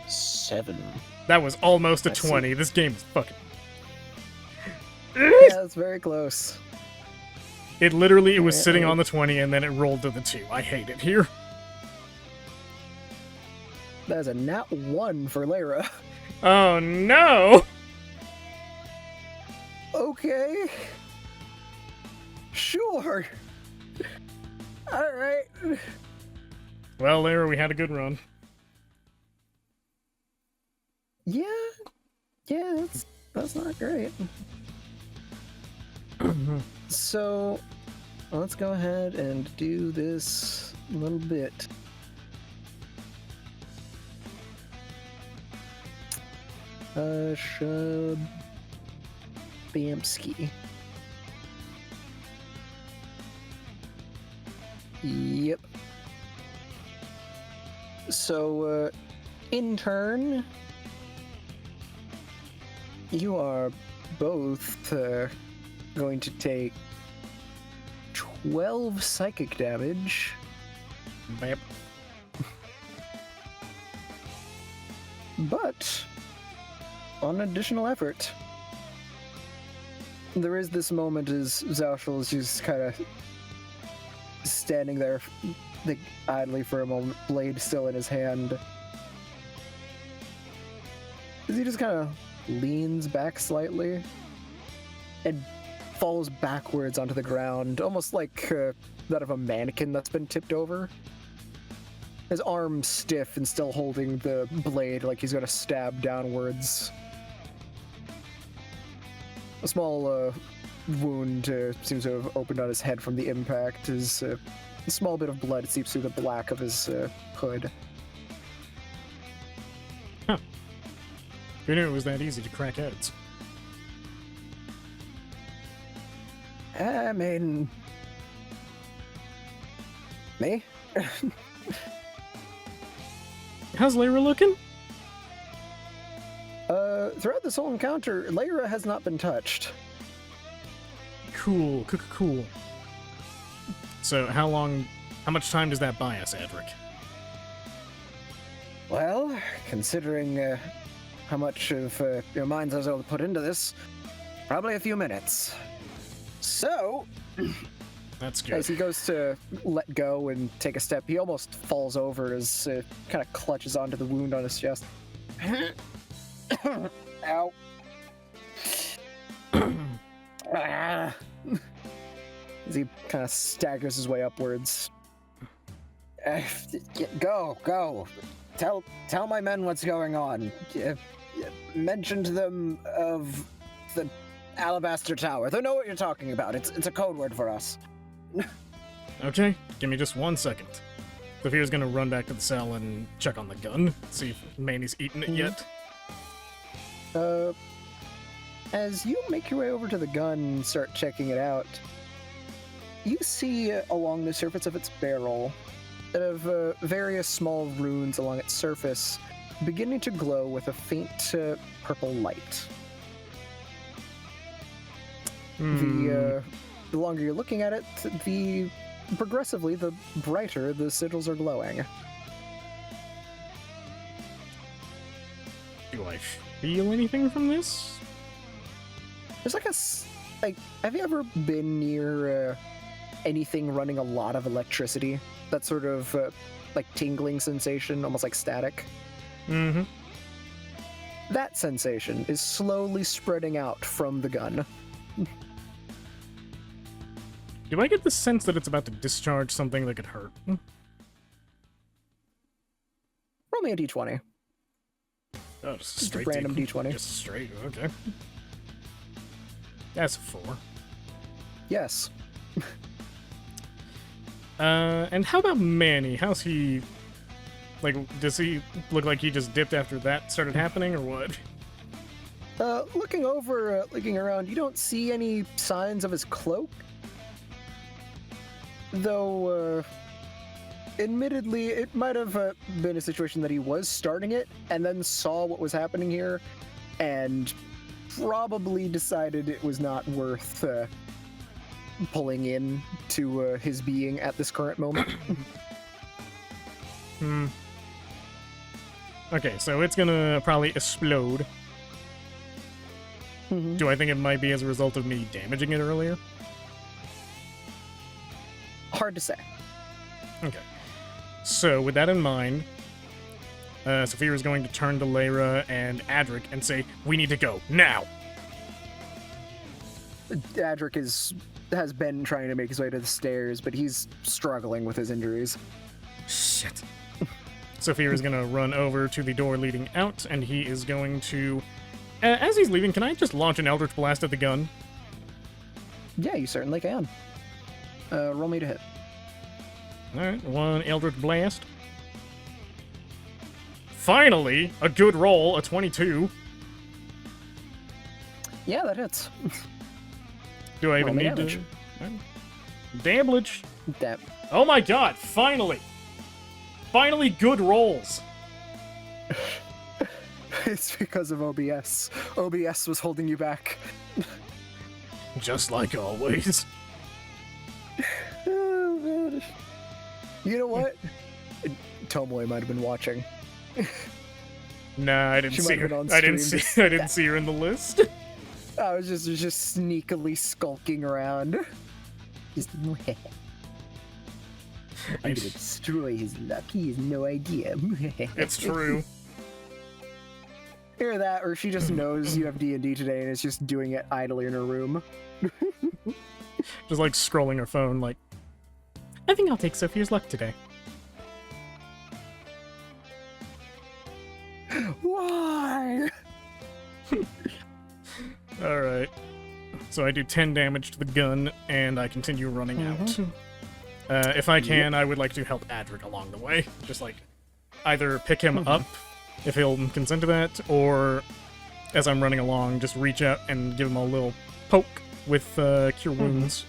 7. That was almost a I see. 20. This game is fucking... Yeah, that's very close. It was sitting on the 20 and then it rolled to the 2. I hate it here. That is a nat 1 for Lyra. Oh no! Okay. Sure. Alright. Well, Lyra, we had a good run. Yeah. Yeah, that's not great. So, let's go ahead and do this a little bit. Shabamski. Yep. So, in turn, you are both going to take 12 psychic damage. Bep. But on additional effort. There is this moment as Zaushal is just kind of standing there, like, idly for a moment, blade still in his hand. As he just kind of leans back slightly and falls backwards onto the ground, almost like that of a mannequin that's been tipped over. His arm stiff and still holding the blade like he's going to stab downwards. A small wound seems to have opened on his head from the impact. As a small bit of blood seeps through the black of his hood. Who knew it was that easy to crack heads? I mean... Me? How's Lyra looking? Throughout this whole encounter, Lyra has not been touched. Cool. So how much time does that buy us, Adric? Well, considering how much of your minds I was able to put into this, probably a few minutes. So, That's good. as he goes to let go and take a step, he almost falls over as kind of clutches onto the wound on his chest. Ow. Ah. As he kind of staggers his way upwards. Go. Tell my men what's going on. Mention to them of the Alabaster Tower. They know what you're talking about. It's a code word for us. Okay, give me just 1 second. Sophia gonna run back to the cell and check on the gun, see if Manny's eaten it yet. As you make your way over to the gun and start checking it out, you see along the surface of its barrel of various small runes along its surface beginning to glow with a faint purple light. The longer you're looking at it, progressively, the brighter the sigils are glowing. Do I feel anything from this? There's have you ever been near anything running a lot of electricity? That sort of tingling sensation, almost like static. Mm-hmm. That sensation is slowly spreading out from the gun. Do I get the sense that it's about to discharge something that could hurt? Roll me a d20. Oh, just a Just a straight random D- D20. Just straight, okay. That's a 4. Yes. And how about Manny? How's he... Like, does he look like he just dipped after that started happening, or what? Looking around, you don't see any signs of his cloak. Though, admittedly, it might have been a situation that he was starting it and then saw what was happening here and probably decided it was not worth pulling in to his being at this current moment. Okay, so it's gonna probably explode. Mhm. Do I think it might be as a result of me damaging it earlier? Hard to say. Okay. So, with that in mind, Sophia is going to turn to Lyra and Adric and say, "We need to go, now!" Adric has been trying to make his way to the stairs, but he's struggling with his injuries. Shit. Sophia is going to run over to the door leading out, and he is going to... as he's leaving, can I just launch an Eldritch Blast at the gun? Yeah, you certainly can. Roll me to hit. Alright, 1 Eldritch Blast. Finally! A good roll, a 22. Yeah, that hits. Do I even Roll me need damage. to... Alright. Damage! That Oh my god, finally! Finally good rolls! it's because of OBS. OBS was holding you back. Just like always. Oh, man. You know what? Tomoe might have been watching. Nah, I didn't She see might have her. been on I didn't stream see. just- I didn't see her in the list. I was just sneakily skulking around. Just, I'm gonna destroy his luck. He has no idea. It's true. Either that, or she just knows you have D&D today and is just doing it idly in her room. Just like scrolling her phone, like, I think I'll take Sophia's luck today. Why? Alright. So I do 10 damage to the gun, and I continue running out. If I can, I would like to help Adric along the way. Just like, either pick him up, if he'll consent to that, or as I'm running along, just reach out and give him a little poke with Cure Wounds.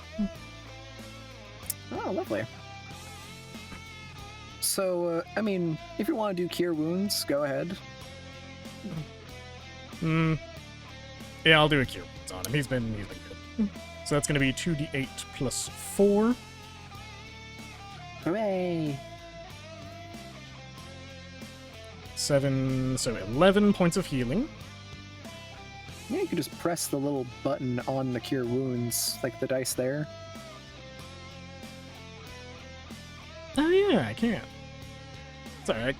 Oh, lovely. So, I mean, if you want to do Cure Wounds, go ahead. Yeah, I'll do a Cure Wounds on him. He's been good. So that's going to be 2d8 plus 4. Hooray! 7, so 11 points of healing. Yeah, you can just press the little button on the Cure Wounds, like the dice there. Oh yeah, I can. It's alright.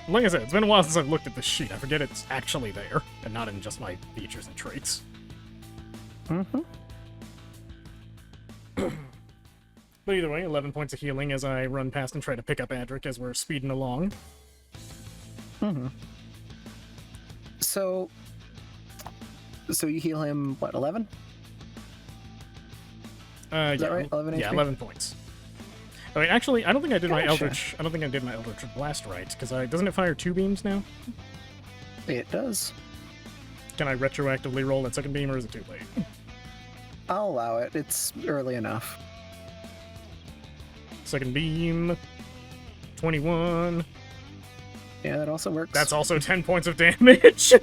Like I said, it's been a while since I've looked at this sheet. I forget it's actually there, and not in just my features and traits. But either way, 11 points of healing as I run past and try to pick up Adric as we're speeding along. So you heal him, what, 11? Yeah, that right? 11 yeah, HP? 11 points. Oh, wait, actually, I don't think I did my Gotcha. Eldritch. I don't think I did my Eldritch Blast right, because doesn't it fire 2 beams now? It does. Can I retroactively roll that second beam, or is it too late? I'll allow it. It's early enough. Second beam, 21. Yeah, that also works. That's also 10 points of damage.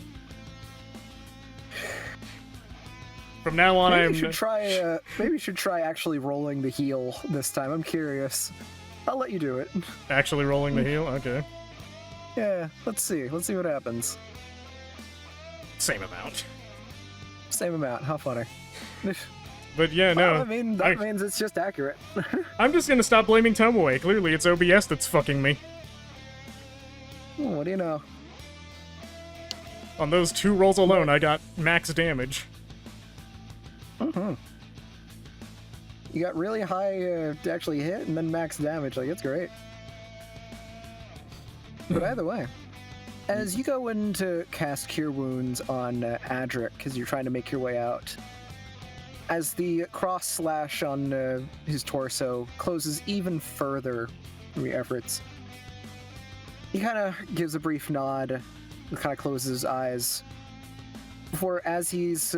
From now on, Maybe I'm you should try. Maybe you should try actually rolling the heal this time. I'm curious. I'll let you do it. actually rolling the heal. Okay, Yeah, let's see. Let's see what happens. same amount. Same amount. How funny. But yeah, no. Well, I mean, that means it's just accurate. I'm just gonna stop blaming Tomoe. Clearly, it's OBS that's fucking me. What do you know? On those 2 rolls alone, I got max damage. You got really high to actually hit, and then max damage. Like, it's great. But either way, As you go in to cast Cure Wounds on Adric, because you're trying to make your way out, as the cross slash on his torso closes even further from your efforts, he kind of gives a brief nod and kind of closes his eyes before, as he's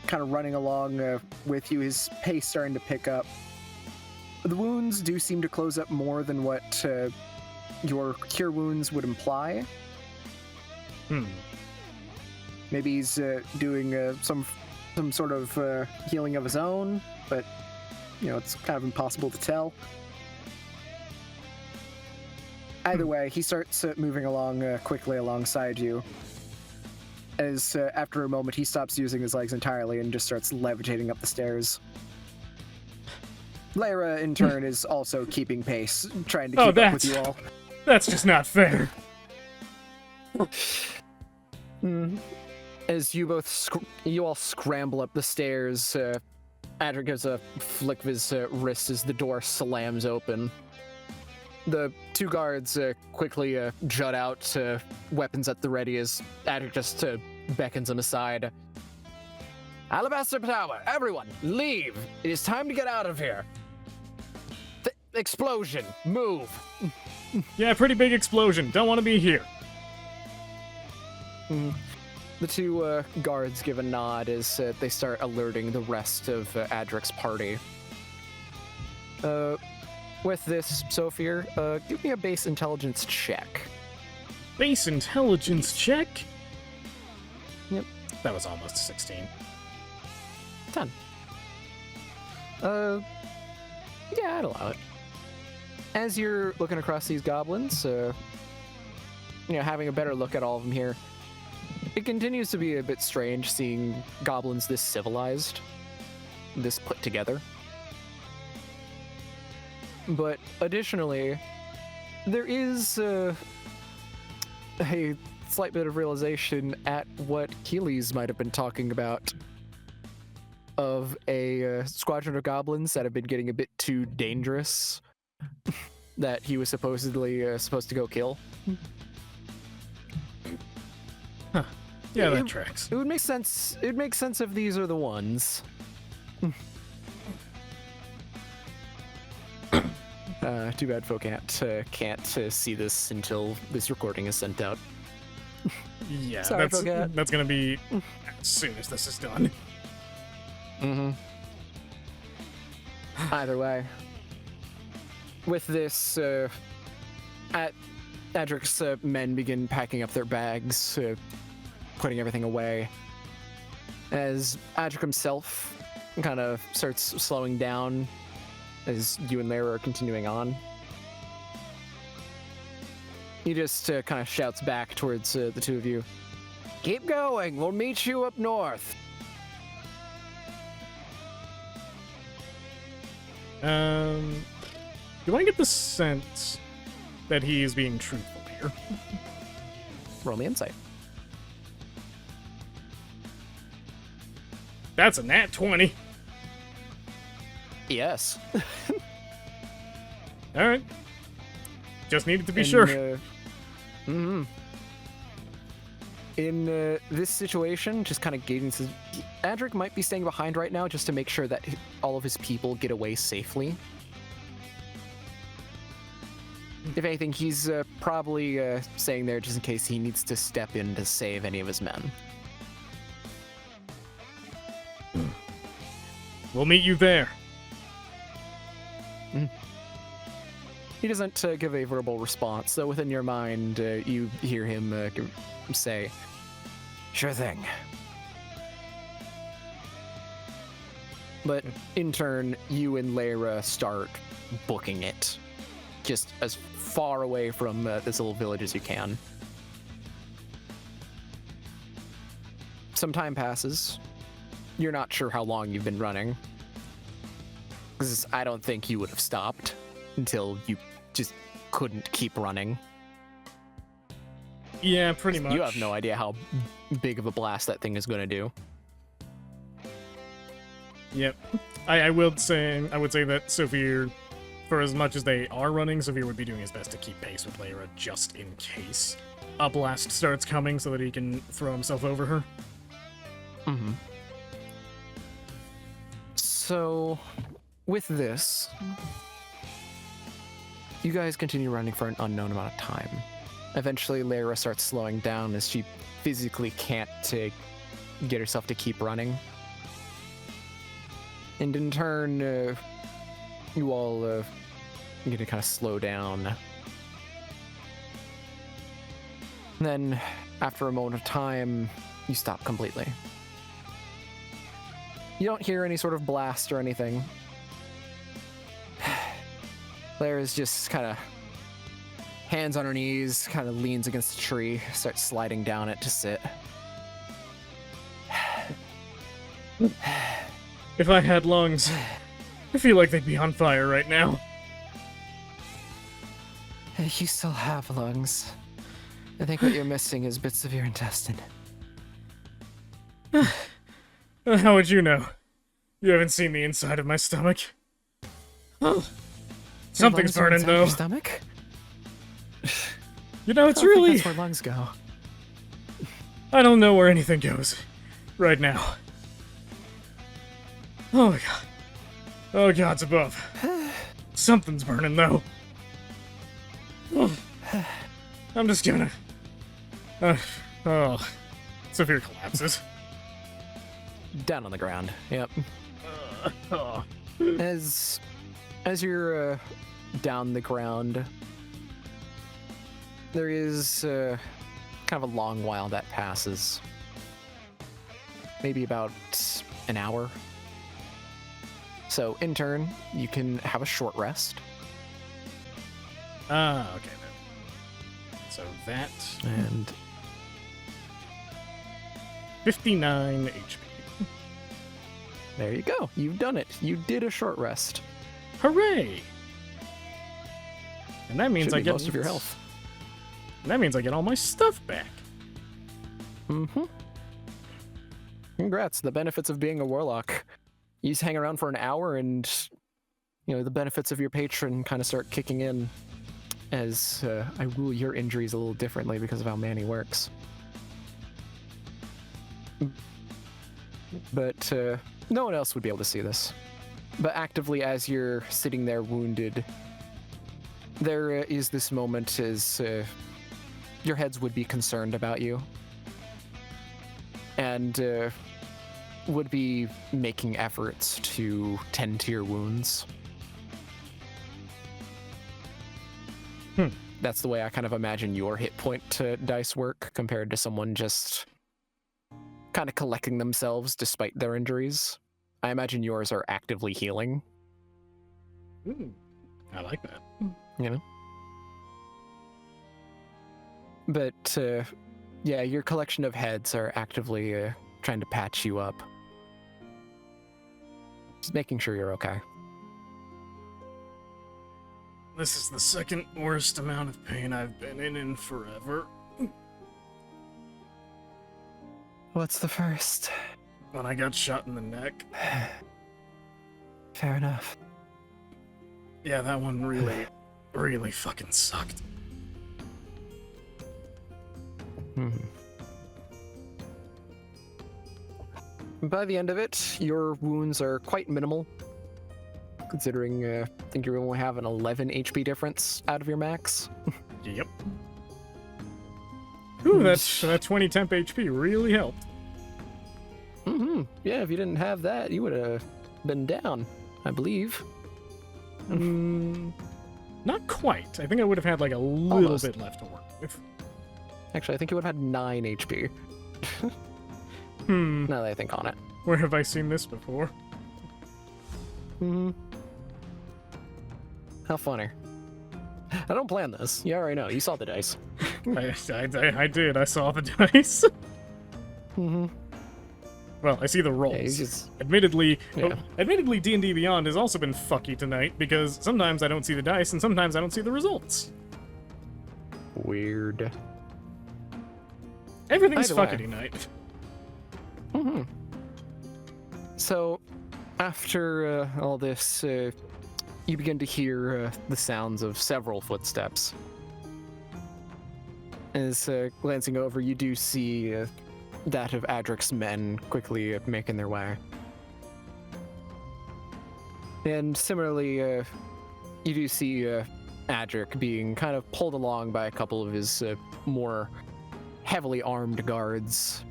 kind of running along with you, his pace starting to pick up. The wounds do seem to close up more than what your Cure Wounds would imply. Maybe he's doing some sort of healing of his own, but it's kind of impossible to tell. Either way, he starts moving along quickly alongside you. As after a moment, he stops using his legs entirely and just starts levitating up the stairs. Lyra, in turn, is also keeping pace, trying to keep up with you all. That's just not fair. As you both, you all scramble up the stairs, Adric gives a flick of his wrist as the door slams open. The two guards quickly jut out, weapons at the ready, as Adric just beckons them aside. Alabaster Tower, everyone, leave! It is time to get out of here. Explosion, move! Yeah, pretty big explosion. Don't want to be here. The two guards give a nod as they start alerting the rest of Adric's party. With this, Sophia, give me a base intelligence check. Base intelligence check? Yep. That was almost 16. 10. Yeah, I'd allow it. As you're looking across these goblins, having a better look at all of them here, it continues to be a bit strange seeing goblins this civilized, this put together. But additionally, there is a slight bit of realization at what Keeley's might have been talking about of a squadron of goblins that have been getting a bit too dangerous that he was supposedly supposed to go kill. Huh. Yeah, that tracks. It would make sense. It would make sense if these are the ones. Too bad folk can't see this until this recording is sent out. Yeah, Sorry, that's gonna be as soon as this is done. Either way, with this, Adric's men begin packing up their bags, putting everything away. As Adric himself kind of starts slowing down, as you and Lyra are continuing on, he just kind of shouts back towards the two of you. Keep going, we'll meet you up north. Do I get the sense that he is being truthful here? Roll me insight. That's a nat 20. Yes. All right. Just needed to be sure. In this situation, just kind of gauging, Adric might be staying behind right now just to make sure that all of his people get away safely. If anything, he's probably staying there just in case he needs to step in to save any of his men. We'll meet you there. He doesn't give a verbal response, so within your mind, you hear him say, "Sure thing." But in turn, you and Lyra start booking it, just as far away from this little village as you can. Some time passes. You're not sure how long you've been running, because I don't think you would have stopped until you just couldn't keep running. Yeah, pretty much. You have no idea how big of a blast that thing is going to do. Yep. I would say that Sophia, for as much as they are running, Severe would be doing his best to keep pace with Lyra just in case a blast starts coming so that he can throw himself over her. Mm-hmm. So, with this, you guys continue running for an unknown amount of time. Eventually, Lyra starts slowing down as she physically can't get herself to keep running. And in turn, you all get to kind of slow down. And then, after a moment of time, you stop completely. You don't hear any sort of blast or anything. Lyra's just kind of hands on her knees, kind of leans against a tree, starts sliding down it to sit. If I had lungs, I feel like they'd be on fire right now. You still have lungs. I think what you're missing is bits of your intestine. How would you know? You haven't seen the inside of my stomach. Something's Your lungs are burning, inside though. Your stomach? You know, it's I don't think really... that's where lungs go. I don't know where anything goes right now. Oh my god. Oh, God's above. Something's burning, though. I'm just gonna... Severe collapses. Down on the ground. Yep. Oh. As you're down the ground, there is kind of a long while that passes. Maybe about an hour. So, in turn, you can have a short rest. Okay then. So that... And 59 HP. there you go. You've done it. You did a short rest. Hooray! And that means Should I be get most of your health. And that means I get all my stuff back. Mm-hmm. Congrats. The benefits of being a warlock. You just hang around for an hour and, you know, the benefits of your patron kind of start kicking in as I rule your injuries a little differently because of how Manny works. But no one else would be able to see this. But actively, as you're sitting there wounded, there is this moment as your heads would be concerned about you. And would be making efforts to tend to your wounds. That's the way I kind of imagine your hit point dice work compared to someone just kind of collecting themselves despite their injuries. I imagine yours are actively healing. I like that. You know? But, yeah, your collection of heads are actively trying to patch you up. Just making sure you're okay. This is the second worst amount of pain I've been in forever. What's the first? When I got shot in the neck. Fair enough. Yeah, that one really, really fucking sucked. By the end of it, your wounds are quite minimal, considering I think you only have an 11 HP difference out of your max. Yep. Ooh, that 20 temp HP really helped. Yeah, if you didn't have that, you would have been down, I believe. Not quite. I think I would have had like a little Almost. bit left to work with. Actually, I think you would have had 9 HP. Now that I think on it. Where have I seen this before? How funny. I don't plan this. You already know. You saw the dice. I did. I saw the dice. Well, I see the rolls. Yeah, you just... Admittedly, Yeah. admittedly, D&D Beyond has also been fucky tonight because sometimes I don't see the dice and sometimes I don't see the results. Weird. Everything's Either way. fucky tonight. So, after all this you begin to hear the sounds of several footsteps. As glancing over, you do see that of Adric's men quickly making their way. And similarly, you do see Adric being kind of pulled along by a couple of his more heavily armed guards.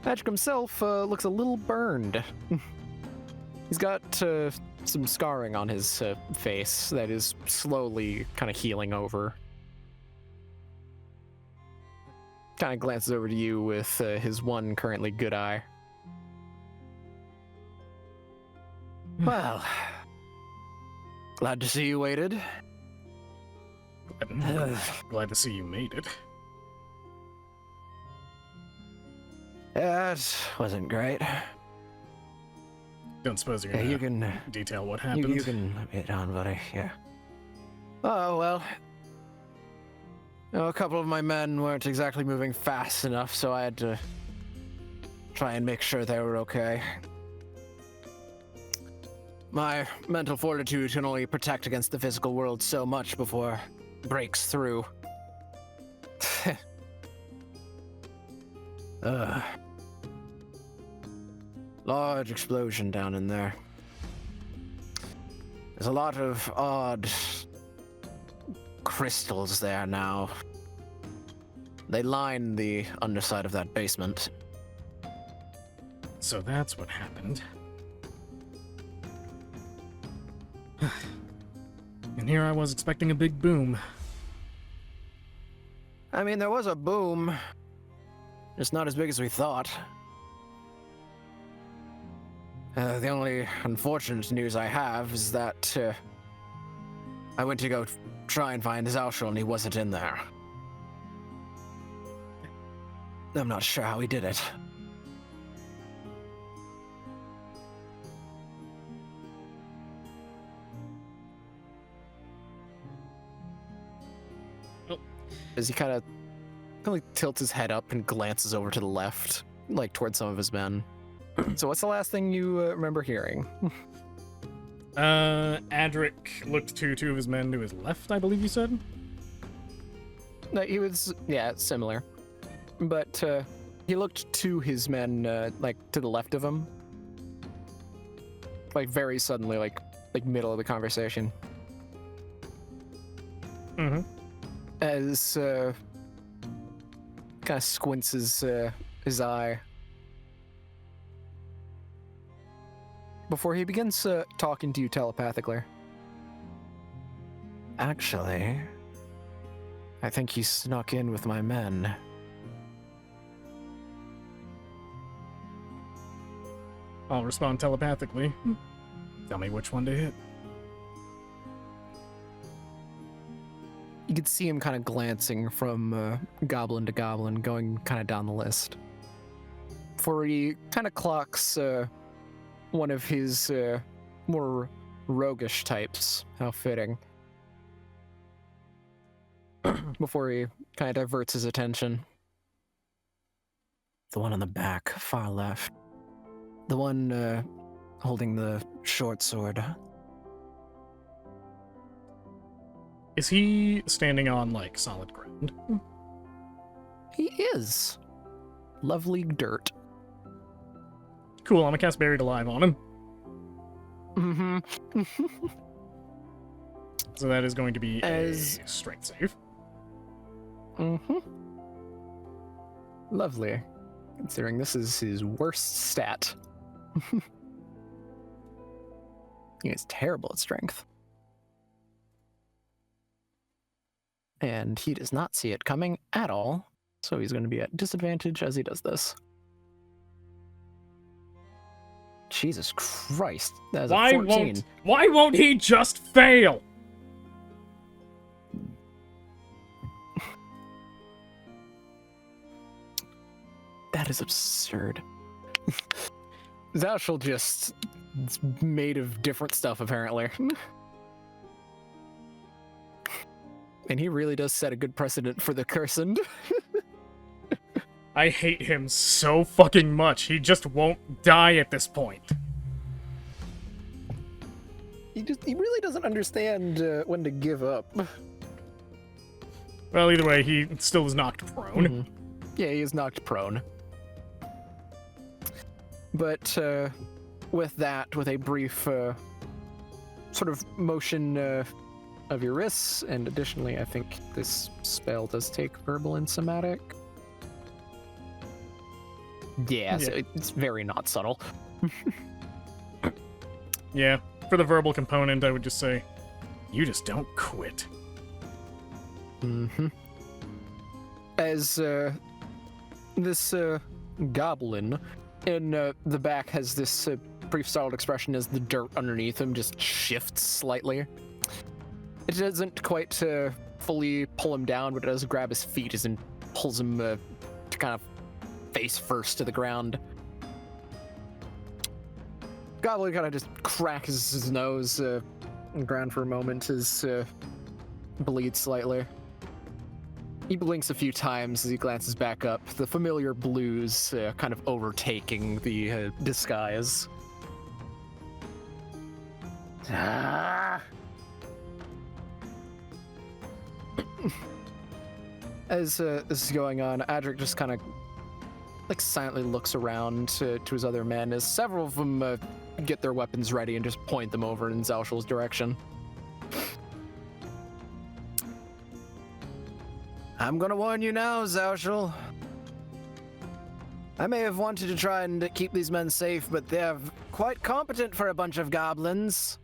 Adric himself looks a little burned. He's got some scarring on his face that is slowly kind of healing over. Kind of glances over to you with his one currently good eye. Well, glad to see you waited. Glad to see you made it. Yeah, it wasn't great. Don't suppose you're Yeah, gonna you can detail what you, happened? you can let me down, buddy. Yeah. Oh well. A couple of my men weren't exactly moving fast enough, so I had to try and make sure they were okay. My mental fortitude can only protect against the physical world so much before it breaks through. Large explosion down in there. There's a lot of odd crystals there now. They line the underside of that basement. So that's what happened. And here I was expecting a big boom. I mean, there was a boom. Just not as big as we thought. The only unfortunate news I have is that I went to go try and find Zauschel and he wasn't in there. I'm not sure how he did it. As he kind of tilts his head up and glances over to the left, like towards some of his men. So what's the last thing you remember hearing? Adric looked to two of his men to his left, I believe you said? No, he was, yeah, similar. But he looked to his men, like, to the left of him. Like, very suddenly, like middle of the conversation. Mm-hmm. As, kind of squints his eye. Before he begins talking to you telepathically. Actually, I think he snuck in with my men. I'll respond telepathically. Tell me which one to hit. You could see him kind of glancing from goblin to goblin, going kind of down the list. Before he kind of clocks one of his more roguish types. How fitting. Before he kind of diverts his attention. The one on the back, far left. The one holding the short sword. Is he standing on, like, solid ground? He is. Lovely dirt. Cool, I'm gonna cast Buried Alive on him. Mm-hmm. So that is going to be As- a strength save. Mm-hmm. Lovely. Considering this is his worst stat. He is terrible at strength. And he does not see it coming at all, so he's going to be at disadvantage as he does this. Jesus Christ, that is a 14. Why won't he just fail? That is absurd. Zauschel just is made of different stuff, apparently. And he really does set a good precedent for the Cursed. I hate him so fucking much. He just won't die at this point. he really doesn't understand when to give up. Well, either way, he still is knocked prone. Mhm. Yeah, he is knocked prone. But with that, with a brief sort of motion of your wrists, and additionally, I think this spell does take verbal and somatic. Yeah, so it's very not subtle. Yeah, for the verbal component, I would just say, you just don't quit. Mm-hmm. As this goblin in the back has this brief startled expression as the dirt underneath him just shifts slightly. It doesn't quite fully pull him down, but it does grab his feet as it pulls him to kind of face first to the ground. Goblin kind of just cracks his nose on the ground for a moment as bleeds slightly. He blinks a few times as he glances back up, the familiar blues kind of overtaking the disguise. As this is going on, Adric just kind of like silently looks around to his other men as several of them get their weapons ready and just point them over in Zaushel's direction. I'm gonna warn you now, Zauschel. I may have wanted to try and keep these men safe, but they're quite competent for a bunch of goblins.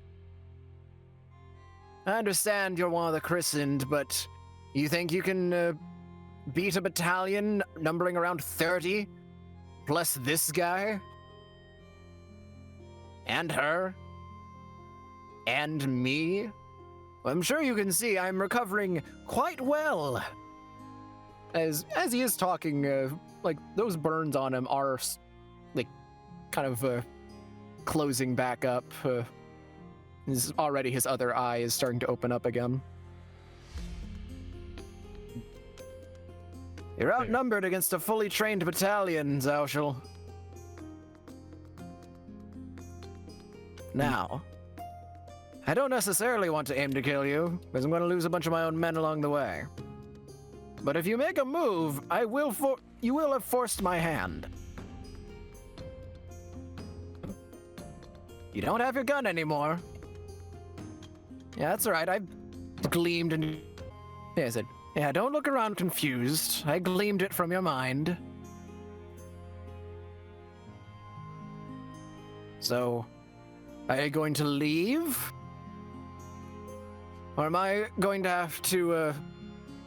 I understand you're one of the christened, but you think you can beat a battalion numbering around 30? Plus this guy? And her? And me? Well, I'm sure you can see I'm recovering quite well. As he is talking, like those burns on him are like kind of closing back up. His other eye is starting to open up again. You're outnumbered against a fully trained battalion, Zauschel. Now, I don't necessarily want to aim to kill you, because I'm going to lose a bunch of my own men along the way. But if you make a move, you will have forced my hand. You don't have your gun anymore. Yeah, that's all right. I gleamed and... Yeah, I said, yeah, don't look around confused. I gleamed it from your mind. So, are you going to leave? Or am I going to have to,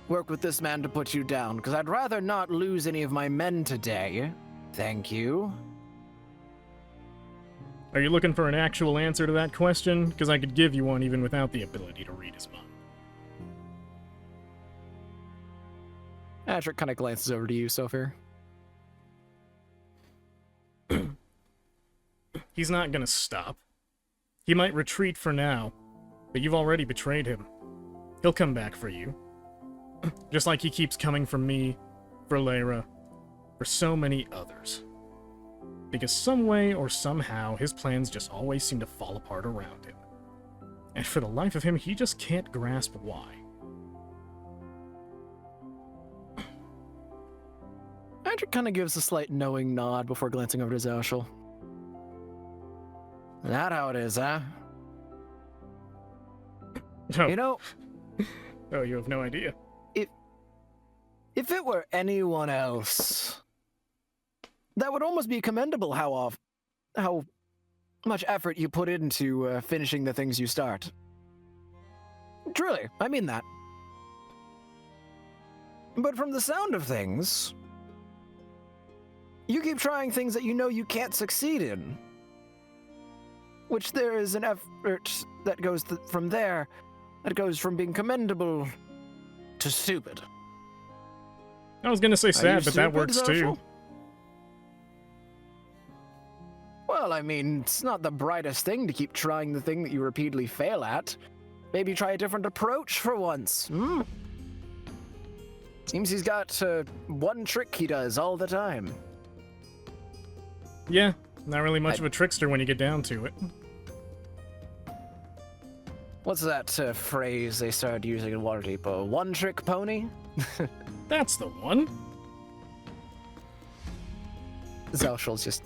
work with this man to put you down? Because I'd rather not lose any of my men today. Thank you. Are you looking for an actual answer to that question? Because I could give you one even without the ability to read his mind. Adric kind of glances over to you, Sophir. He's not gonna stop. He might retreat for now, but you've already betrayed him. He'll come back for you. Just like he keeps coming for me, for Lyra, for so many others. Because some way or somehow, his plans just always seem to fall apart around him. And for the life of him, he just can't grasp why. Adric kind of gives a slight knowing nod before glancing over to Zauschel. That how it is, huh? Oh. You know, Oh, you have no idea. if it were anyone else, that would almost be commendable how much effort you put into finishing the things you start. Truly, I mean that. But from the sound of things, you keep trying things that you know you can't succeed in. Which there is an effort that goes from there, that goes from being commendable to stupid. I was gonna say Are you sad, but that stupid, works too. Zauschel? Well, I mean, it's not the brightest thing to keep trying the thing that you repeatedly fail at. Maybe try a different approach for once. Seems he's got one trick he does all the time. Yeah, not really much of a trickster when you get down to it. What's that phrase they started using in Waterdeep? A one-trick pony? That's the one. Zelshel's just,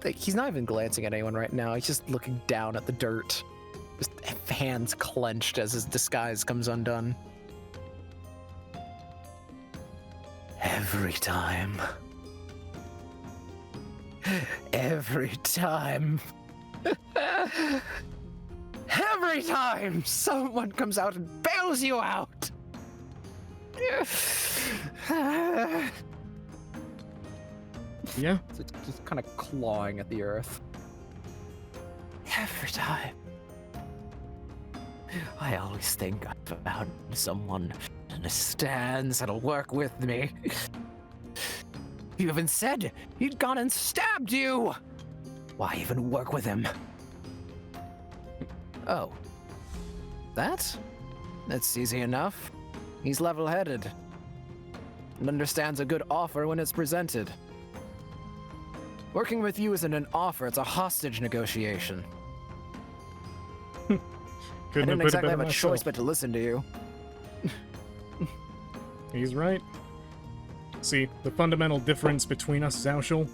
like, he's not even glancing at anyone right now. He's just looking down at the dirt, just hands clenched as his disguise comes undone. Every time. Every time. Every time someone comes out and bails you out. Yeah. It's just kind of clawing at the earth. Every time. I always think I've found someone who understands that'll work with me. You even said he'd gone and stabbed you. Why even work with him? Oh. That's easy enough. He's level-headed and understands a good offer when it's presented. Working with you isn't an offer, it's a hostage negotiation. I didn't exactly have a choice but to listen to you. He's right. See, the fundamental difference between us, Zaushel,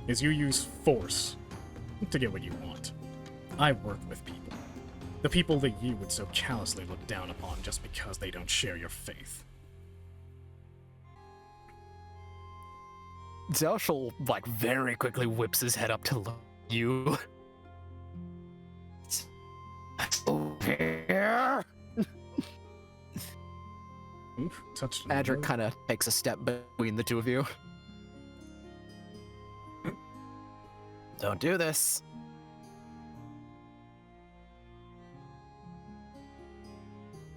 is you use force to get what you want. I work with people. The people that you would so callously look down upon just because they don't share your faith. Zelshel, like, very quickly whips his head up to look at you. Over here. Oof, touched Adric kind of takes a step between the two of you. Don't do this.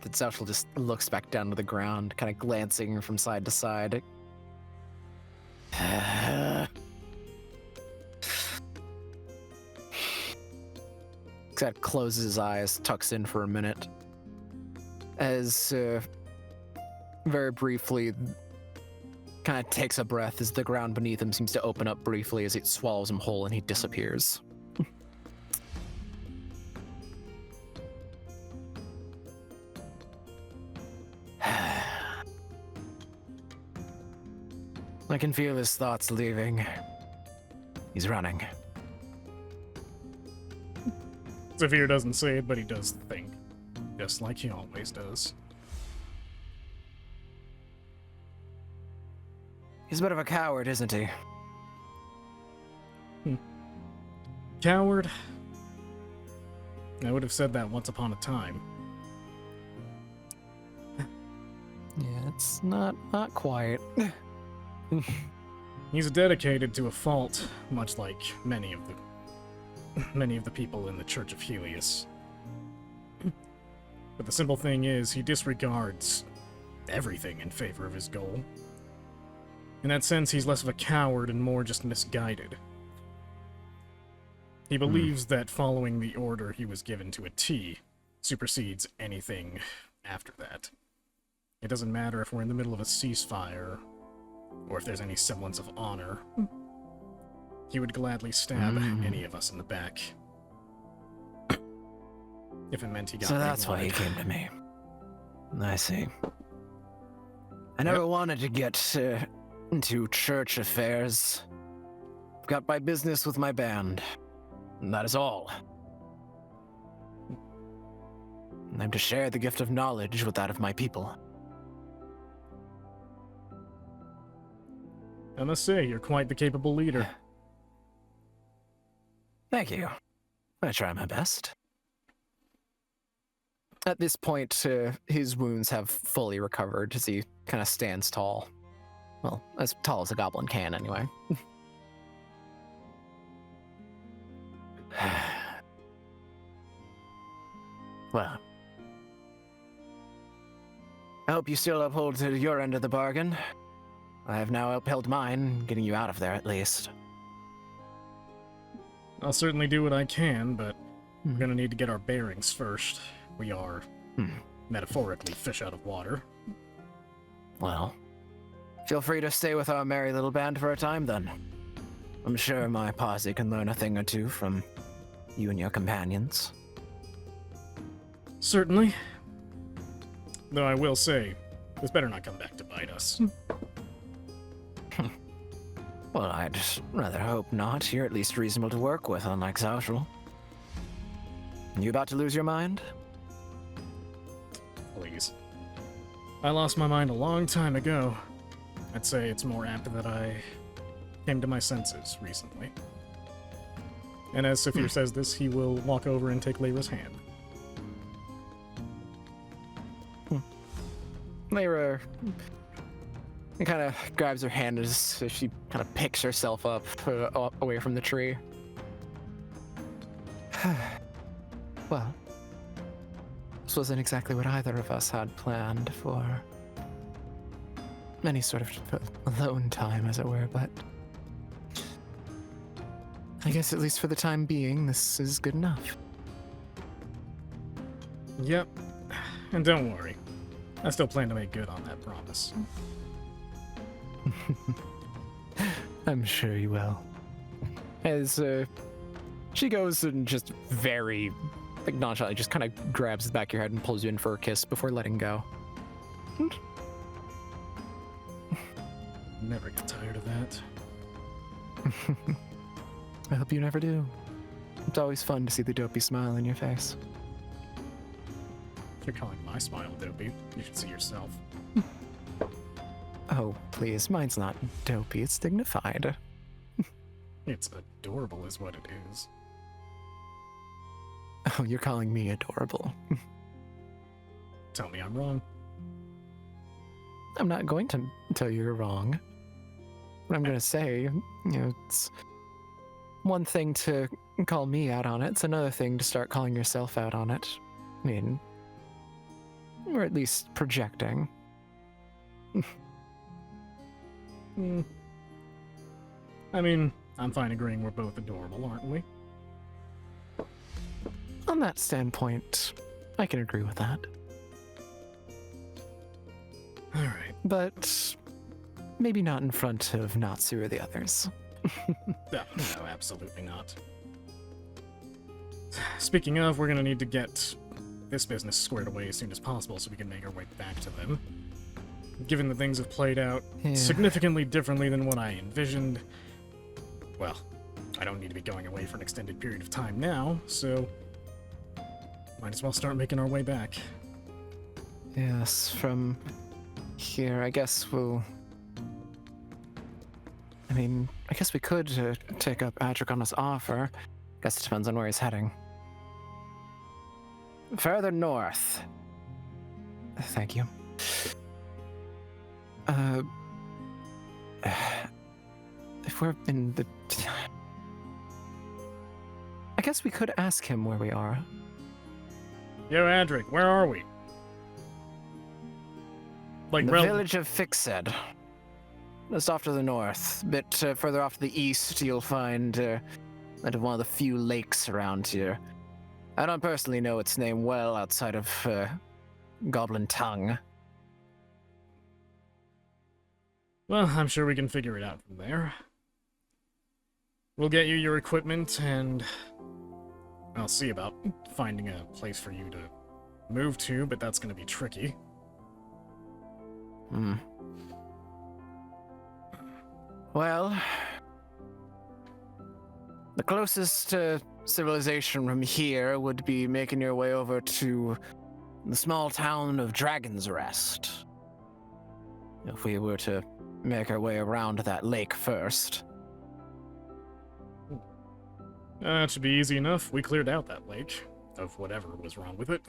The Zelshel just looks back down to the ground, kind of glancing from side to side. Zed closes his eyes, tucks in for a minute, as very briefly kind of takes a breath as the ground beneath him seems to open up briefly as it swallows him whole and he disappears. I can feel his thoughts leaving. He's running. Zephyr doesn't say it, but he does think. Just like he always does. He's a bit of a coward, isn't he? Coward? I would have said that once upon a time. Yeah, it's not quite. He's dedicated to a fault, much like many of the people in the Church of Helios. But the simple thing is, he disregards everything in favor of his goal. In that sense, he's less of a coward and more just misguided. He believes that following the order he was given to a T supersedes anything after that. It doesn't matter if we're in the middle of a ceasefire, or if there's any semblance of honor. He would gladly stab any of us in the back. If it meant he got So what he that's why he wanted. came to me. I see. I never wanted to get into church affairs. I've got my business with my band. And that is all. I'm to share the gift of knowledge with that of my people. I must say, you're quite the capable leader. Thank you. I try my best. At this point, his wounds have fully recovered as he kind of stands tall. Well, as tall as a goblin can, anyway. Well, I hope you still uphold to your end of the bargain. I have now upheld mine, getting you out of there at least. I'll certainly do what I can, but we're gonna need to get our bearings first. We are, metaphorically, fish out of water. Well, feel free to stay with our merry little band for a time then. I'm sure my posse can learn a thing or two from you and your companions. Certainly. Though I will say, this better not come back to bite us. Well, I'd rather hope not. You're at least reasonable to work with, unlike Social. You about to lose your mind? Please. I lost my mind a long time ago. I'd say it's more apt that I came to my senses recently. And as Saphir says this, he will walk over and take Lyra's hand. Lyra kind of grabs her hand as if she kind of picks herself up away from the tree. Well, this wasn't exactly what either of us had planned for. Any sort of alone time, as it were, but I guess at least for the time being, this is good enough. Yep. And don't worry. I still plan to make good on that promise. I'm sure you will. As she goes and just very nonchalantly just kind of grabs the back of your head and pulls you in for a kiss before letting go. Never get tired of that. I hope you never do. It's always fun to see the dopey smile on your face. If you're calling my smile dopey, you should see yourself. Oh, please, mine's not dopey, it's dignified. It's adorable is what it is. Oh, you're calling me adorable. Tell me I'm wrong. I'm not going to tell you you're wrong. What I'm going to say, it's one thing to call me out on it, it's another thing to start calling yourself out on it. I mean, or at least projecting. I mean, I'm fine agreeing we're both adorable, aren't we? On that standpoint, I can agree with that. Alright. But maybe not in front of Natsu or the others. No, absolutely not. Speaking of, we're gonna need to get this business squared away as soon as possible so we can make our way back to them. Given that things have played out significantly differently than what I envisioned, well, I don't need to be going away for an extended period of time now, so might as well start making our way back. Yes, from here, I guess we'll... I mean, I guess we could take up Adricona's offer. Guess it depends on where he's heading. Further north. Thank you. If we're in the... I guess we could ask him where we are. Yo, Adric, where are we? Like, The village of Fixed. Just off to the north. A bit further off to the east, you'll find one of the few lakes around here. I don't personally know its name well outside of Goblin Tongue. Well, I'm sure we can figure it out from there. We'll get you your equipment, and I'll see about finding a place for you to move to, but that's going to be tricky. Well, the closest civilization from here would be making your way over to the small town of Dragon's Rest. If we were to make our way around that lake first. That should be easy enough. We cleared out that lake of whatever was wrong with it.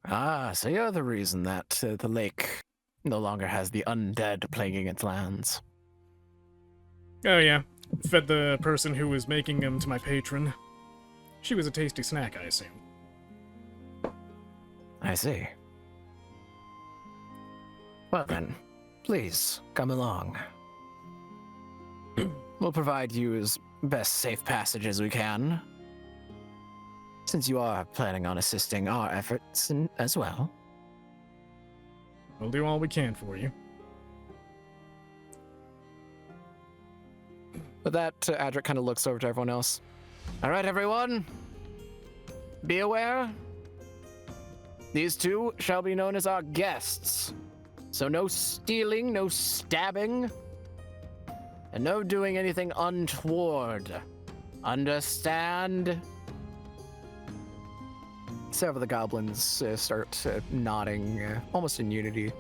Ah, so you're the reason that the lake no longer has the undead plaguing its lands. Oh yeah, fed the person who was making them to my patron. She was a tasty snack, I assume. I see. Well then, please, come along. We'll provide you as best safe passage as we can, since you are planning on assisting our efforts as well. We'll do all we can for you. With that, Adric kind of looks over to everyone else. All right, everyone. be aware, these two shall be known as our guests. So no stealing, no stabbing, and no doing anything untoward. Understand? Several of the goblins start nodding, almost in unity,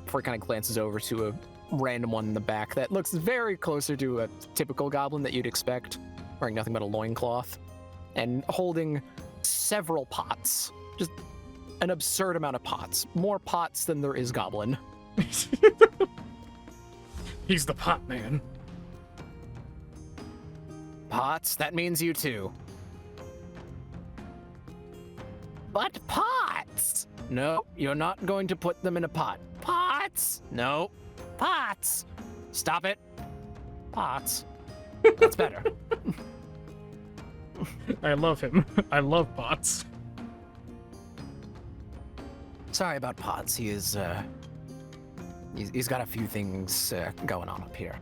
before he kind of glances over to a random one in the back that looks very closer to a typical goblin that you'd expect, wearing nothing but a loincloth, and holding several pots. Just an absurd amount of pots. More pots than there is goblin. He's the pot man. Pots? That means you too. But pots! No, you're not going to put them in a pot. Pots! No. Pots! Stop it. Pots. That's better. I love him. I love pots. Sorry about Pots. He is, he's got a few things going on up here.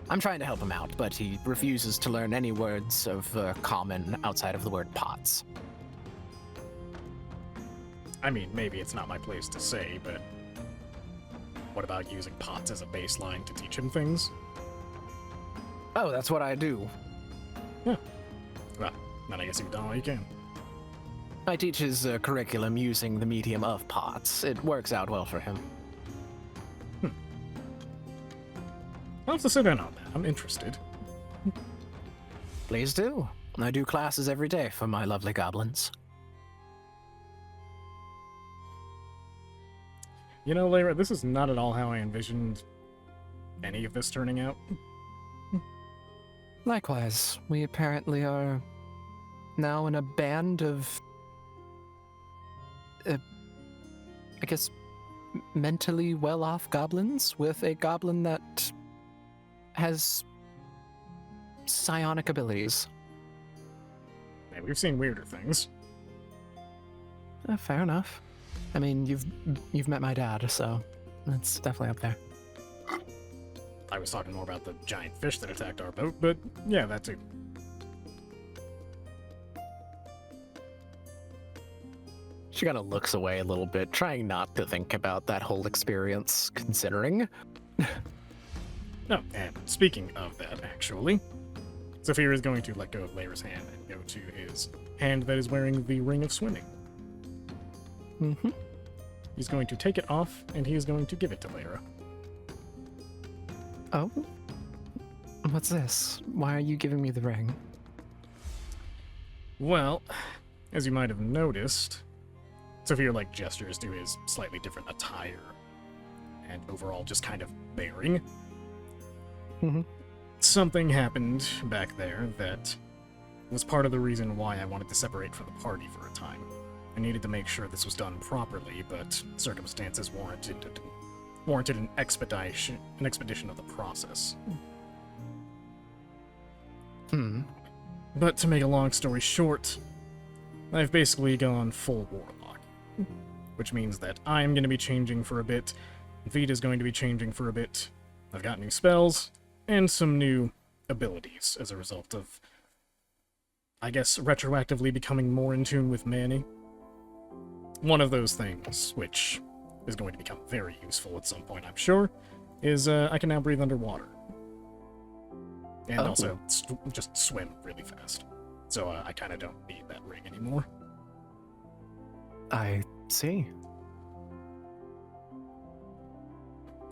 I'm trying to help him out, but he refuses to learn any words of common outside of the word pots. I mean, maybe it's not my place to say, but what about using pots as a baseline to teach him things? Oh, that's what I do. Yeah. Well, then I guess you've done all you can. I teach his curriculum using the medium of pots. It works out well for him. I'll have to sit in on that. I'm interested. Please do. I do classes every day for my lovely goblins. You know, Lyra, this is not at all how I envisioned any of this turning out. Likewise, we apparently are now in a band of, I guess, mentally well-off goblins with a goblin that has psionic abilities. Man, we've seen weirder things. Fair enough. I mean, you've met my dad, so it's definitely up there. I was talking more about the giant fish that attacked our boat, but yeah, that too. She kind of looks away a little bit, trying not to think about that whole experience, considering. No, and speaking of that, actually, Zephyr is going to let go of Lyra's hand and go to his hand that is wearing the ring of swimming. Mm-hmm. He's going to take it off, and he is going to give it to Lyra. Oh? What's this? Why are you giving me the ring? Well, as you might have noticed, Zephyr gestures to his slightly different attire and overall just kind of bearing. Mm-hmm. Something happened back there that was part of the reason why I wanted to separate from the party for a time. I needed to make sure this was done properly, but circumstances warranted an expedition of the process. But to make a long story short, I've basically gone full warlock, which means that I'm going to be changing for a bit, Vita's going to be changing for a bit. I've got new spells and some new abilities as a result of, I guess, retroactively becoming more in tune with Manny. One of those things, which is going to become very useful at some point, I'm sure, is I can now breathe underwater. And also just swim really fast. So I kind of don't need that ring anymore. I see.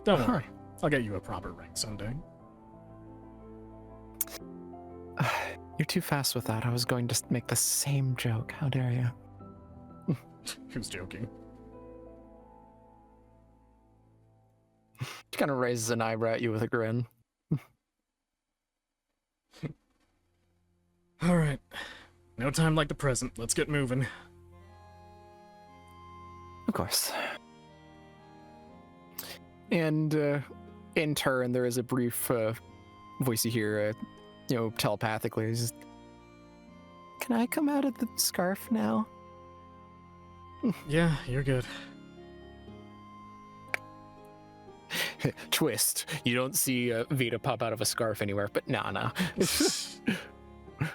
Don't worry. I'll get you a proper ring someday. You're too fast with that. I was going to make the same joke. How dare you? Who's joking? She kind of raises an eyebrow at you with a grin. Alright. No time like the present. Let's get moving. Of course. And in turn, there is a brief voice you hear, telepathically. It's just, can I come out of the scarf now? Yeah, you're good. Twist. You don't see Vita pop out of a scarf anywhere, but nah.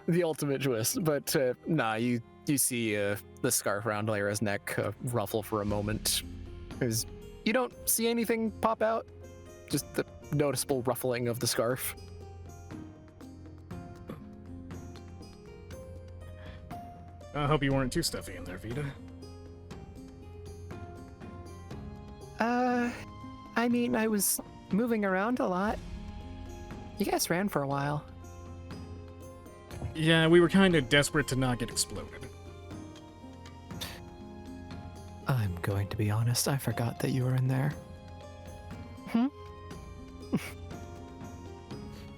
The ultimate twist. But nah, you you see the scarf around Lyra's neck ruffle for a moment. Because you don't see anything pop out, just the noticeable ruffling of the scarf. I hope you weren't too stuffy in there, Vita. I mean, I was moving around a lot. You guys ran for a while. Yeah, we were kind of desperate to not get exploded. I'm going to be honest, I forgot that you were in there.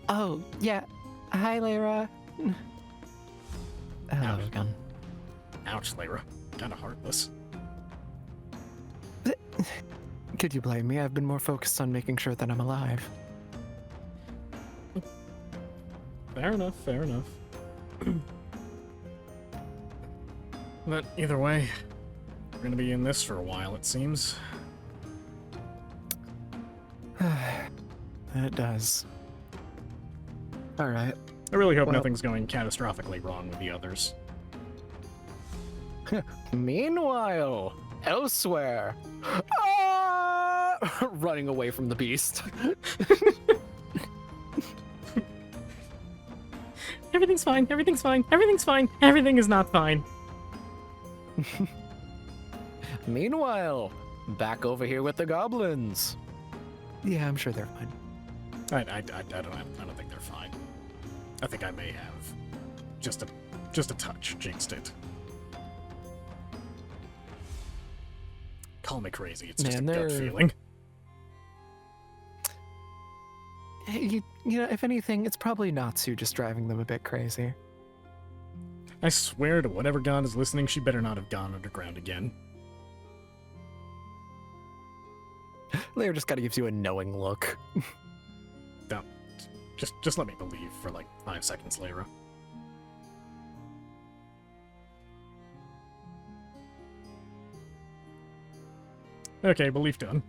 Oh, yeah. Hi, Lyra. Ouch. Oh, gun. Ouch, Lyra. Kinda heartless. Could you blame me? I've been more focused on making sure that I'm alive. Fair enough, fair enough. But either way, we're gonna be in this for a while, it seems. It does. All right. I really hope Well- nothing's going catastrophically wrong with the others. Meanwhile, elsewhere. Running away from the beast. Everything's fine, everything's fine, everything's fine, everything is not fine. Meanwhile, back over here with the goblins. Yeah, I'm sure they're fine. I don't think they're fine. I think I may have just a touch jinxed it. Call me crazy, it's just Man, a gut they're- feeling. Hey, you know, if anything, it's probably Natsu just driving them a bit crazy. I swear to whatever god is listening, she better not have gone underground again. Lyra just kind of gives you a knowing look. Don't, just let me believe for like 5 seconds, Lyra. Okay, belief done.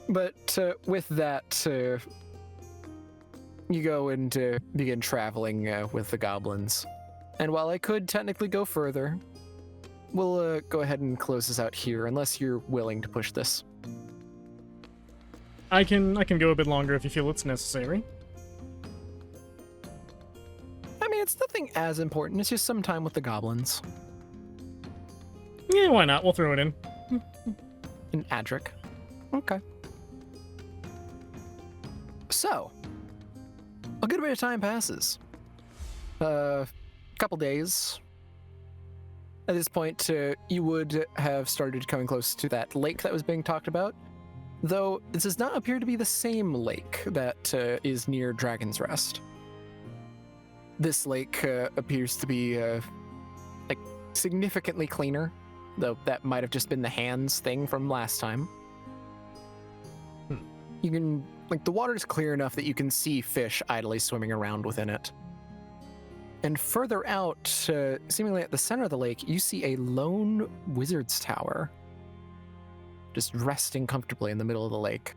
But with that, you go and begin traveling with the goblins. And while I could technically go further, we'll go ahead and close this out here, unless you're willing to push this. I can go a bit longer if you feel it's necessary. I mean, it's nothing as important. It's just some time with the goblins. Yeah, why not? We'll throw it in. And Adric. Okay. So, a good bit of time passes. Couple days. At this point, you would have started coming close to that lake that was being talked about. Though, this does not appear to be the same lake that is near Dragon's Rest. This lake appears to be, like, significantly cleaner. Though that might have just been the hands thing from last time. You can, like, the water's clear enough that you can see fish idly swimming around within it. And further out, seemingly at the center of the lake, you see a lone wizard's tower. Just resting comfortably in the middle of the lake.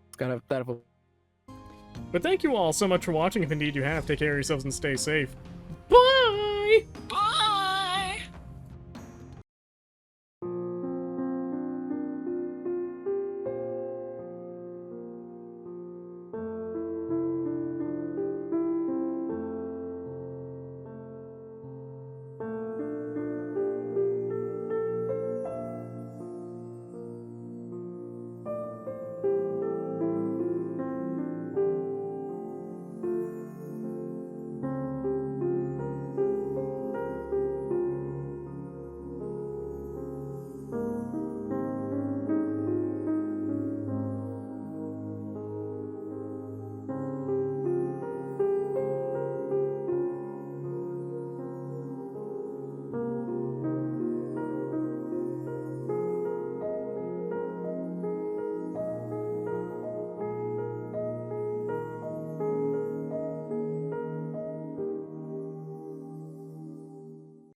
It's kind of that of a... But thank you all so much for watching. If indeed you have, take care of yourselves and stay safe. Bye! Bye!